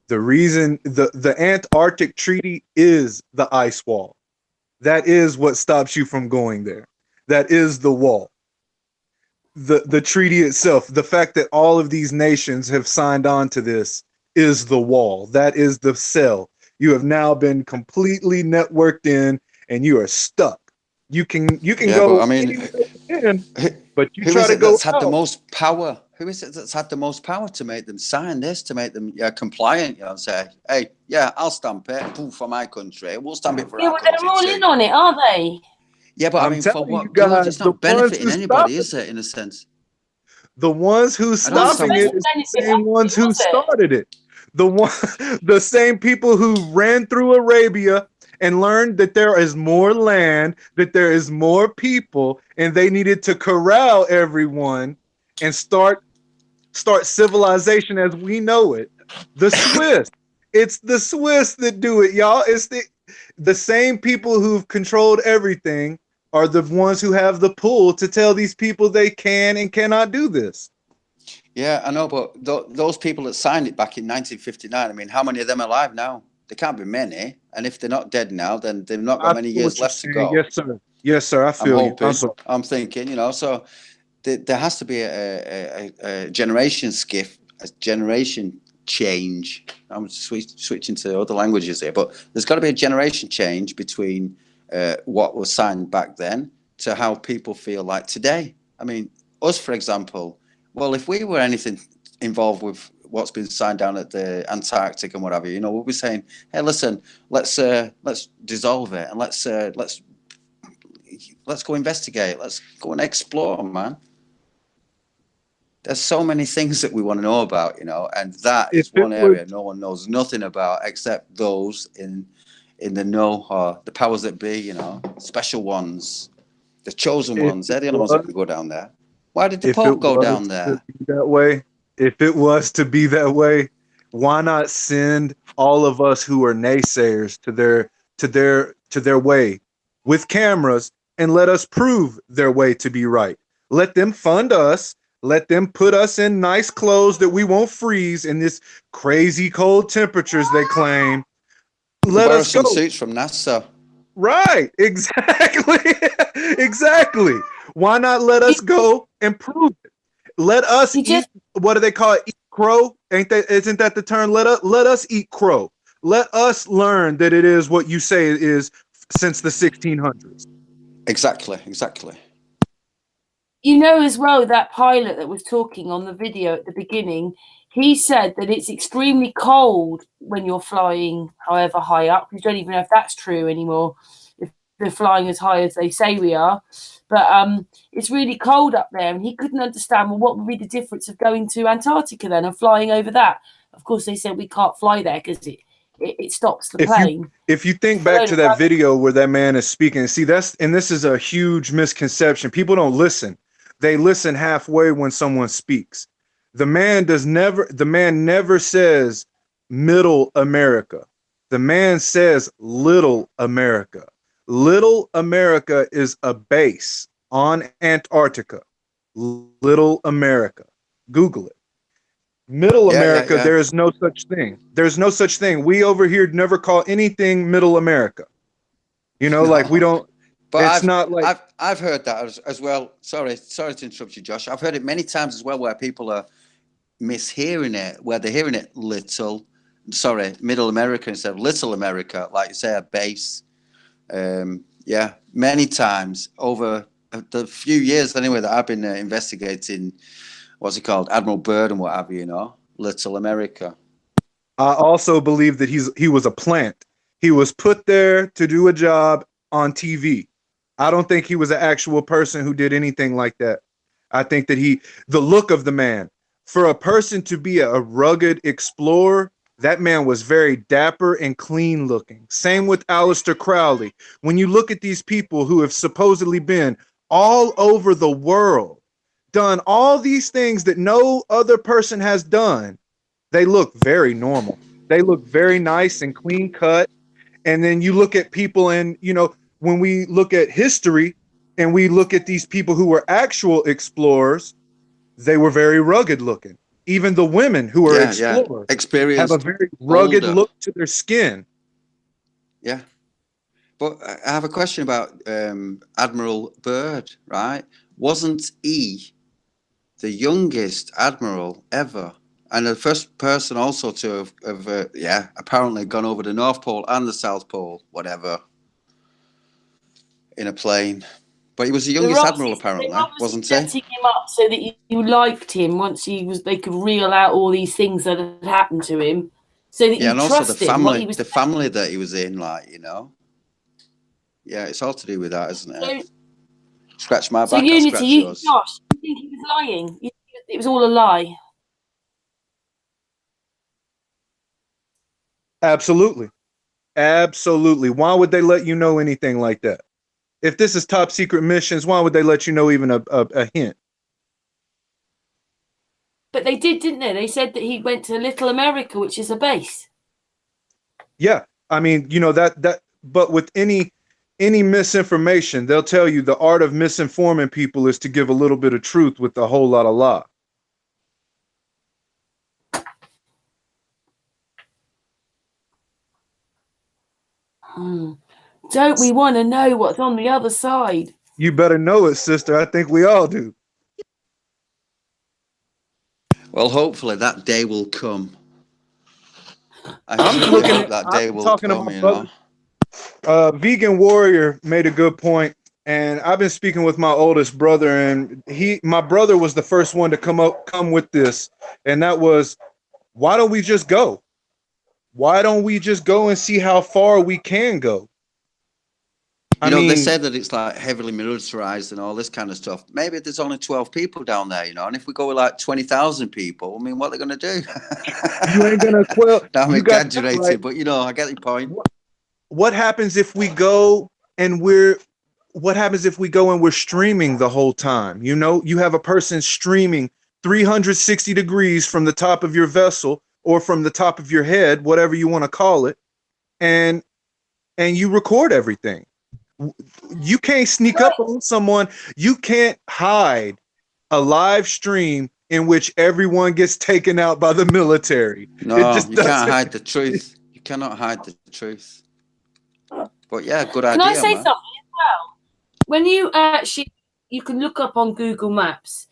The reason the Antarctic Treaty is the ice wall. That is what stops you from going there. That is the wall. The treaty itself, the fact that all of these nations have signed on to this is the wall. That is the cell. You have now been completely networked in and you are stuck. You can go. But, I mean, but you who try is to it go that's had out. the most power? Who is it that's had the most power to make them sign this, to make them compliant? And say, hey, yeah, I'll stamp it for my country. We'll stamp it for Yeah, our well, they're country all too. in on it, are they? Yeah, but I'm I mean, for telling what you good? guys, It's the not ones benefiting who anybody, stop is it? In a sense, The ones who I don't stopping understand it what- is the same ones who started it. The same people who ran through Arabia and learned that there is more land, that there is more people, and they needed to corral everyone and start civilization as we know it. The Swiss. It's the Swiss that do it, y'all. It's the same people who've controlled everything are the ones who have the pull to tell these people they can and cannot do this. Yeah, I know, but those people that signed it back in 1959, I mean, how many of them are alive now? There can't be many. And if they're not dead now, then they've not got many years left to go. Yes, sir. Yes, sir. I feel you. I'm thinking, so there has to be a generation skiff, a generation change. I'm switching to other languages here, but there's got to be a generation change between what was signed back then to how people feel like today. I mean, us, for example, well, if we were anything involved with what's been signed down at the Antarctic and whatever, we'll be saying, hey, listen, let's dissolve it and let's go investigate. Let's go and explore, man. There's so many things that we want to know about, and that is one area no one knows nothing about except those in the know, or the powers that be, special ones, the chosen ones. They're the only ones that can go down there. Why did the Pope go down there? That way, if it was to be that way, why not send all of us who are naysayers to their way with cameras and let us prove their way to be right? Let them fund us. Let them put us in nice clothes that we won't freeze in this crazy cold temperatures they claim. Let us some go. suits from NASA. Right, exactly. Exactly. Why not let us go and prove it? Let us eat, what do they call it? Eat crow? Isn't that the term? Let us eat crow. Let us learn that it is what you say it is since the 1600s. Exactly. As well, that pilot that was talking on the video at the beginning, he said that it's extremely cold when you're flying however high up. We don't even know if that's true anymore, if they're flying as high as they say we are. But it's really cold up there, and he couldn't understand, well, what would be the difference of going to Antarctica then and flying over that? Of course, they said we can't fly there because it stops the If you- plane. If you think It's a back load to of that rubbish. video where that man is speaking, see this is a huge misconception. People don't listen. They listen halfway when someone speaks. The man never says middle America. The man says little America. Little America is a base on Antarctica. Little America. Google it. Middle Yeah, yeah, America, yeah. there is no such thing. There's no such thing. We over here never call anything Middle America. You know, like we don't. But It's not like I've heard that as well. Sorry to interrupt you, Josh. I've heard it many times as well where people are mishearing it, where they're hearing it Middle America instead of Little America, like you say, a base. Yeah, many times over the few years anyway that I've been investigating, what's it called, Admiral Byrd and what have you, you know, Little America. I also believe that he was a plant. He was put there to do a job on TV. I don't think he was an actual person who did anything like that. I think that the look of the man, for a person to be a rugged explorer, that man was very dapper and clean looking. Same with Aleister Crowley. When you look at these people who have supposedly been all over the world, done all these things that no other person has done, they look very normal. They look very nice and clean cut. And then you look at people, and you know, when we look at history and we look at these people who were actual explorers, they were very rugged looking. Even the women who are explorers experienced, have a very rugged older look to their skin. Yeah. But I have a question about Admiral Byrd, right? Wasn't he the youngest admiral ever? And the first person also to have apparently gone over the North Pole and the South Pole, whatever, in a plane. But he was the youngest admiral, apparently, wasn't he? Setting him up so that you liked him once they could reel out all these things that had happened to him, so that you and also trusted the family that he was in, like, you know. Yeah, it's all to do with that, isn't it? Scratch my back, I'll Unity, scratch yours. Josh, you think he was lying? You think it was all a lie? Absolutely. Absolutely. Why would they let you know anything like that? If this is top secret missions, why would they let you know even a hint? But they did, didn't they? They said that he went to Little America, which is a base. Yeah. I mean, you know, but with any misinformation, they'll tell you the art of misinforming people is to give a little bit of truth with a whole lot of lie. Don't we want to know what's on the other side? You better know it, sister. I think we all do. Well, hopefully that day will come. I'm looking at that day will talking come, to my you brother. know. Vegan Warrior made a good point, and I've been speaking with my oldest brother, and my brother was the first one to come with this, and that was, why don't we just go? Why don't we just go and see how far we can go? You know, they say that it's like heavily militarized and all this kind of stuff. Maybe there's only 12 people down there, you know, and if we go with like 20,000 people, I mean, what are they going to do? You ain't going to quell. I'm exaggerating, right? But you know, I get your point. What happens if we go and what happens if we go and we're streaming the whole time? You know, you have a person streaming 360 degrees from the top of your vessel or from the top of your head, whatever you want to call it, and you record everything. You can't sneak up on someone. You can't hide a live stream in which everyone gets taken out by the military. No, you can't hide the truth. You cannot hide the truth. But yeah, good idea. Can I say man. something as well? When you you can look up on Google Maps.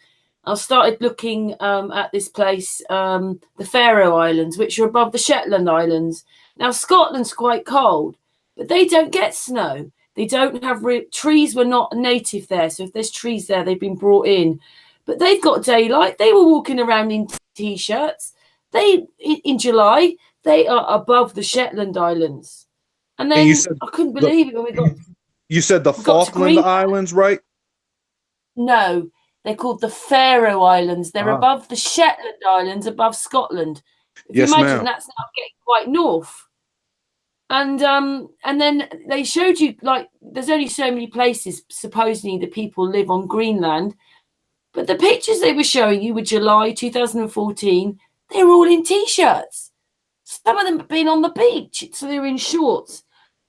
I started looking at this place, the Faroe Islands, which are above the Shetland Islands. Now, Scotland's quite cold, but they don't get snow. They don't have trees were not native there. So if there's trees there, they've been brought in. But they've got daylight. They were walking around in T-shirts. In July, they are above the Shetland Islands. And then I couldn't believe it when we got... You said the Falkland Islands, right? No, they're called the Faroe Islands. They're above the Shetland Islands, above Scotland. If you imagine, that's now getting quite north. And then they showed you, like, there's only so many places supposedly that people live on Greenland, but the pictures they were showing you were July 2014. They were all in t-shirts. Some of them had been on the beach, so they were in shorts.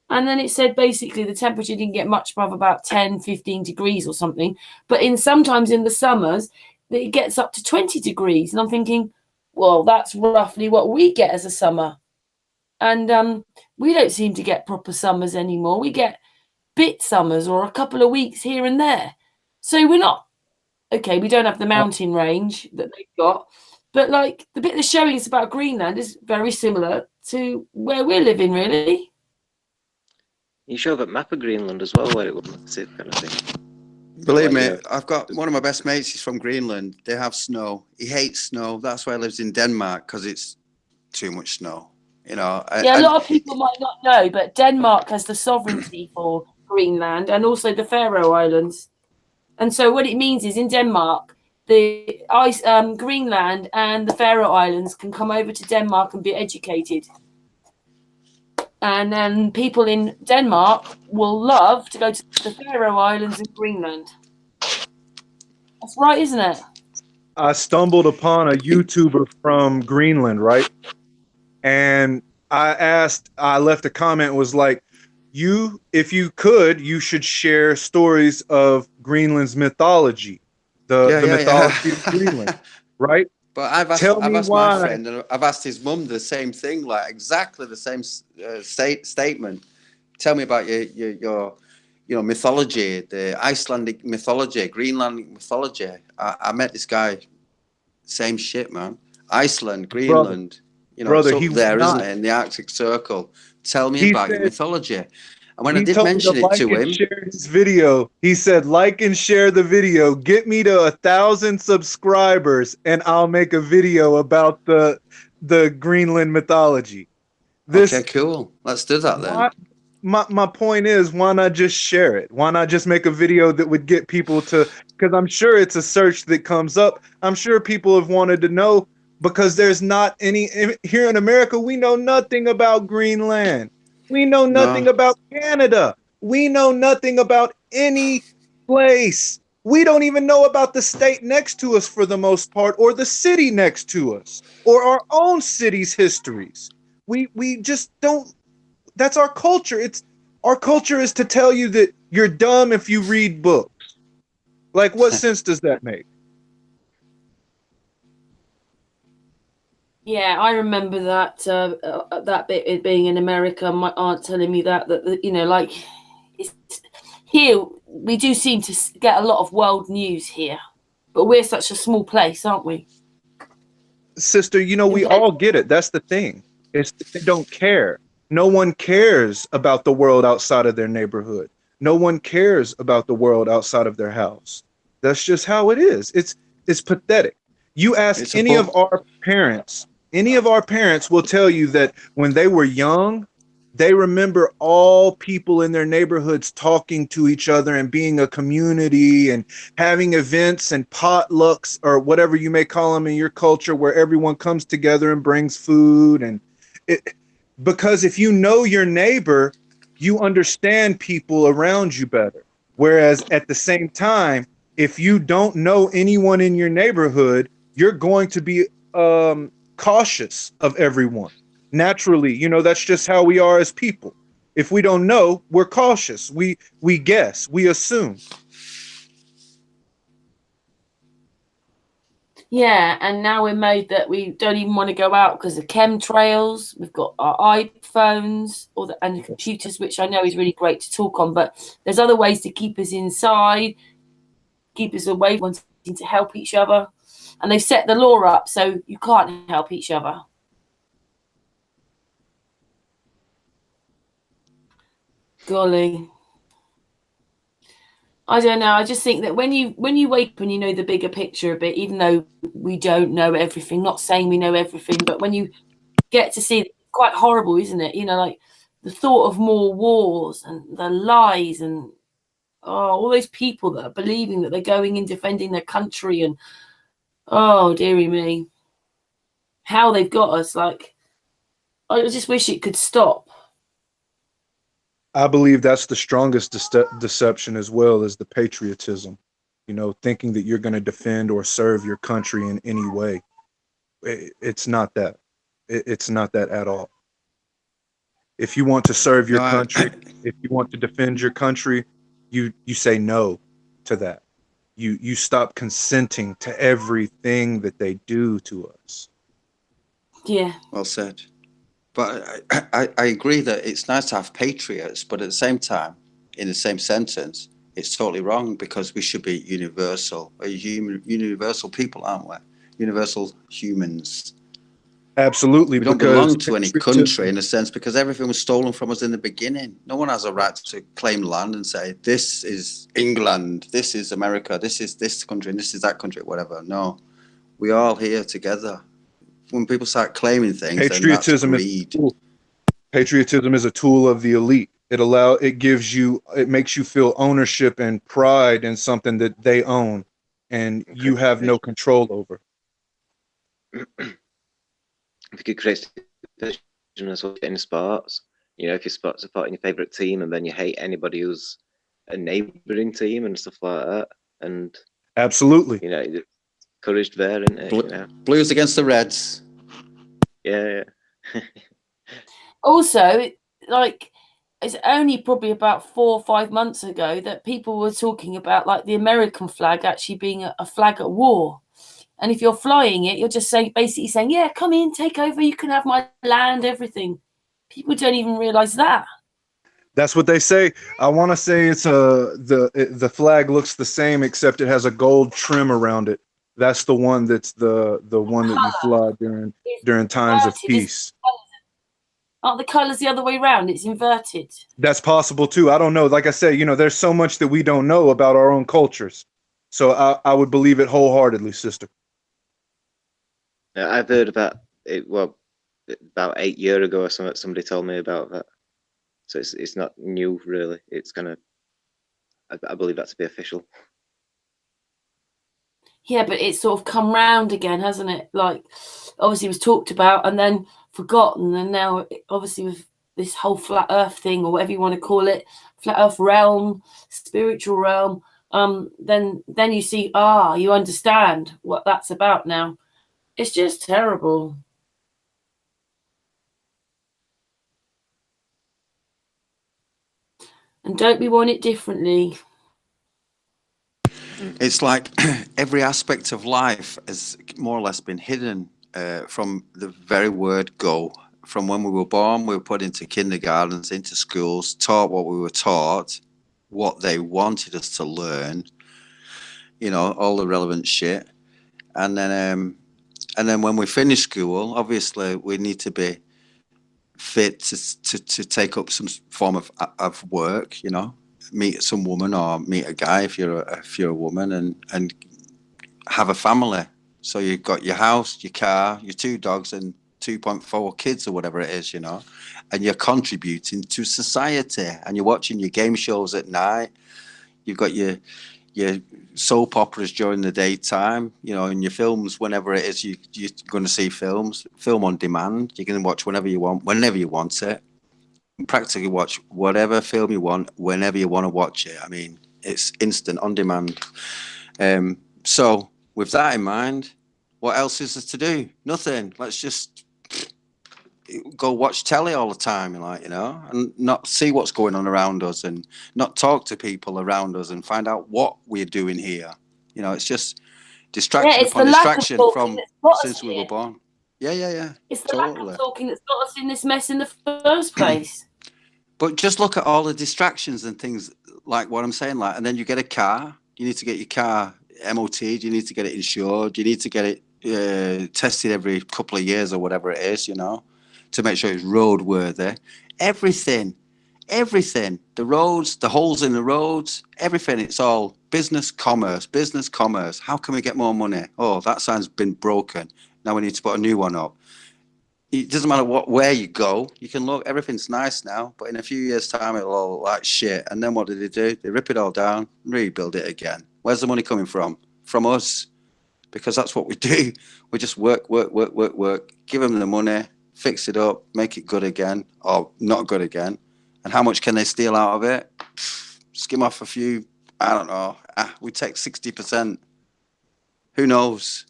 And then it said basically the temperature didn't get much above about 10, 15 degrees or something. But sometimes in the summers, it gets up to 20 degrees. And I'm thinking, well, that's roughly what we get as a summer. And we don't seem to get proper summers anymore. We get bit summers or a couple of weeks here and there. So we're not, okay, we don't have the mountain range that they've got. But like the bit they're showing us about Greenland is very similar to where we're living, really. You show that map of Greenland as well, where it would sit, kind of thing. Believe Like, me, I've got one of my best mates. He's from Greenland. They have snow. He hates snow. That's why he lives in Denmark, because it's too much snow. You know. Yeah, a lot of people might not know, but Denmark has the sovereignty for Greenland and also the Faroe Islands. And so what it means is in Denmark, the Greenland and the Faroe Islands can come over to Denmark and be educated. And then people in Denmark will love to go to the Faroe Islands and Greenland. That's right, isn't it? I stumbled upon a YouTuber from Greenland, right? And I left a comment, was like, if you could, you should share stories of Greenland's mythology, the mythology of Greenland, right? But I've asked my friend, and I've asked his mum the same thing, like exactly the same statement. Tell me about your mythology, the Icelandic mythology, Greenlandic mythology. I met this guy, same shit, man. Iceland, Greenland, brother, it's up there, isn't it, in the Arctic Circle. Tell me about your mythology. And when I did mention it to him, share his video. He said, "Like and share the video. Get me to 1,000 subscribers, and I'll make a video about the Greenland mythology." Okay, cool. Let's do that then. My point is, why not just share it? Why not just make a video that would get people to? Because I'm sure it's a search that comes up. I'm sure people have wanted to know, because there's not any here in America. We know nothing about Greenland. We know nothing about Canada. We know nothing about any place. We don't even know about the state next to us for the most part, or the city next to us, or our own city's histories. We just don't. That's our culture. Our culture is to tell you that you're dumb if you read books. Like, what sense does that make? Yeah, I remember that bit, it being in America. My aunt telling me that like here we do seem to get a lot of world news here, but we're such a small place, aren't we? Sister, we all get it. That's the thing. It's they don't care. No one cares about the world outside of their neighborhood. No one cares about the world outside of their house. That's just how it is. It's pathetic. You ask any of our parents will tell you that when they were young, they remember all people in their neighborhoods talking to each other and being a community and having events and potlucks, or whatever you may call them in your culture, where everyone comes together and brings food. And because if you know your neighbor, you understand people around you better. Whereas at the same time, if you don't know anyone in your neighborhood, you're going to be cautious of everyone. Naturally, that's just how we are as people. If we don't know, we're cautious. We guess, we assume. Yeah, and now we're made that we don't even want to go out because of chemtrails. We've got our iPhones and the computers, which I know is really great to talk on, but there's other ways to keep us inside, keep us away, wanting to help each other. And they've set the law up so you can't help each other. Golly. I don't know. I just think that when you wake up and you know the bigger picture a bit, even though we don't know everything, not saying we know everything, but when you get to see, it's quite horrible, isn't it? Like the thought of more wars and the lies and all those people that are believing that they're going in defending their country, and oh, dearie me, how they've got us. Like, I just wish it could stop. I believe that's the strongest deception, as well as the patriotism. You know, thinking that you're going to defend or serve your country in any way. It's not that. It's not that at all. If you want to serve your No, country, if you want to defend your country, you say no to that. You stop consenting to everything that they do to us. Yeah. well said. But I agree that it's nice to have patriots, but at the same time, in the same sentence, it's totally wrong, because we should be universal. We're universal people, aren't we? Universal humans. Absolutely, We don't because belong to any patriotism- country in a sense, because everything was stolen from us in the beginning. No one has a right to claim land and say, this is England, this is America, this is this country, and this is that country, whatever. No, we're all here together. When people start claiming things, then that's Patriotism is greed. patriotism is a tool of the elite. It makes you feel ownership and pride in something that they own, and you have no control over. If you could create division as well in sports, you know, if you're supporting your favourite team and then you hate anybody who's a neighbouring team and stuff like that, and Absolutely. you know, encouraged there, isn't it? You know? Blues against the Reds. Yeah. Also, like, it's only probably about 4 or 5 months ago that people were talking about, like, the American flag actually being a flag at war. And if you're flying it, you're just basically saying, yeah, come in, take over, you can have my land, everything. People don't even realize that. That's what they say. I want to say it's the flag looks the same, except it has a gold trim around it. That's the one that's the one that you fly during times of peace. Aren't the colors the other way around? It's inverted. That's possible too. I don't know. Like I said, you know, there's so much that we don't know about our own cultures. So I would believe it wholeheartedly, sister. I've heard about it. Well, about 8 years ago or something, somebody told me about that. So it's not new, really. It's kind of, I believe that to be official. Yeah, but it's sort of come round again, hasn't it? Like, obviously it was talked about and then forgotten, and now obviously with this whole flat earth thing, or whatever you want to call it, flat earth realm, spiritual realm, then you see, you understand what that's about now. It's just terrible. And don't we want it differently? It's like every aspect of life has more or less been hidden from the very word go. From when we were born, we were put into kindergartens, into schools, taught what we were taught, what they wanted us to learn, you know, all the relevant shit. And then when we finish school, obviously we need to be fit to take up some form of work, you know, meet some woman or meet a guy if you're a woman, and have a family. So you've got your house, your car, your 2 dogs and 2.4 kids or whatever it is, you know, and you're contributing to society, and you're watching your game shows at night. You've got your soap operas during the daytime, you know, and your films, whenever it is you're going to see film on demand. You can watch whenever you want it. Practically watch whatever film you want whenever you want to watch it. I mean, it's instant on demand. So with that in mind, what else is there to do? Nothing. Let's just go watch telly all the time, like, you know, and not see what's going on around us, and not talk to people around us and find out what we're doing here. You know, it's just distraction it's upon the lack of distraction talking from that's got us since we here. were born. Yeah. It's the Totally. lack of talking that's got us in this mess in the first place. But just look at all the distractions and things like what I'm saying, like, and then you get a car. You need to get your car MOT'd. You need to get it insured. You need to get it tested every couple of years or whatever it is, you know, to make sure it's roadworthy. Everything, the roads, the holes in the roads, everything. It's all business, commerce. How can we get more money? Oh, that sign's been broken. Now we need to put a new one up. It doesn't matter where you go. You can look, everything's nice now, but in a few years' time, it'll all look like shit. And then what do? They rip it all down, rebuild it again. Where's the money coming from? From us, because that's what we do. We just work. Give them the money, fix it up, make it good again, or not good again, And how much can they steal out of it? Skim off a few, I don't know. We take 60%. Who knows?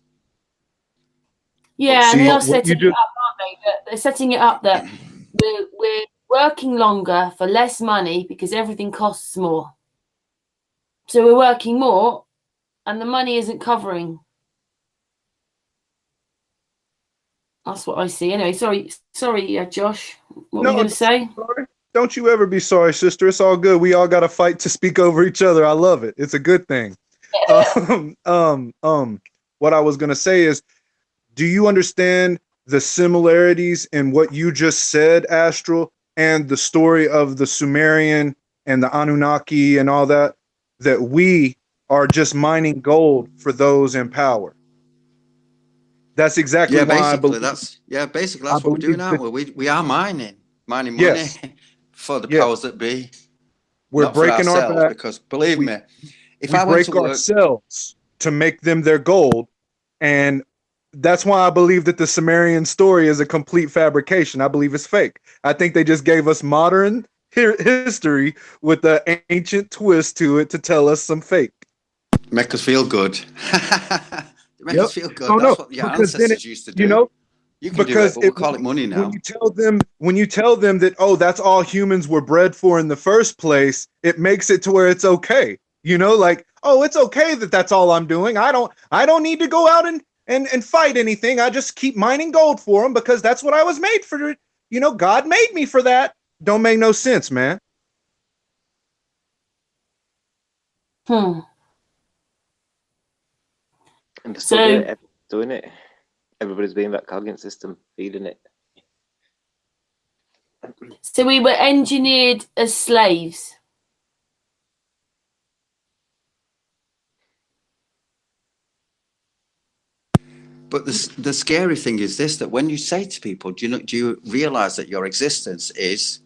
Yeah, See, and they are what setting you it up, aren't they? They're setting it up that we're working longer for less money because everything costs more. So we're working more, and the money isn't covering. That's what I see. Anyway, sorry, Josh. What were you going to say? Sorry. Don't you ever be sorry, sister. It's all good. We all got to fight to speak over each other. I love it. It's a good thing. What I was going to say is, do you understand the similarities in what you just said, Astral, and the story of the Sumerian and the Anunnaki and all that, that we are just mining gold for those in power? That's exactly Yeah, why I basically believe, that's what we're doing, aren't we? We are mining money Yes. for the Yes. powers that be. we're Not for breaking our ourselves, back. because believe We- me, if we I went break to work, ourselves to make them their gold, and that's why I believe that the Sumerian story is a complete fabrication. I believe it's fake. I think they just gave us modern history with the ancient twist to it to tell us some fake. make us feel good. Make Yep. us feel good. Oh, That's no, what your because then ancestors used to do. You know, You can do because it, but we call it money now. when you tell them that, oh, that's all humans were bred for in the first place, it makes it to where it's okay. You know, like, oh, it's okay that that's all I'm doing. I don't need to go out and fight anything. I just keep mining gold for them because that's what I was made for. You know, God made me for that. Don't make no sense, man. And they're still doing it. Everybody's being that Cognate system, feeding it. So we were engineered as slaves. But the scary thing is this: that when you say to people, do you realize that your existence is,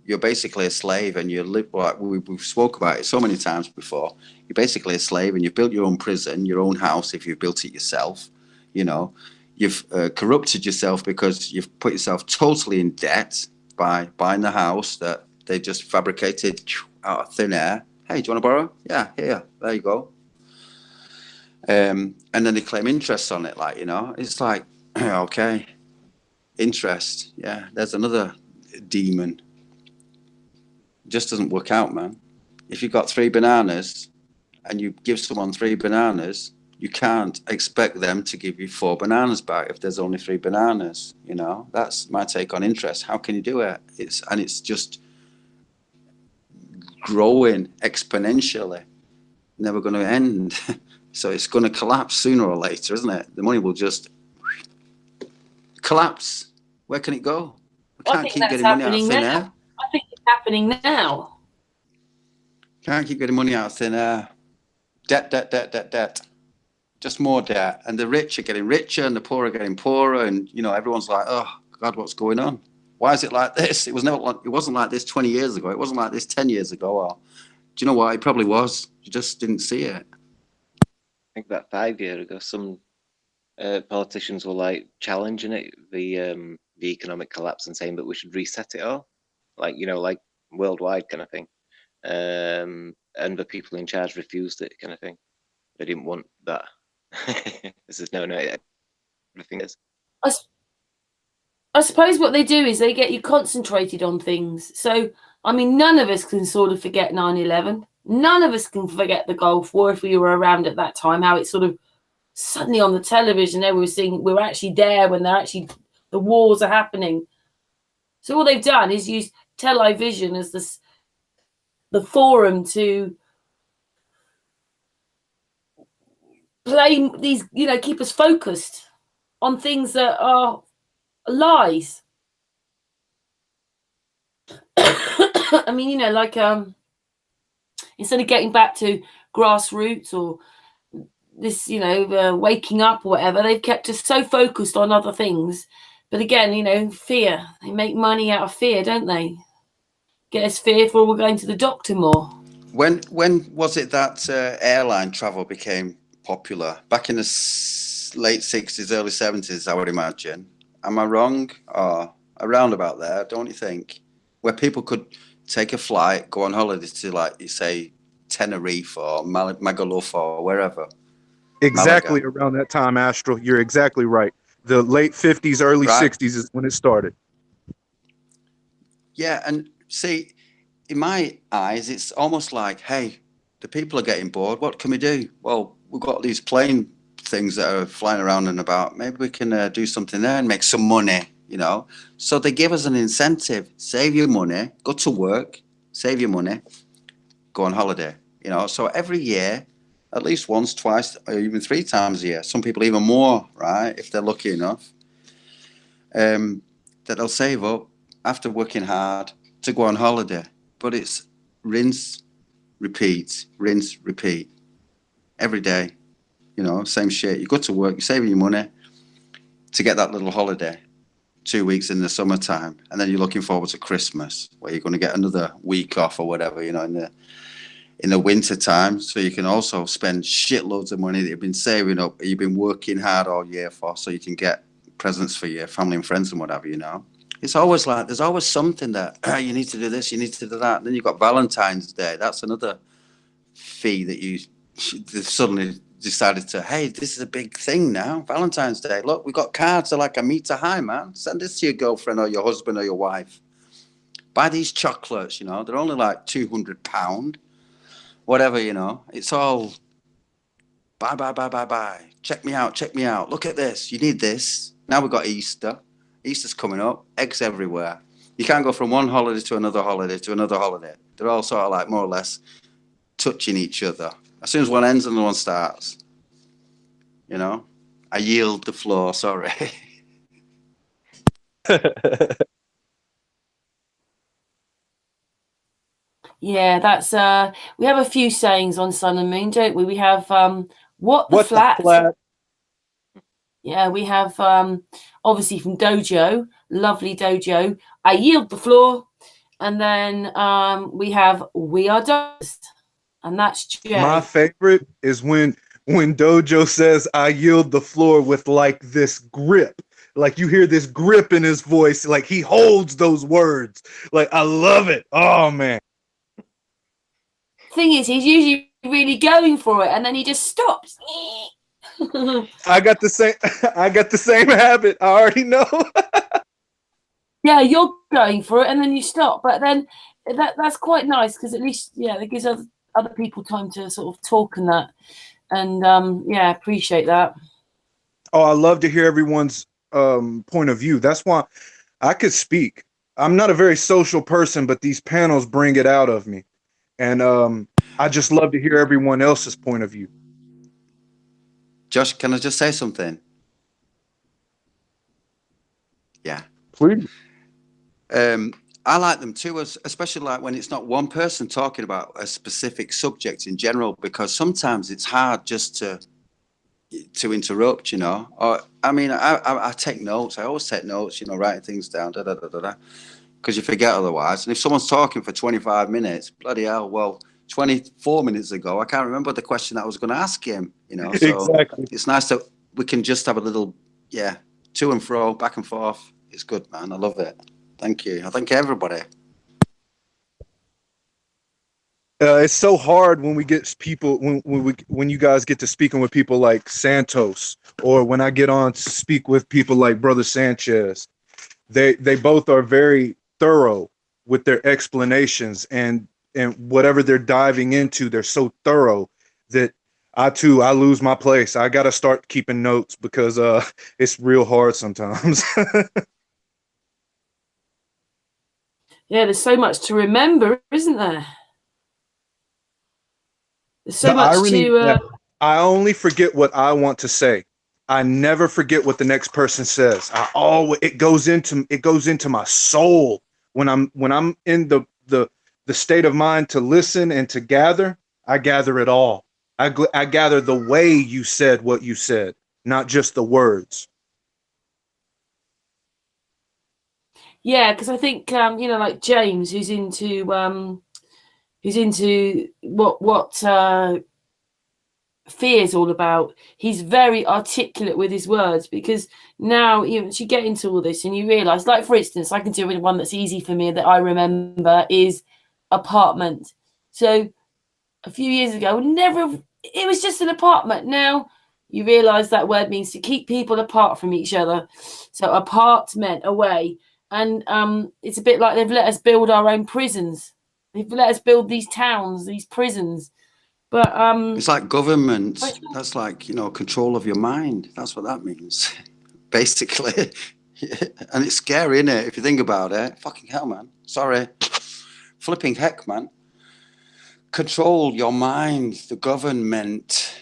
you're basically a slave, and you live, like we've spoke about it so many times before. You're basically a slave, and you've built your own prison, your own house if you've built it yourself. You know, you've corrupted yourself because you've put yourself totally in debt by buying the house that they just fabricated out of thin air. Hey, do you want to borrow? Yeah, here, there you go. And then they claim interest on it, like, you know, it's like, okay, interest, yeah, there's another demon. It just doesn't work out, man. If you've got 3 bananas and you give someone 3 bananas, you can't expect them to give you 4 bananas back if there's only 3 bananas. You know, that's my take on interest. How can you do it? It's just growing exponentially, never going to end. So it's going to collapse sooner or later, isn't it? The money will just collapse. Where can it go? We can't keep getting money out of thin air. I think it's happening now. Can't keep getting money out of thin air. Debt. Just more debt. And the rich are getting richer and the poor are getting poorer. And, you know, everyone's like, oh, God, what's going on? Why is it like this? It wasn't like this 20 years ago. It wasn't like this 10 years ago. Or, do you know what? It probably was. You just didn't see it. I think that 5 years ago, some politicians were like challenging it, the economic collapse, and saying that we should reset it all, like, you know, like worldwide kind of thing. And the people in charge refused it, kind of thing. They didn't want that. This is no, everything is. I suppose what they do is they get you concentrated on things. So, I mean, none of us can sort of forget 9/11. None of us can forget the Gulf War if we were around at that time, how it's sort of suddenly on the television, we were seeing, we were actually there when the wars are happening. So all they've done is use television as the forum to play these, you know, keep us focused on things that are lies. I mean, you know, like instead of getting back to grassroots or this, you know, waking up or whatever, they've kept us so focused on other things. But again, you know, fear. They make money out of fear, don't they? Get us fearful we're going to the doctor more. When was it that airline travel became popular? Back in the late 60s, early 70s, I would imagine. Am I wrong? Or around about there, don't you think? Where people could take a flight, go on holiday to, like you say, Tenerife or Magaluf or wherever. Exactly Malaga. around that time, Astral. You're exactly right. The late 50s, early Right. 60s is when it started. Yeah, and see, in my eyes, it's almost like, hey, the people are getting bored. What can we do? Well, we've got these plane things that are flying around and about. Maybe we can do something there and make some money, you know. So they give us an incentive: save your money, go to work, save your money, go on holiday. You know, so every year, at least once, twice, or even 3 times a year. Some people even more, right? If they're lucky enough, that they'll save up after working hard to go on holiday. But it's rinse, repeat, rinse, repeat every day. You know, same shit. You go to work, you're saving your money to get that little holiday, 2 weeks in the summertime, and then you're looking forward to Christmas, where you're going to get another week off or whatever. You know, in the winter time, so you can also spend shitloads of money that you've been saving up, you've been working hard all year for, so you can get presents for your family and friends and whatever. You know, it's always like there's always something that you need to do this, you need to do that. And then you've got Valentine's Day. That's another fee that you suddenly decided to, hey, this is a big thing now. Valentine's Day. Look, we got cards that are like a meter high, man. Send this to your girlfriend or your husband or your wife. Buy these chocolates, you know, they're only like £200. Whatever, you know, it's all buy. Check me out. Look at this. You need this. Now we've got Easter. Easter's coming up. Eggs everywhere. You can't go from one holiday to another holiday to another holiday. They're all sort of like more or less touching each other. As soon as one ends, another one starts. You know, I yield the floor. Sorry. Yeah, that's we have a few sayings on Sun and Moon, don't we? We have what the flat. Yeah, we have obviously from Dojo, lovely Dojo, I yield the floor. And then we have we are dust. And that's Jay. My favorite is when Dojo says, I yield the floor with like this grip. Like you hear this grip in his voice, like he holds those words. Like I love it. Oh man. Thing is, he's usually really going for it, and then he just stops. I got the same habit. I already know. Yeah, you're going for it, and then you stop. But then that's quite nice because at least, yeah, it gives other people time to sort of talk and that. And yeah, appreciate that. Oh, I love to hear everyone's point of view. That's why I could speak. I'm not a very social person, but these panels bring it out of me. And I just love to hear everyone else's point of view. Josh, can I just say something? Yeah. Please. I like them too, especially like when it's not one person talking about a specific subject in general, because sometimes it's hard just to interrupt, you know. Or I mean, I take notes. I always take notes, you know, writing things down, because you forget otherwise. And if someone's talking for 25 minutes, bloody hell, well, 24 minutes ago, I can't remember the question I was going to ask him, you know. So Exactly. It's nice that we can just have a little, yeah, to and fro, back and forth. It's good, man. I love it. Thank you. I thank everybody. It's so hard when we get people when you guys get to speaking with people like Santos, or when I get on to speak with people like Brother Sanchez. They both are very thorough with their explanations, and whatever they're diving into, they're so thorough that I lose my place. I got to start keeping notes because it's real hard sometimes. Yeah, there's so much to remember, isn't there? There's so much to. I only forget what I want to say. I never forget what the next person says. It goes into my soul when I'm in the state of mind to listen and to gather. I gather it all. I gather the way you said what you said, not just the words. Yeah, because I think you know, like James, who's into what fear's all about. He's very articulate with his words, because now you get into all this and you realize, like, for instance, I can do with one that's easy for me that I remember is apartment. So a few years ago, it was just an apartment. Now you realize that word means to keep people apart from each other. So apart meant away. And it's a bit like they've let us build our own prisons. They've let us build these towns, these prisons. But it's like government. That's like, control of your mind. That's what that means, basically. And it's scary, isn't it? If you think about it. Fucking hell, man. Sorry. Flipping heck, man. Control your mind. The government.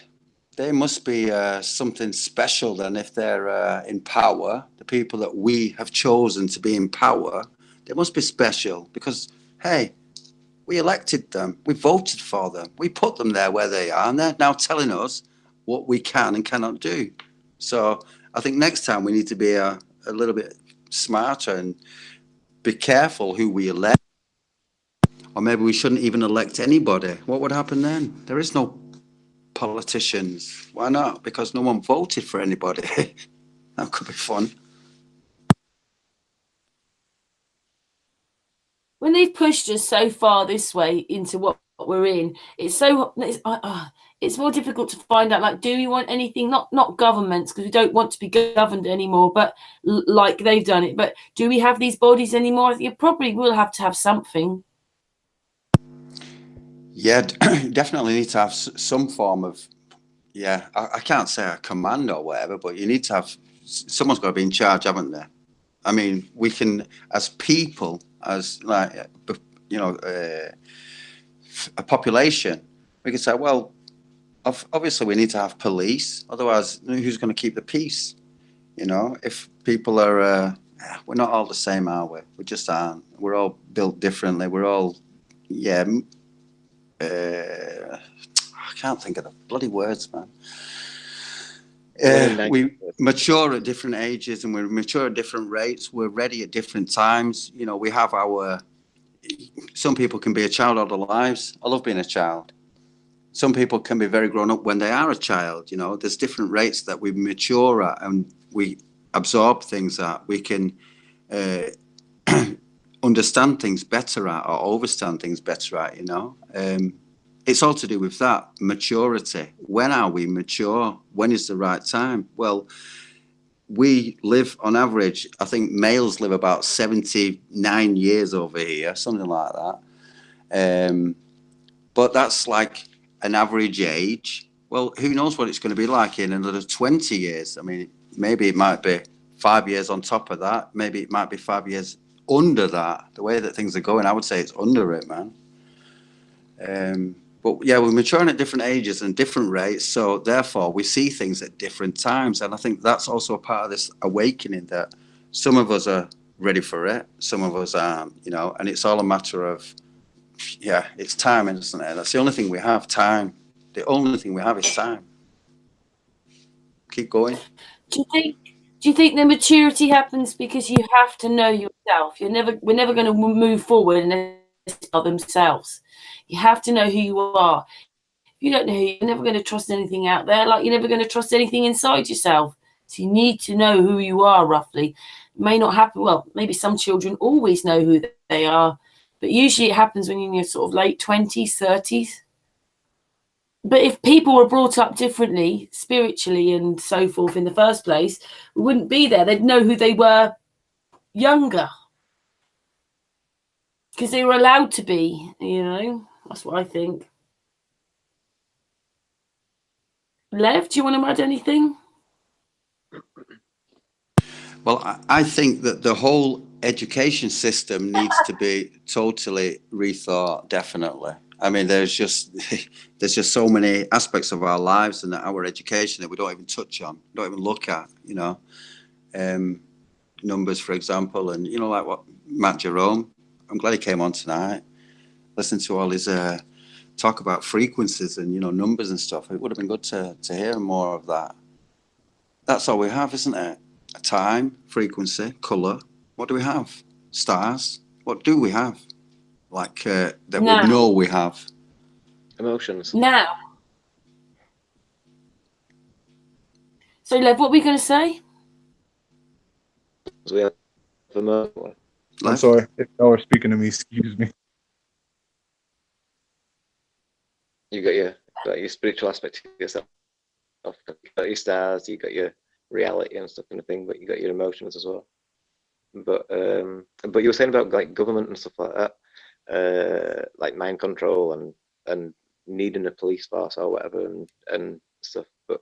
They must be something special then if they're in power. The people that we have chosen to be in power, they must be special because, hey, we elected them. We voted for them. We put them there where they are, and they're now telling us what we can and cannot do. So I think next time we need to be a little bit smarter and be careful who we elect. Or maybe we shouldn't even elect anybody. What would happen then? There is no politicians. Why not? Because no one voted for anybody. That could be fun. When they've pushed us so far this way into what we're in, it's more difficult to find out, like, do we want anything, not governments, because we don't want to be governed anymore, but like they've done it, but do we have these bodies anymore? I think you probably will have to have something. Yeah, definitely need to have some form of, I can't say a command or whatever, but you need to have, someone's got to be in charge, haven't they? I mean, we can, as people, as like, a population, we can say, well, obviously we need to have police. Otherwise, who's going to keep the peace? If people are, we're not all the same, are we? We just aren't. We're all built differently. We're all, I can't think of the bloody words, man. We mature at different ages and we mature at different rates. We're ready at different times. We have some people can be a child all their lives. I love being a child. Some people can be very grown up when they are a child. There's different rates that we mature at and we absorb things at. We can understand things better at or understand things better at, It's all to do with that maturity. When are we mature? When is the right time? Well, we live on average, I think males live about 79 years over here, something like that. But that's like an average age. Well, who knows what it's going to be like in another 20 years? I mean, maybe it might be 5 years on top of that. Maybe it might be 5 years under that. The way that things are going, I would say it's under it, man. But yeah, we're maturing at different ages and different rates. So therefore, we see things at different times. And I think that's also a part of this awakening that some of us are ready for it. Some of us aren't, and it's all a matter of, it's time, isn't it? That's the only thing we have, time. The only thing we have is time. Keep going. Do you think the maturity happens because you have to know yourself? We're never going to move forward unless they are themselves. You have to know who you are. If you don't know who you're never going to trust anything out there, like you're never going to trust anything inside yourself. So you need to know who you are roughly. It may not happen. Well, maybe some children always know who they are, but usually it happens when you're in your sort of late 20s, 30s. But if people were brought up differently, spiritually and so forth in the first place, we wouldn't be there. They'd know who they were younger. Because they were allowed to be, That's what I think. Lev, do you want to add anything? Well, I think that the whole education system needs to be totally rethought, definitely. I mean, there's just so many aspects of our lives and our education that we don't even touch on, don't even look at, numbers, for example, and, like what Matt Jerome, I'm glad he came on tonight. Listen to all his talk about frequencies and, numbers and stuff. It would have been good to hear more of that. That's all we have, isn't it? A time, frequency, colour. What do we have? Stars. What do we have? Like that we know we have. Emotions. Now. So, Lev, what were we going to say? So we have a moment. I'm Lev? sorry if y'all are speaking to me. Excuse me. You got your spiritual aspect to yourself. You got your stars, you got your reality and stuff kind of thing, but you got your emotions as well. But you were saying about like government and stuff like that, like mind control and needing a police force or whatever and stuff. But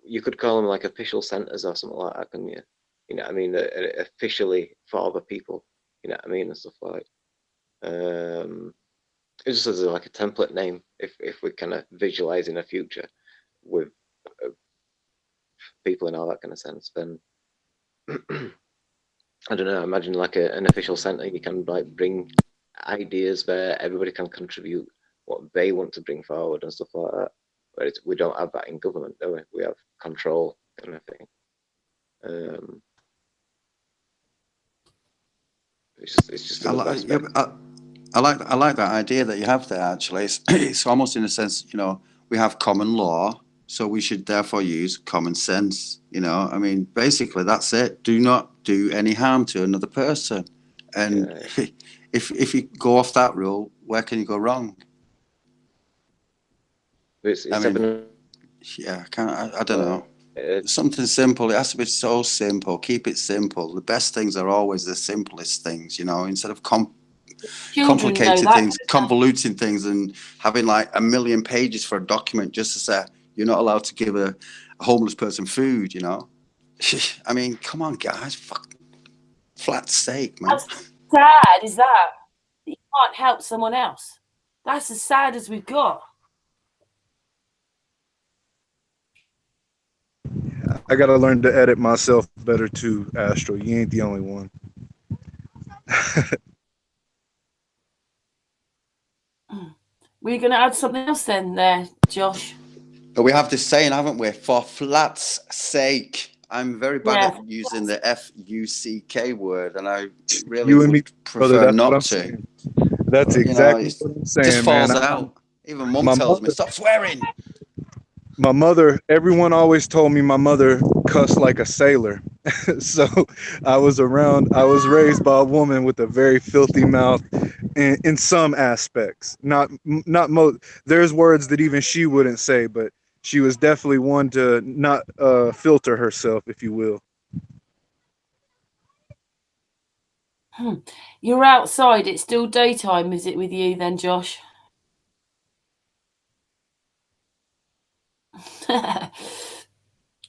you could call them like official centers or something like that, couldn't you? You know what I mean? Officially for the people. You know what I mean, and stuff like. It's just as like a template name if we're kind of visualizing a future with people in all that kind of sense, then I don't know, imagine like an official center. You can like bring ideas there, everybody can contribute what they want to bring forward and stuff like that. But we don't have that in government, do we? We have control kind of thing. It's just I another like, yeah, aspect. but I like that idea that you have there. Actually, it's almost in a sense, you know, we have common law, so we should therefore use common sense. You know, I mean, basically that's it. Do not do any harm to another person, and Yeah. if you go off that rule, where can you go wrong? It's I mean, happening. yeah, I don't know. Something simple. It has to be so simple. Keep it simple. The best things are always the simplest things, you know, instead of Children know complicated that. things, convoluting things, and having like 1 million pages for a document just to say you're not allowed to give a homeless person food, you know. I mean, come on, guys. Fuck, flat sake, man. How sad is that? You can't help someone else. That's as sad as we've got. I gotta learn to edit myself better too, Astro. You ain't the only one. We're going to add something else then there, Josh. But we have this saying, haven't we? For flat's sake. I'm very bad Yeah. at using the F-U-C-K word, and I really You and me, would prefer brother. That's not what I'm to. saying. That's You know, exactly it's what I'm just saying, falls man. out. Even Mum my tells me, mother- stop swearing. My mother, everyone always told me my mother cussed like a sailor. So I was raised by a woman with a very filthy mouth in some aspects. Not most. There's words that even she wouldn't say, but she was definitely one to not filter herself, if you will. You're outside. It's still daytime, is it, with you then, Josh?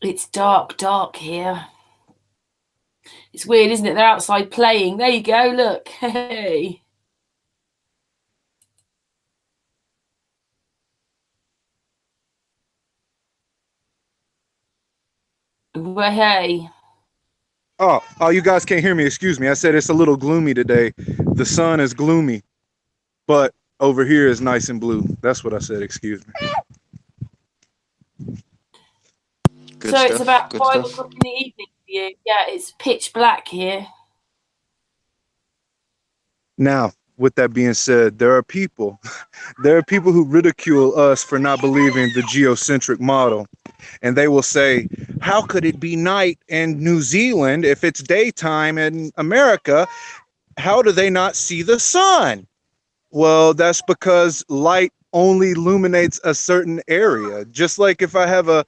It's dark here. It's weird, isn't it? They're outside playing. There you go. Look. Hey. Well, hey. Oh, you guys can't hear me. Excuse me. I said it's a little gloomy today. The sun is gloomy, but over here is nice and blue. That's what I said. Excuse me. Good So stuff. it's about Good 5 stuff. o'clock in the evening for you. Yeah, it's pitch black here. Now, with that being said, there are people who ridicule us for not believing the geocentric model. And they will say, how could it be night in New Zealand if it's daytime in America? How do they not see the sun? Well, that's because light only illuminates a certain area. Just like if I have a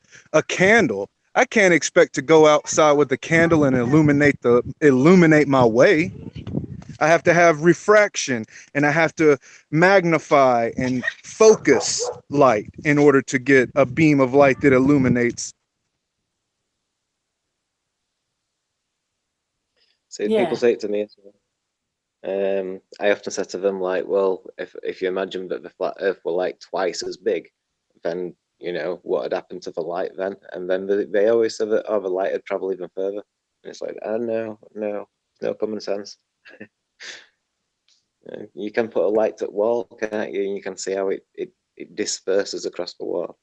candle, I can't expect to go outside with a candle and illuminate my way. I have to have refraction, and I have to magnify and focus light in order to get a beam of light that illuminates. So Yeah. people say it to me as well. I often say to them like, well, if you imagine that the flat Earth were like twice as big, then you know what had happened to the light then? And then they always say that, oh, the light would travel even further. And it's like, oh no common sense. You can put a light at wall, can't you? And you can see how it disperses across the wall.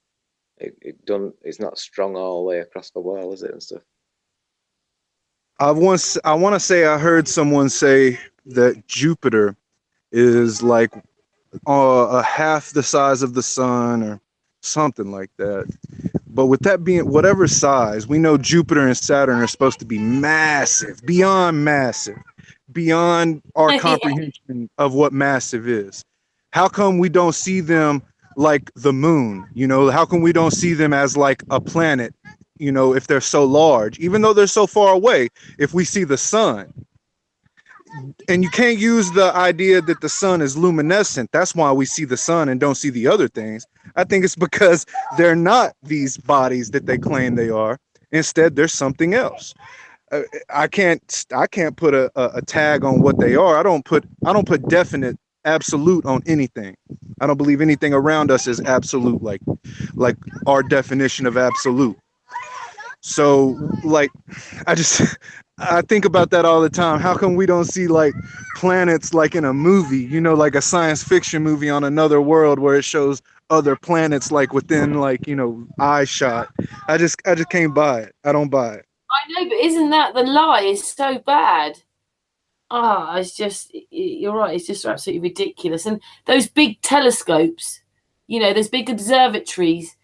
It's not strong all the way across the wall, is it, and stuff. I want to say I heard someone say that Jupiter is like a half the size of the sun or something like that. But with that being whatever size, we know Jupiter and Saturn are supposed to be massive, beyond our comprehension of what massive is. How come we don't see them like the moon? You know, how come we don't see them as like a planet, you know, if they're so large, even though they're so far away, if we see the sun? And you can't use the idea that the sun is luminescent. That's why we see the sun and don't see the other things. I think it's because they're not these bodies that they claim they are. Instead, there's something else. I can't put a tag on what they are. I don't put definite absolute on anything. I don't believe anything around us is absolute, like our definition of absolute. So like I think about that all the time. How come we don't see like planets like in a movie, you know, like a science fiction movie on another world where it shows other planets like within like, you know, eye shot? I just can't buy it. I don't buy it. I know, but isn't that the lie is so bad? It's just, you're right, it's just absolutely ridiculous. And those big telescopes, you know, those big observatories,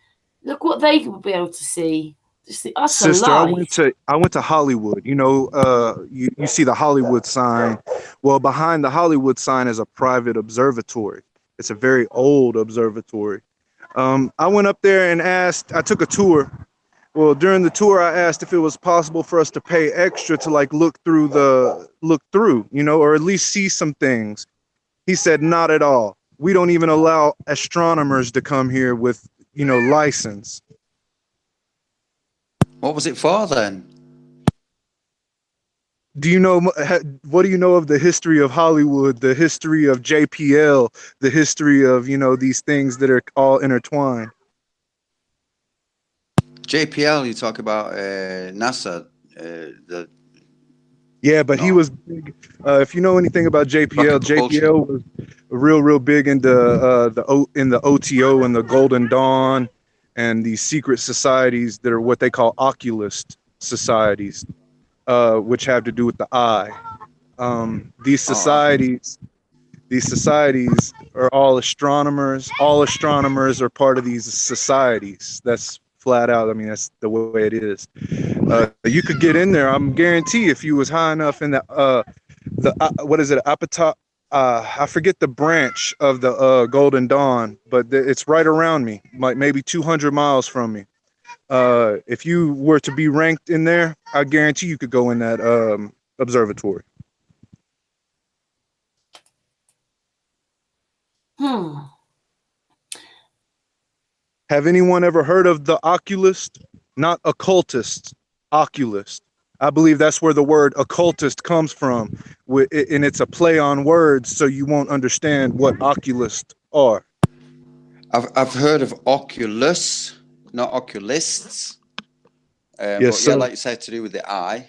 look what they will be able to see. Just the utter Sister, lies. I went to Hollywood. You know, you see the Hollywood sign. Well, behind the Hollywood sign is a private observatory. It's a very old observatory. I went up there and I took a tour. Well, during the tour, I asked if it was possible for us to pay extra to like look through, you know, or at least see some things. He said, not at all. We don't even allow astronomers to come here with, you know, license. What was it for then? Do you know, what do you know of the history of Hollywood, the history of JPL, the history of, you know, these things that are all intertwined? JPL, you talk about NASA. Yeah, but he was big. If you know anything about JPL, JPL was real big into the OTO and the Golden Dawn and these secret societies that are what they call oculist societies, which have to do with the eye. These societies are all astronomers. All astronomers are part of these societies. That's flat out. I mean, that's the way it is. You could get in there. I'm guarantee if you was high enough in what is it? Apatow. I forget the branch of the Golden Dawn, but it's right around me, like maybe 200 miles from me. If you were to be ranked in there, I guarantee you could go in that observatory. Have anyone ever heard of the oculist? Not occultist, oculist. I believe that's where the word occultist comes from, and it's a play on words, so you won't understand what oculists are. I've heard of Oculus, not oculists. Yes, but yeah, like you said, to do with the eye.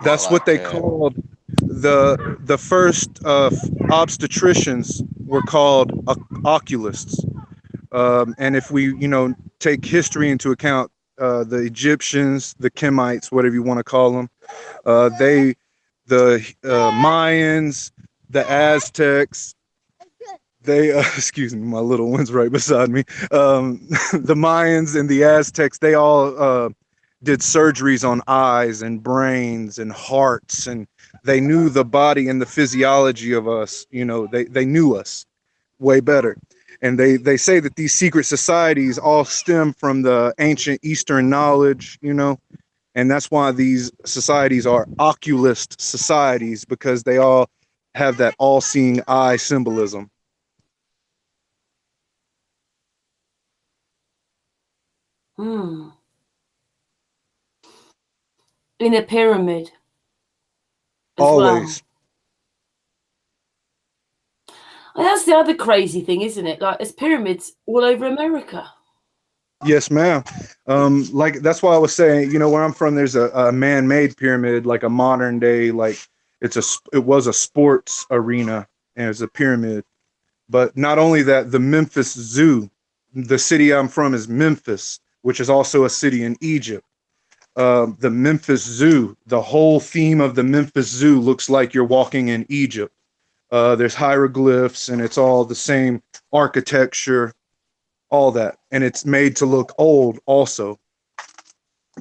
That's like, what they called the first obstetricians were called oculists. And if we, you know, take history into account, the Egyptians, the Kemites, whatever you want to call them, the Mayans, the Aztecs, they, excuse me, my little one's right beside me. The Mayans and the Aztecs, they all did surgeries on eyes and brains and hearts, and they knew the body and the physiology of us. You know, they knew us way better. And they say that these secret societies all stem from the ancient Eastern knowledge, you know, and that's why these societies are oculist societies, because they all have that all-seeing eye symbolism. In a pyramid. Always. Well, that's the other crazy thing, isn't it? Like, there's pyramids all over America. Yes, ma'am. Like, that's why I was saying, you know, where I'm from, there's a man-made pyramid, like a modern day, like it was a sports arena and it's a pyramid. But not only that, the Memphis Zoo, the city I'm from is Memphis, which is also a city in Egypt. The Memphis Zoo, the whole theme of the Memphis Zoo looks like you're walking in Egypt. There's hieroglyphs and it's all the same architecture, all that. And it's made to look old also.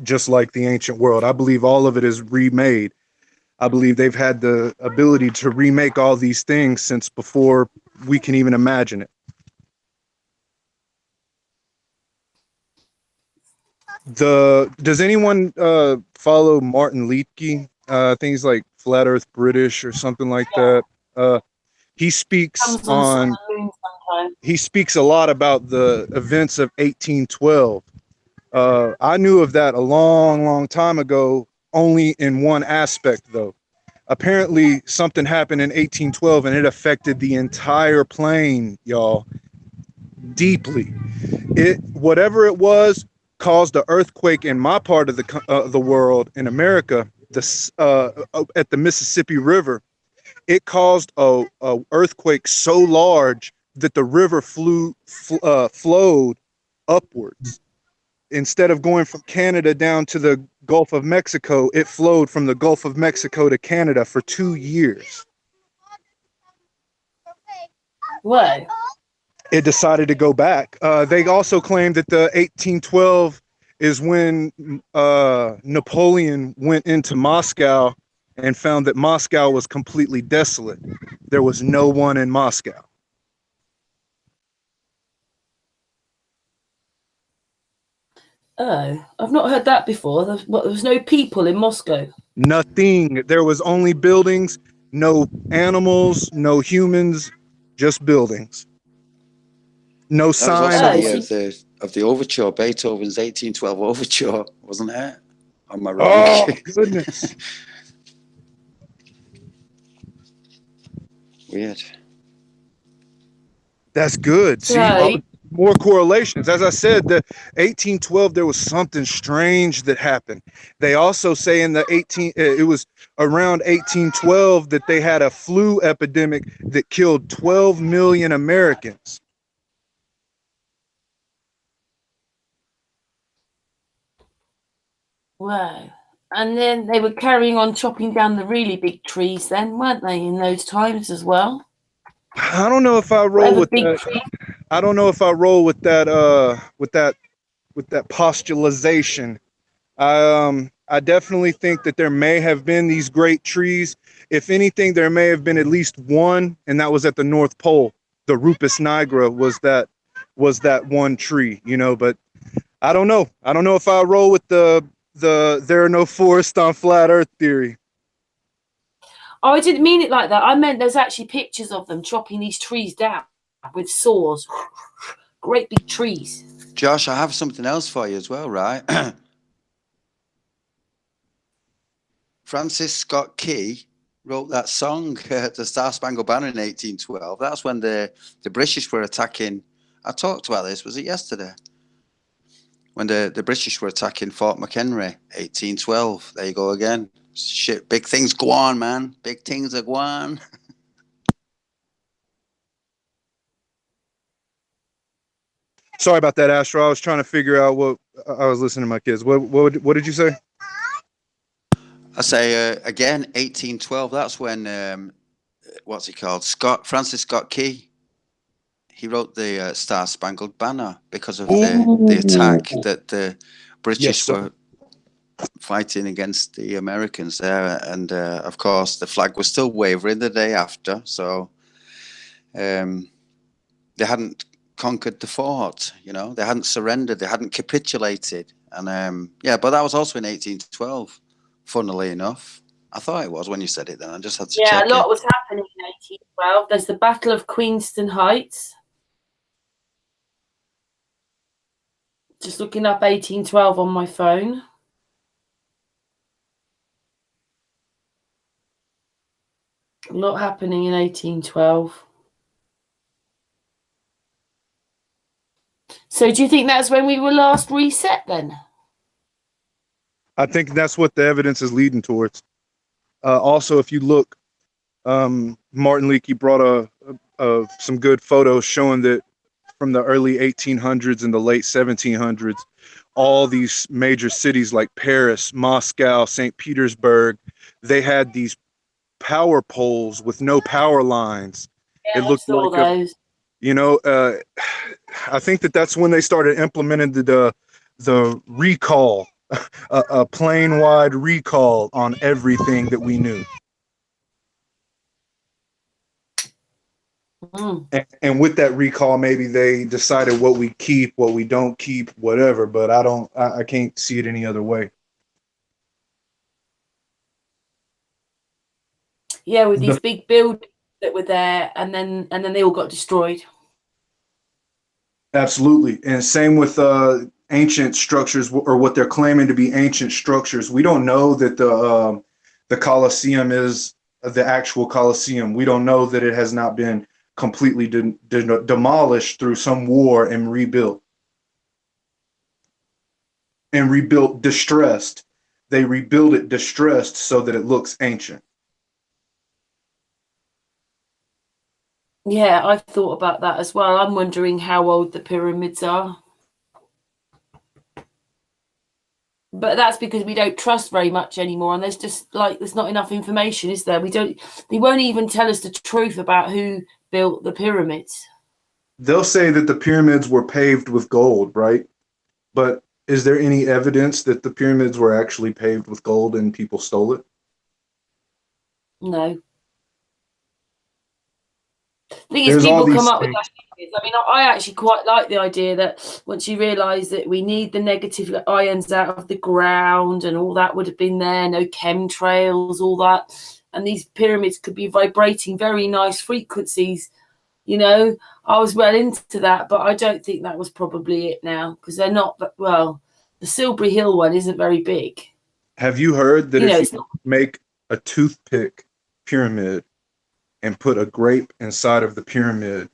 just like the ancient world. I believe all of it is remade. I believe they've had the ability to remake all these things since before we can even imagine it. Does anyone follow Martin Leakey? I think he's like Flat Earth British or something like that. He speaks Comes on Sun on and Moon sometimes. he speaks a lot about the events of 1812. I knew of that a long time ago, only in one aspect though. Apparently something happened in 1812 and it affected the entire plane, y'all, deeply. Whatever it was caused an earthquake in my part of the world in America, at the Mississippi River. It caused a earthquake so large that the river flowed upwards. Instead of going from Canada down to the Gulf of Mexico, it flowed from the Gulf of Mexico to Canada for 2 years. What? It decided to go back. They also claim that the 1812 is when Napoleon went into Moscow and found that Moscow was completely desolate. There was no one in Moscow. Oh, I've not heard that before. There was no people in Moscow. Nothing. There was only buildings, no animals, no humans, just buildings. No That was sign. also the Oh, year of the overture, Beethoven's 1812 overture, wasn't it? Am I wrong? Oh, goodness. Weird. That's good. See, So- more correlations. As I said, the 1812, there was something strange that happened. They also say in the it was around 1812 that they had a flu epidemic that killed 12 million Americans. Wow. And then they were carrying on chopping down the really big trees then, weren't they, in those times as well? I don't know if I roll Whatever with big that. tree. I don't know if I roll with that with that postulation. I definitely think that there may have been these great trees. If anything, there may have been at least one, and that was at the North Pole. The Rupus nigra was that one tree, you know, but I don't know. I don't know if I roll with the there are no forests on flat earth theory. Oh, I didn't mean it like that. I meant there's actually pictures of them chopping these trees down with saws. Great big trees. Josh, I have something else for you as well, right? Francis Scott Key wrote that song, The Star Spangled Banner, in 1812. That's when the British were attacking. I talked about this, was it yesterday? When the British were attacking Fort McHenry, 1812. There you go again. Shit, big things go on, man. Big things are go on. Sorry about that, Astro. I was trying to figure out what I was listening to my kids. What did you say? I say again, 1812. That's when what's he called? Francis Scott Key. He wrote the Star Spangled Banner because of the attack that the British were fighting against the Americans there, and of course the flag was still wavering the day after. So they hadn't conquered the fort, you know, they hadn't surrendered, they hadn't capitulated, and but that was also in 1812. Funnily enough, I thought it was when you said it. Then I just had to check. Yeah, a lot was happening in 1812. There's the Battle of Queenston Heights. Just looking up 1812 on my phone. A lot happening in 1812. So do you think that's when we were last reset then? I think that's what the evidence is leading towards. Also, if you look, Martin Leakey brought some good photos showing that from the early 1800s and the late 1700s, all these major cities like Paris, Moscow, St. Petersburg, they had these power poles with no power lines. Yeah, It looked like those. you know, I think that's when they started implementing the recall a plane wide recall on everything that we knew. And with that recall, maybe they decided what we keep, what we don't keep, whatever. But I can't see it any other way. Yeah, with these big buildings that were there, and then they all got destroyed. Absolutely, and same with ancient structures, or what they're claiming to be ancient structures. We don't know that the Colosseum is the actual Colosseum. We don't know that it has not been completely demolished through some war and rebuilt. And rebuilt distressed. They rebuild it distressed so that it looks ancient. Yeah, I've thought about that as well. I'm wondering how old the pyramids are. But that's because we don't trust very much anymore, and there's not enough information, is there? They won't even tell us the truth about who built the pyramids. They'll say that the pyramids were paved with gold, right? But is there any evidence that the pyramids were actually paved with gold and people stole it? No. The thing is, people come up with ideas. I mean, I actually quite like the idea that once you realise that we need the negative ions out of the ground and all that would have been there, no chemtrails, all that, and these pyramids could be vibrating very nice frequencies. You know, I was well into that, but I don't think that was probably it now, because they're not, well, the Silbury Hill one isn't very big. Have you heard that if you make a toothpick pyramid and put a grape inside of the pyramid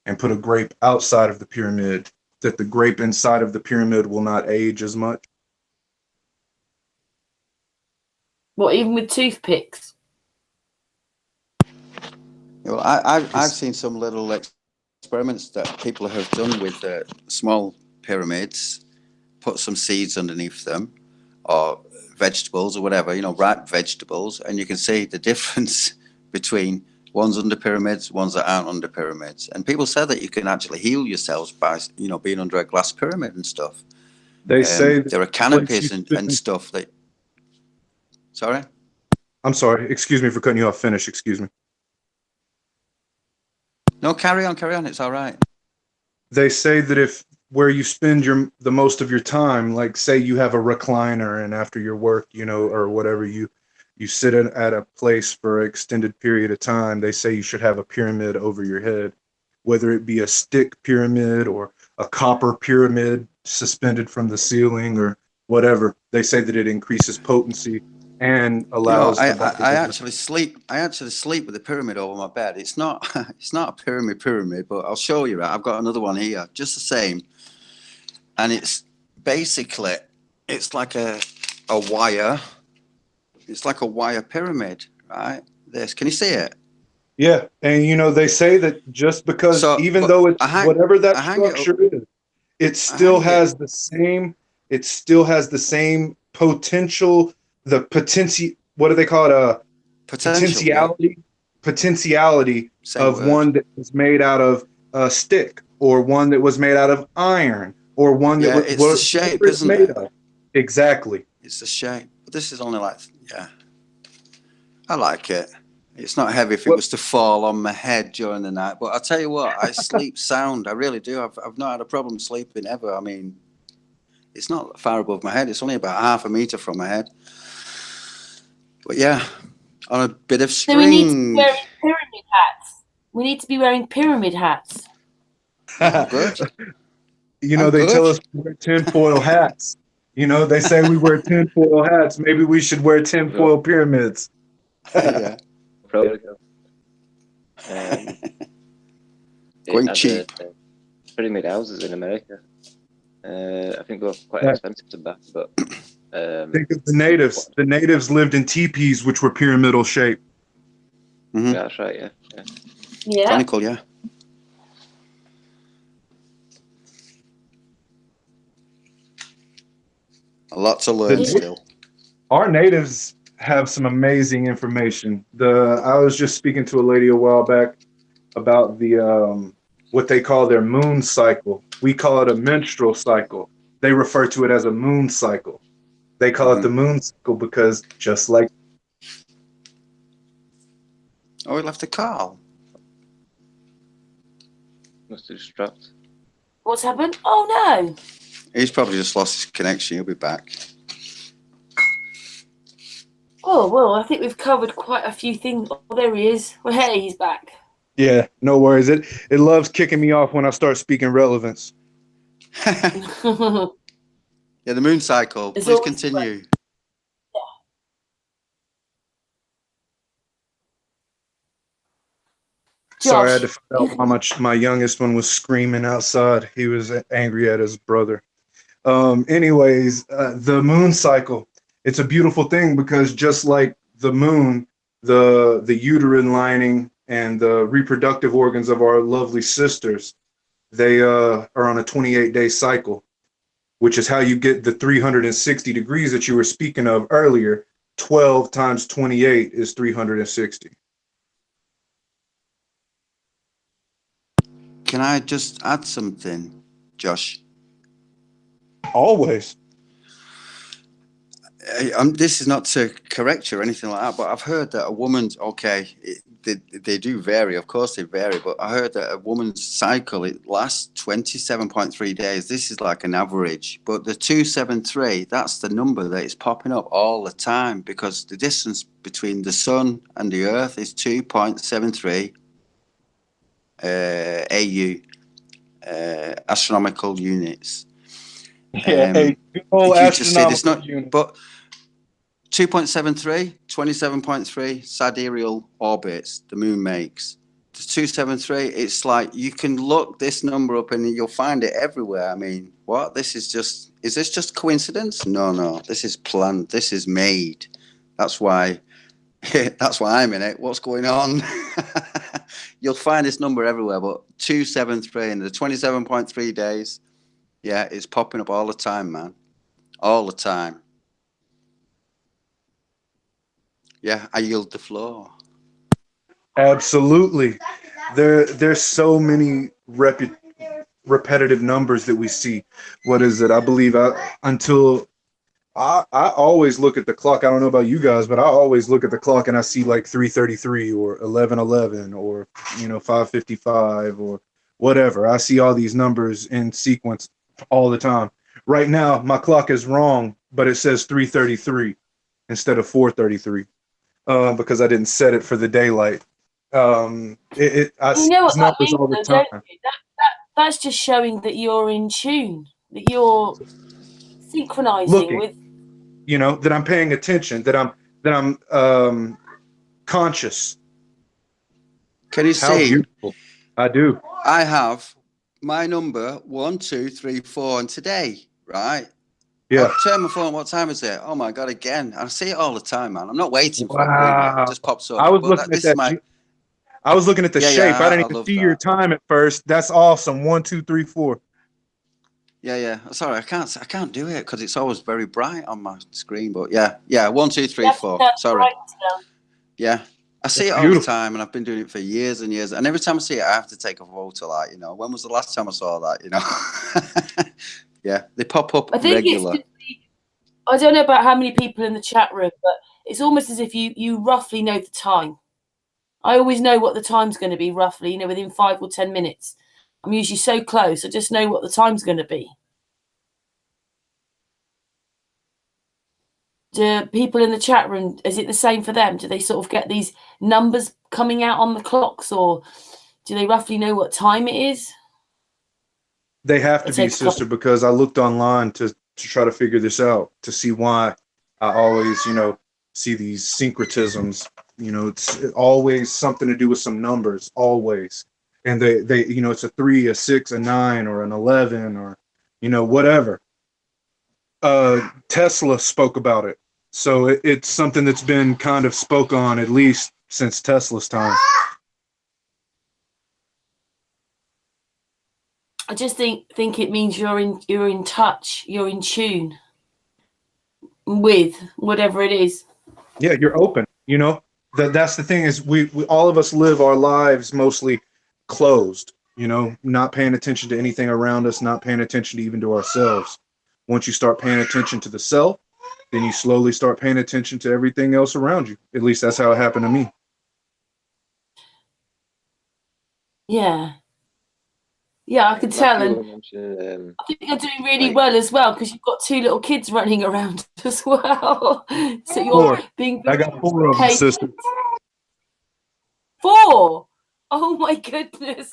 and put a grape outside of the pyramid, that the grape inside of the pyramid will not age as much? What, even with toothpicks? Well, I've seen some little experiments that people have done with small pyramids, put some seeds underneath them, or vegetables or whatever, ripe vegetables, and you can see the difference between ones under pyramids, ones that aren't under pyramids. And people say that you can actually heal yourselves by, being under a glass pyramid and stuff. They say there are canopies and stuff that. Sorry? I'm sorry. Excuse me for cutting you off. Finish. Excuse me. No, carry on. It's all right. They say that if where you spend the most of your time, like say you have a recliner and after your work, or whatever, you sit at a place for an extended period of time, they say you should have a pyramid over your head, whether it be a stick pyramid or a copper pyramid suspended from the ceiling or whatever. They say that it increases potency and allows. I actually sleep with a pyramid over my bed. It's not a pyramid, but I'll show you. I've got another one here, just the same, and it's basically like a wire. It's like a wire pyramid, right? Can you see it? Yeah, and they say that just because even though it's whatever that structure is, it still has the same. It still has the same potential. The what do they call it? Potentiality. Potentiality of one that was made out of a stick, or one that was made out of iron, or one that was it's the shape, isn't made it? Of. Exactly. It's the shape. But this is only I like it. It's not heavy if it was to fall on my head during the night. But I'll tell you what, I sleep sound. I really do. I've not had a problem sleeping ever. I mean, it's not far above my head. It's only about half a meter from my head. But yeah, on a bit of string. So we need to be wearing pyramid hats. We need to be wearing pyramid hats. Good. They tell us we wear tinfoil hats. They say we wear tinfoil hats. Maybe we should wear tinfoil pyramids. Yeah. Probably. Going cheap. Pyramid houses in America. I think they're quite expensive to buy, but. Think of the natives. The natives lived in teepees, which were pyramidal shaped. Mm-hmm. Yeah, that's right. Yeah. Conical, yeah. A lot to learn still. Our natives have some amazing information. I was just speaking to a lady a while back about the what they call their moon cycle. We call it a menstrual cycle. They refer to it as a moon cycle. They call it the moon cycle because just like. Oh, he left a call. Must have just dropped. What's happened? Oh no. He's probably just lost his connection. He'll be back. Oh well, I think we've covered quite a few things. Oh, there he is. Well, hey, he's back. Yeah, no worries. It loves kicking me off when I start speaking relevance. Yeah, the moon cycle. It's Please always continue. Sorry, I had Josh, to find out how much my youngest one was screaming outside. He was angry at his brother. Anyways, the moon cycle. It's a beautiful thing because just like the moon, the uterine lining and the reproductive organs of our lovely sisters, they are on a 28-day cycle, which is how you get the 360 degrees that you were speaking of earlier. 12 times 28 is 360. Can I just add something, Josh? Always. This is not to correct you or anything like that, but I've heard that a woman's, they do vary, of course they vary, but I heard that a woman's cycle, it lasts 27.3 days. This is like an average, but the 273, that's the number that is popping up all the time because the distance between the sun and the earth is 2.73 AU, astronomical units. Yeah, you just said it's not, unit. but 2.73, 27.3 sidereal orbits the moon makes. The 273, it's like you can look this number up and you'll find it everywhere. I mean, what? Is this just coincidence? No, this is planned. This is made. That's why I'm in it. What's going on? You'll find this number everywhere, but 273 in the 27.3 days. Yeah, it's popping up all the time, man. All the time. Yeah, I yield the floor. Absolutely. There's so many repetitive numbers that we see. What is it? I believe I always look at the clock. I don't know about you guys, but I always look at the clock and I see like 3:33 or 11:11 or 5:55 or whatever. I see all these numbers in sequence all the time. Right now, my clock is wrong, but it says 3:33 instead of 4:33 because I didn't set it for the daylight. I see these numbers all the time. That's just showing that you're in tune, that you're synchronizing with. That I'm paying attention, that I'm conscious. Can you see? Beautiful. I do. I have my number 1, 2, 3, 4, and today, right? Yeah. I turn my phone. What time is it? Oh my god! Again, I see it all the time, man. I'm not waiting for Wow. it. It just pops up. I was looking at that. I was looking at the shape. I didn't even see your time at first. That's awesome. 1, 2, 3, 4. Yeah. Sorry, I can't do it because it's always very bright on my screen. But yeah. 1, 2, 3, 4. Sorry. Right. Yeah. I see it all the time, and I've been doing it for years and years. And every time I see it, I have to take a photo. Like, when was the last time I saw that? Yeah, they pop up regular. I don't know about how many people in the chat room, but it's almost as if you roughly know the time. I always know what the time's going to be roughly, within 5 or 10 minutes. I'm usually so close. I just know what the time's going to be. Do people in the chat room, is it the same for them? Do they sort of get these numbers coming out on the clocks, or do they roughly know what time it is? They have to be, sister, because I looked online to try to figure this out, to see why I always, see these syncretisms. It's always something to do with some numbers, always. And they it's a 3, a 6, a 9, or an 11, or, whatever. Tesla spoke about it. So it's something that's been kind of spoke on at least since Tesla's time. I just think it means you're in touch, you're in tune with whatever it is. Yeah, you're open. That's the thing is we all of us live our lives mostly closed. Not paying attention to anything around us, not paying attention even to ourselves. Once you start paying attention to the self, then you slowly start paying attention to everything else around you. At least that's how it happened to me. Yeah. Yeah, I could Like tell. you And were mentioning, I think you're doing really like- well as well because you've got 2 little kids running around as well. So you're Four. being I got 4 of them, patient. sister. 4. Oh my goodness.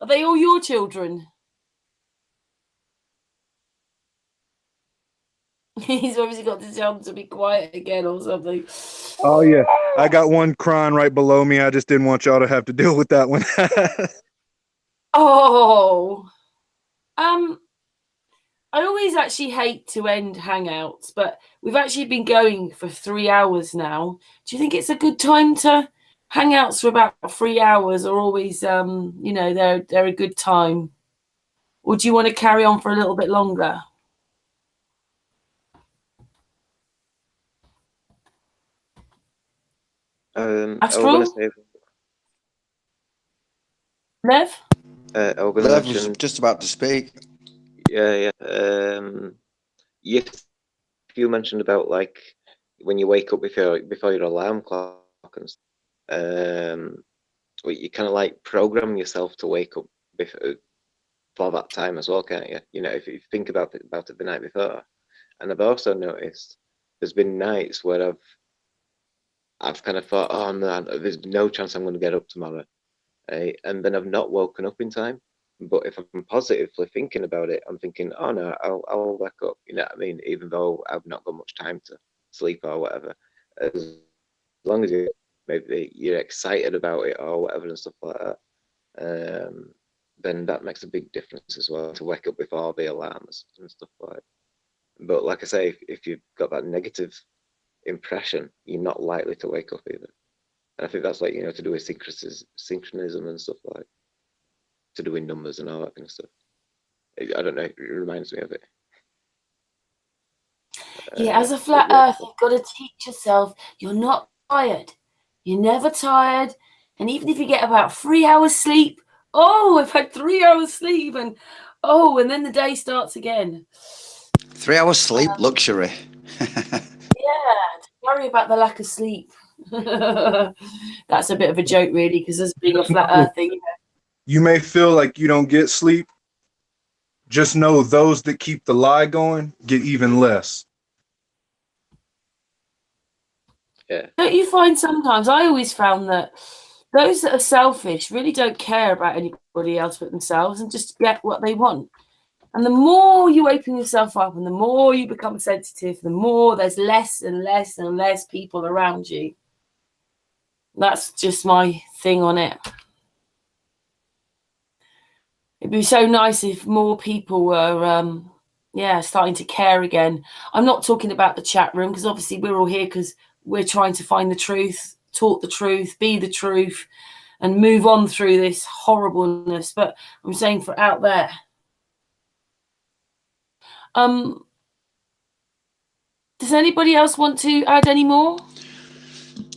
Are they all your children? He's obviously got to tell them to be quiet again or something. Oh yeah, I got one crying right below me. I just didn't want y'all to have to deal with that one. Oh. I always actually hate to end hangouts, but we've actually been going for 3 hours now. Do you think it's a good time to hangouts for about 3 hours are always you know, they're a good time? Or do you want to carry on for a little bit longer? I was Astral? going to say, Lev? I was going to Lev was mention, just about to speak. yeah. You mentioned about like when you wake up before your alarm clock and you kind of like program yourself to wake up for that time as well, can't you? You know, if you think about it the night before. And I've also noticed there's been nights where I've kind of thought, oh no, there's no chance I'm going to get up tomorrow, and then I've not woken up in time. But if I'm positively thinking about it, I'm thinking, oh no, I'll wake up. You know what I mean? Even though I've not got much time to sleep or whatever, as long as you're excited about it or whatever and stuff like that, then that makes a big difference as well to wake up before the alarms and stuff like that. But like I say, if you've got that negative impression, you're not likely to wake up either. And I think that's like, you know, to do with synchronism and stuff like, to do with numbers and all that kind of stuff. I don't know, it reminds me of it. Yeah, as a flat earth, you've got to teach yourself you're not tired. You're never tired. And even if you get about 3 hours sleep, oh, I've had 3 hours sleep, and oh, and then the day starts again. 3 hours sleep, luxury. Yeah, don't worry about the lack of sleep. That's a bit of a joke, really, because as being a flat earth thing, You may feel like you don't get sleep. Just know those that keep the lie going get even less. Yeah. don't you find sometimes? I always found that those that are selfish really don't care about anybody else but themselves and just get what they want. And the more you open yourself up and the more you become sensitive, the more there's less and less and less people around you. That's just my thing on it. It'd be so nice if more people were, starting to care again. I'm not talking about the chat room because obviously we're all here because we're trying to find the truth, talk the truth, be the truth, and move on through this horribleness. But I'm saying for out there. Does anybody else want to add any more?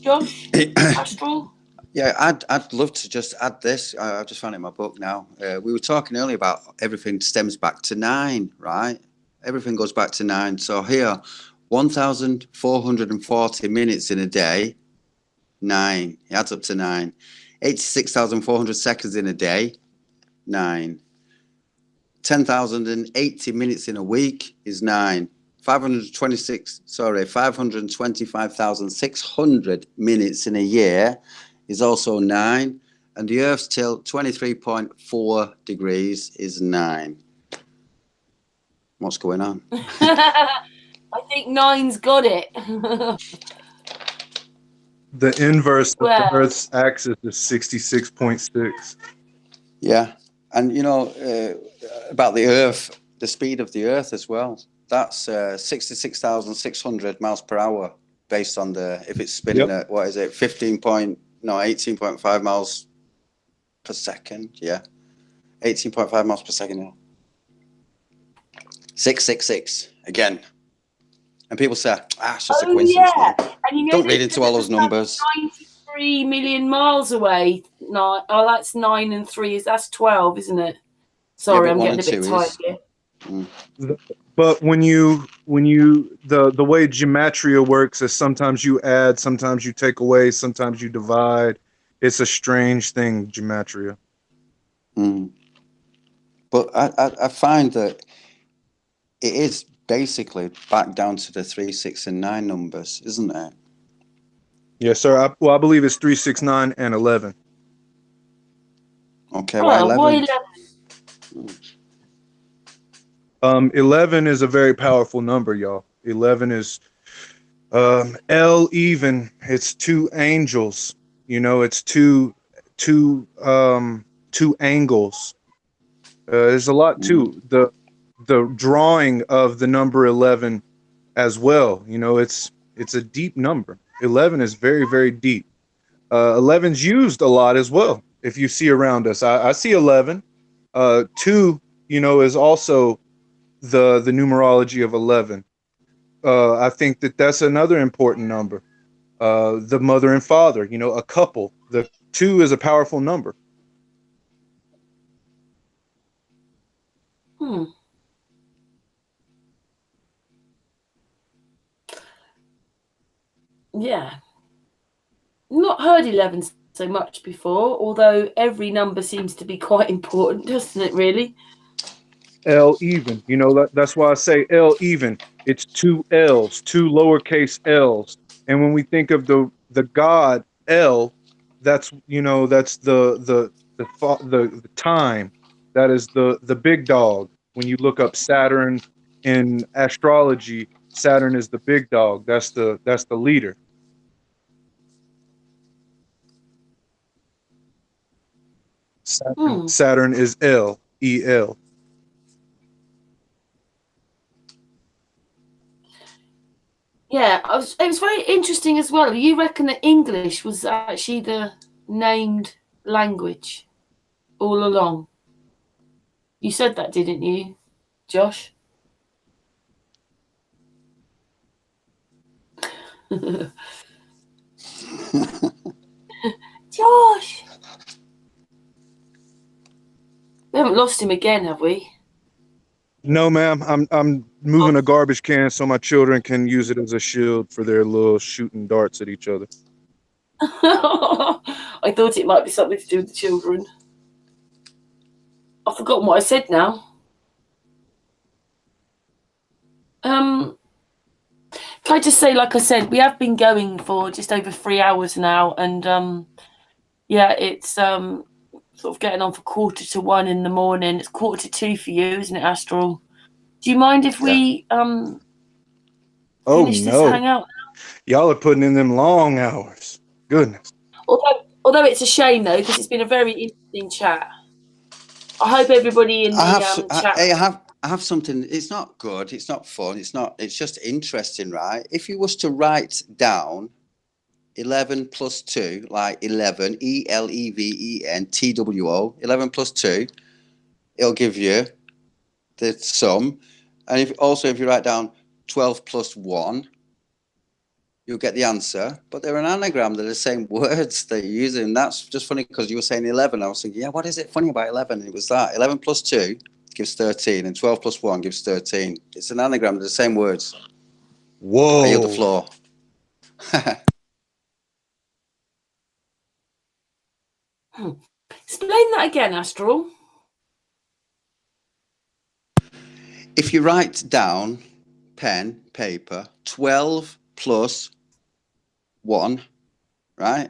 Josh? Astral? Yeah, I'd love to just add this. I've just found it in my book now. We were talking earlier about everything stems back to 9, right? Everything goes back to 9. So here, 1,440 minutes in a day, 9. It adds up to 9. 86,400 seconds in a day, 9. 10,080 minutes in a week is 9. 525,600 minutes in a year is also 9, and the Earth's tilt 23.4 degrees is 9. What's going on? I think 9's got it. The inverse of Well. the Earth's axis is 66.6. Yeah, and you know about the Earth, the speed of the Earth as well. That's 66,600 miles per hour based on if it's spinning at, what is it, 18.5 miles per second. Yeah, 18.5 miles per second. Yeah. 666 again. And people say, it's just a coincidence. Yeah. And you know, don't read into all those numbers. 93 million miles away. That's 9 and 3. That's 12, isn't it? Sorry, Yeah, I'm but getting a bit 1 and 2 tired is. here. But when you the way gematria works is sometimes you add, sometimes you take away, sometimes you divide. It's a strange thing, gematria. Mm. But I find that it is basically back down to the 3, 6, and 9 numbers, isn't it? Yes, sir. I believe it's 3, 6, 9, and 11. Okay, why Well, why 11? 11? 11 is a very powerful number, y'all. 11 is L even. It's two angels. You know, it's two angles. There's a lot to the drawing of the number 11 as well. You know, it's a deep number. 11 is very, very deep. 11's used a lot as well. If you see around us, I see 11. 2, you know, is also the numerology of 11. I think that's another important number. The mother and father, you know, a couple. The 2 is a powerful number. Hmm. Yeah. Not heard 11 so much before, although every number seems to be quite important, doesn't it, really? L even, you know, that's why I say L even. It's 2 L's, 2 lowercase L's. And when we think of the god L, that's, you know, that's the time. That is the big dog. When you look up Saturn in astrology, Saturn is the big dog. That's the leader. Saturn is L, E-L. Yeah, it was very interesting as well. You reckon that English was actually the named language all along? You said that, didn't you, Josh? Josh! We haven't lost him again, have we? No, ma'am. I'm moving a garbage can so my children can use it as a shield for their little shooting darts at each other. I thought it might be something to do with the children. I've forgotten what I said now. Can I just say, like I said, we have been going for just over 3 hours now, and yeah, it's sort of getting on for 1:45 in the morning. It's 1:45 for you, isn't it, Astral? Do you mind if we Oh finish this no, hangout? y'all are putting in them long hours. Goodness. Although it's a shame though, because it's been a very interesting chat. I hope everybody in the chat. I have something. It's not good. It's not fun. It's not. It's just interesting, right? If you was to write down 11 plus 2, like 11, ELEVENTWO, 11 plus 2, it'll give you the sum. And if you write down 12 plus 1, you'll get the answer. But they're an anagram. They're the same words that you're using. That's just funny because you were saying 11. I was thinking, yeah, what is it funny about 11? And it was that 11 plus 2 gives 13, and 12 plus 1 gives 13. It's an anagram. They're the same words. Whoa. I yield the floor. Explain that again, Astral. If you write down, pen, paper, 12 plus 1, right?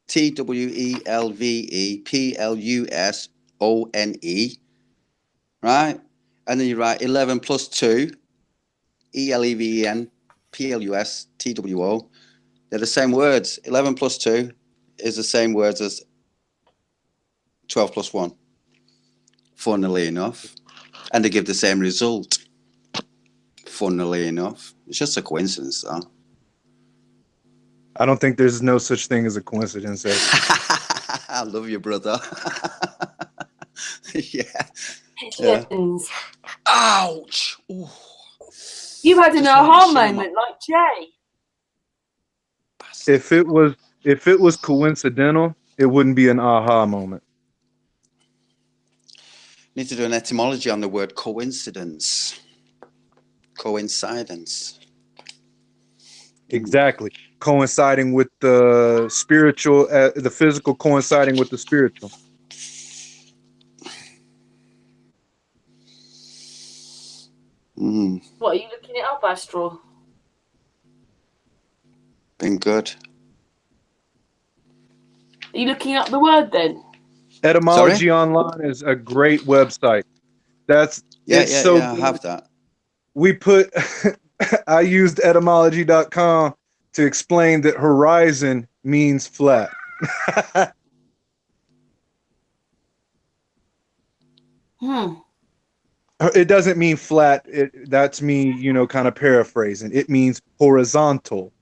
TWELVEPLUSONE, right? And then you write 11 plus 2, ELEVENPLUSTWO. They're the same words. 11 plus 2 is the same words as 12 plus 1, funnily enough. And they give the same result, funnily enough. It's just a coincidence, though. I don't think there's no such thing as a coincidence. I love you, brother. Yeah. Legends. Ouch. Ooh. You had an Just like aha shit on moment, like Jay. If it was coincidental, it wouldn't be an aha moment. Need to do an etymology on the word coincidence. Coincidence. Exactly. Coinciding with the spiritual, the physical coinciding with the spiritual. Mm, What, are you looking it up, Astral? been good. Are you looking up the word then? Etymology Online is a great website. It's so I good. have that. We put, I used etymology.com to explain that horizon means flat. It doesn't mean flat. That's me, kind of paraphrasing. It means horizontal.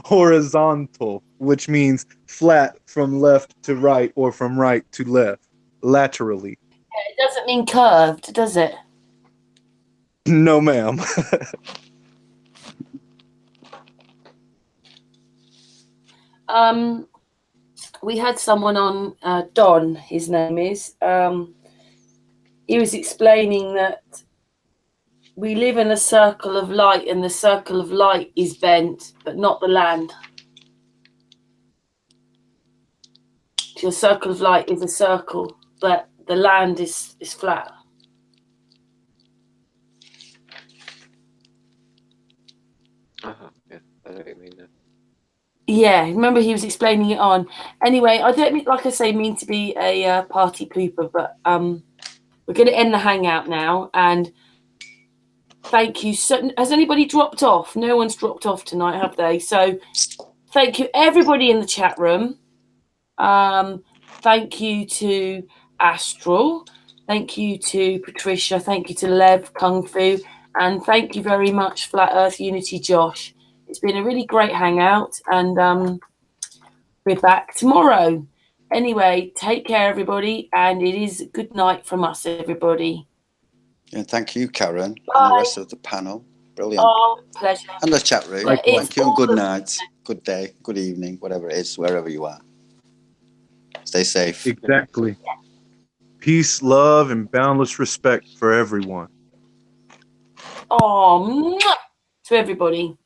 Horizontal, which means flat from left to right or from right to left, laterally. It doesn't mean curved, does it? No, ma'am. We had someone on, Don, his name is. He was explaining that we live in a circle of light, and the circle of light is bent, but not the land. Your circle of light is a circle, but the land is flat. Yeah, I know what you mean now. Yeah, remember he was explaining it on. Anyway, I don't mean, like I say, mean to be a party pooper, but we're going to end the hangout now. And thank you. So, has anybody dropped off? No one's dropped off tonight, have they? So thank you, everybody in the chat room. Thank you to Astral. Thank you to Patricia. Thank you to Lev, Kung Fu. And thank you very much, Flat Earth Unity Josh. It's been a really great hangout, and we're back tomorrow. Anyway, take care, everybody, and it is good night from us, everybody. Yeah, thank you, Karen, Bye. and the rest of the panel. Brilliant. Oh, pleasure. And the chat room. It's Thank you, and good all night, good day, good evening, whatever it is, wherever you are. Stay safe. Exactly. Peace, love, and boundless respect for everyone. Oh, to everybody.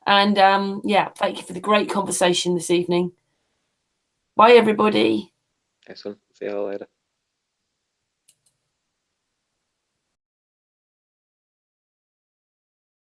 And yeah, thank you for the great conversation this evening. Bye, everybody. Excellent. See you all later.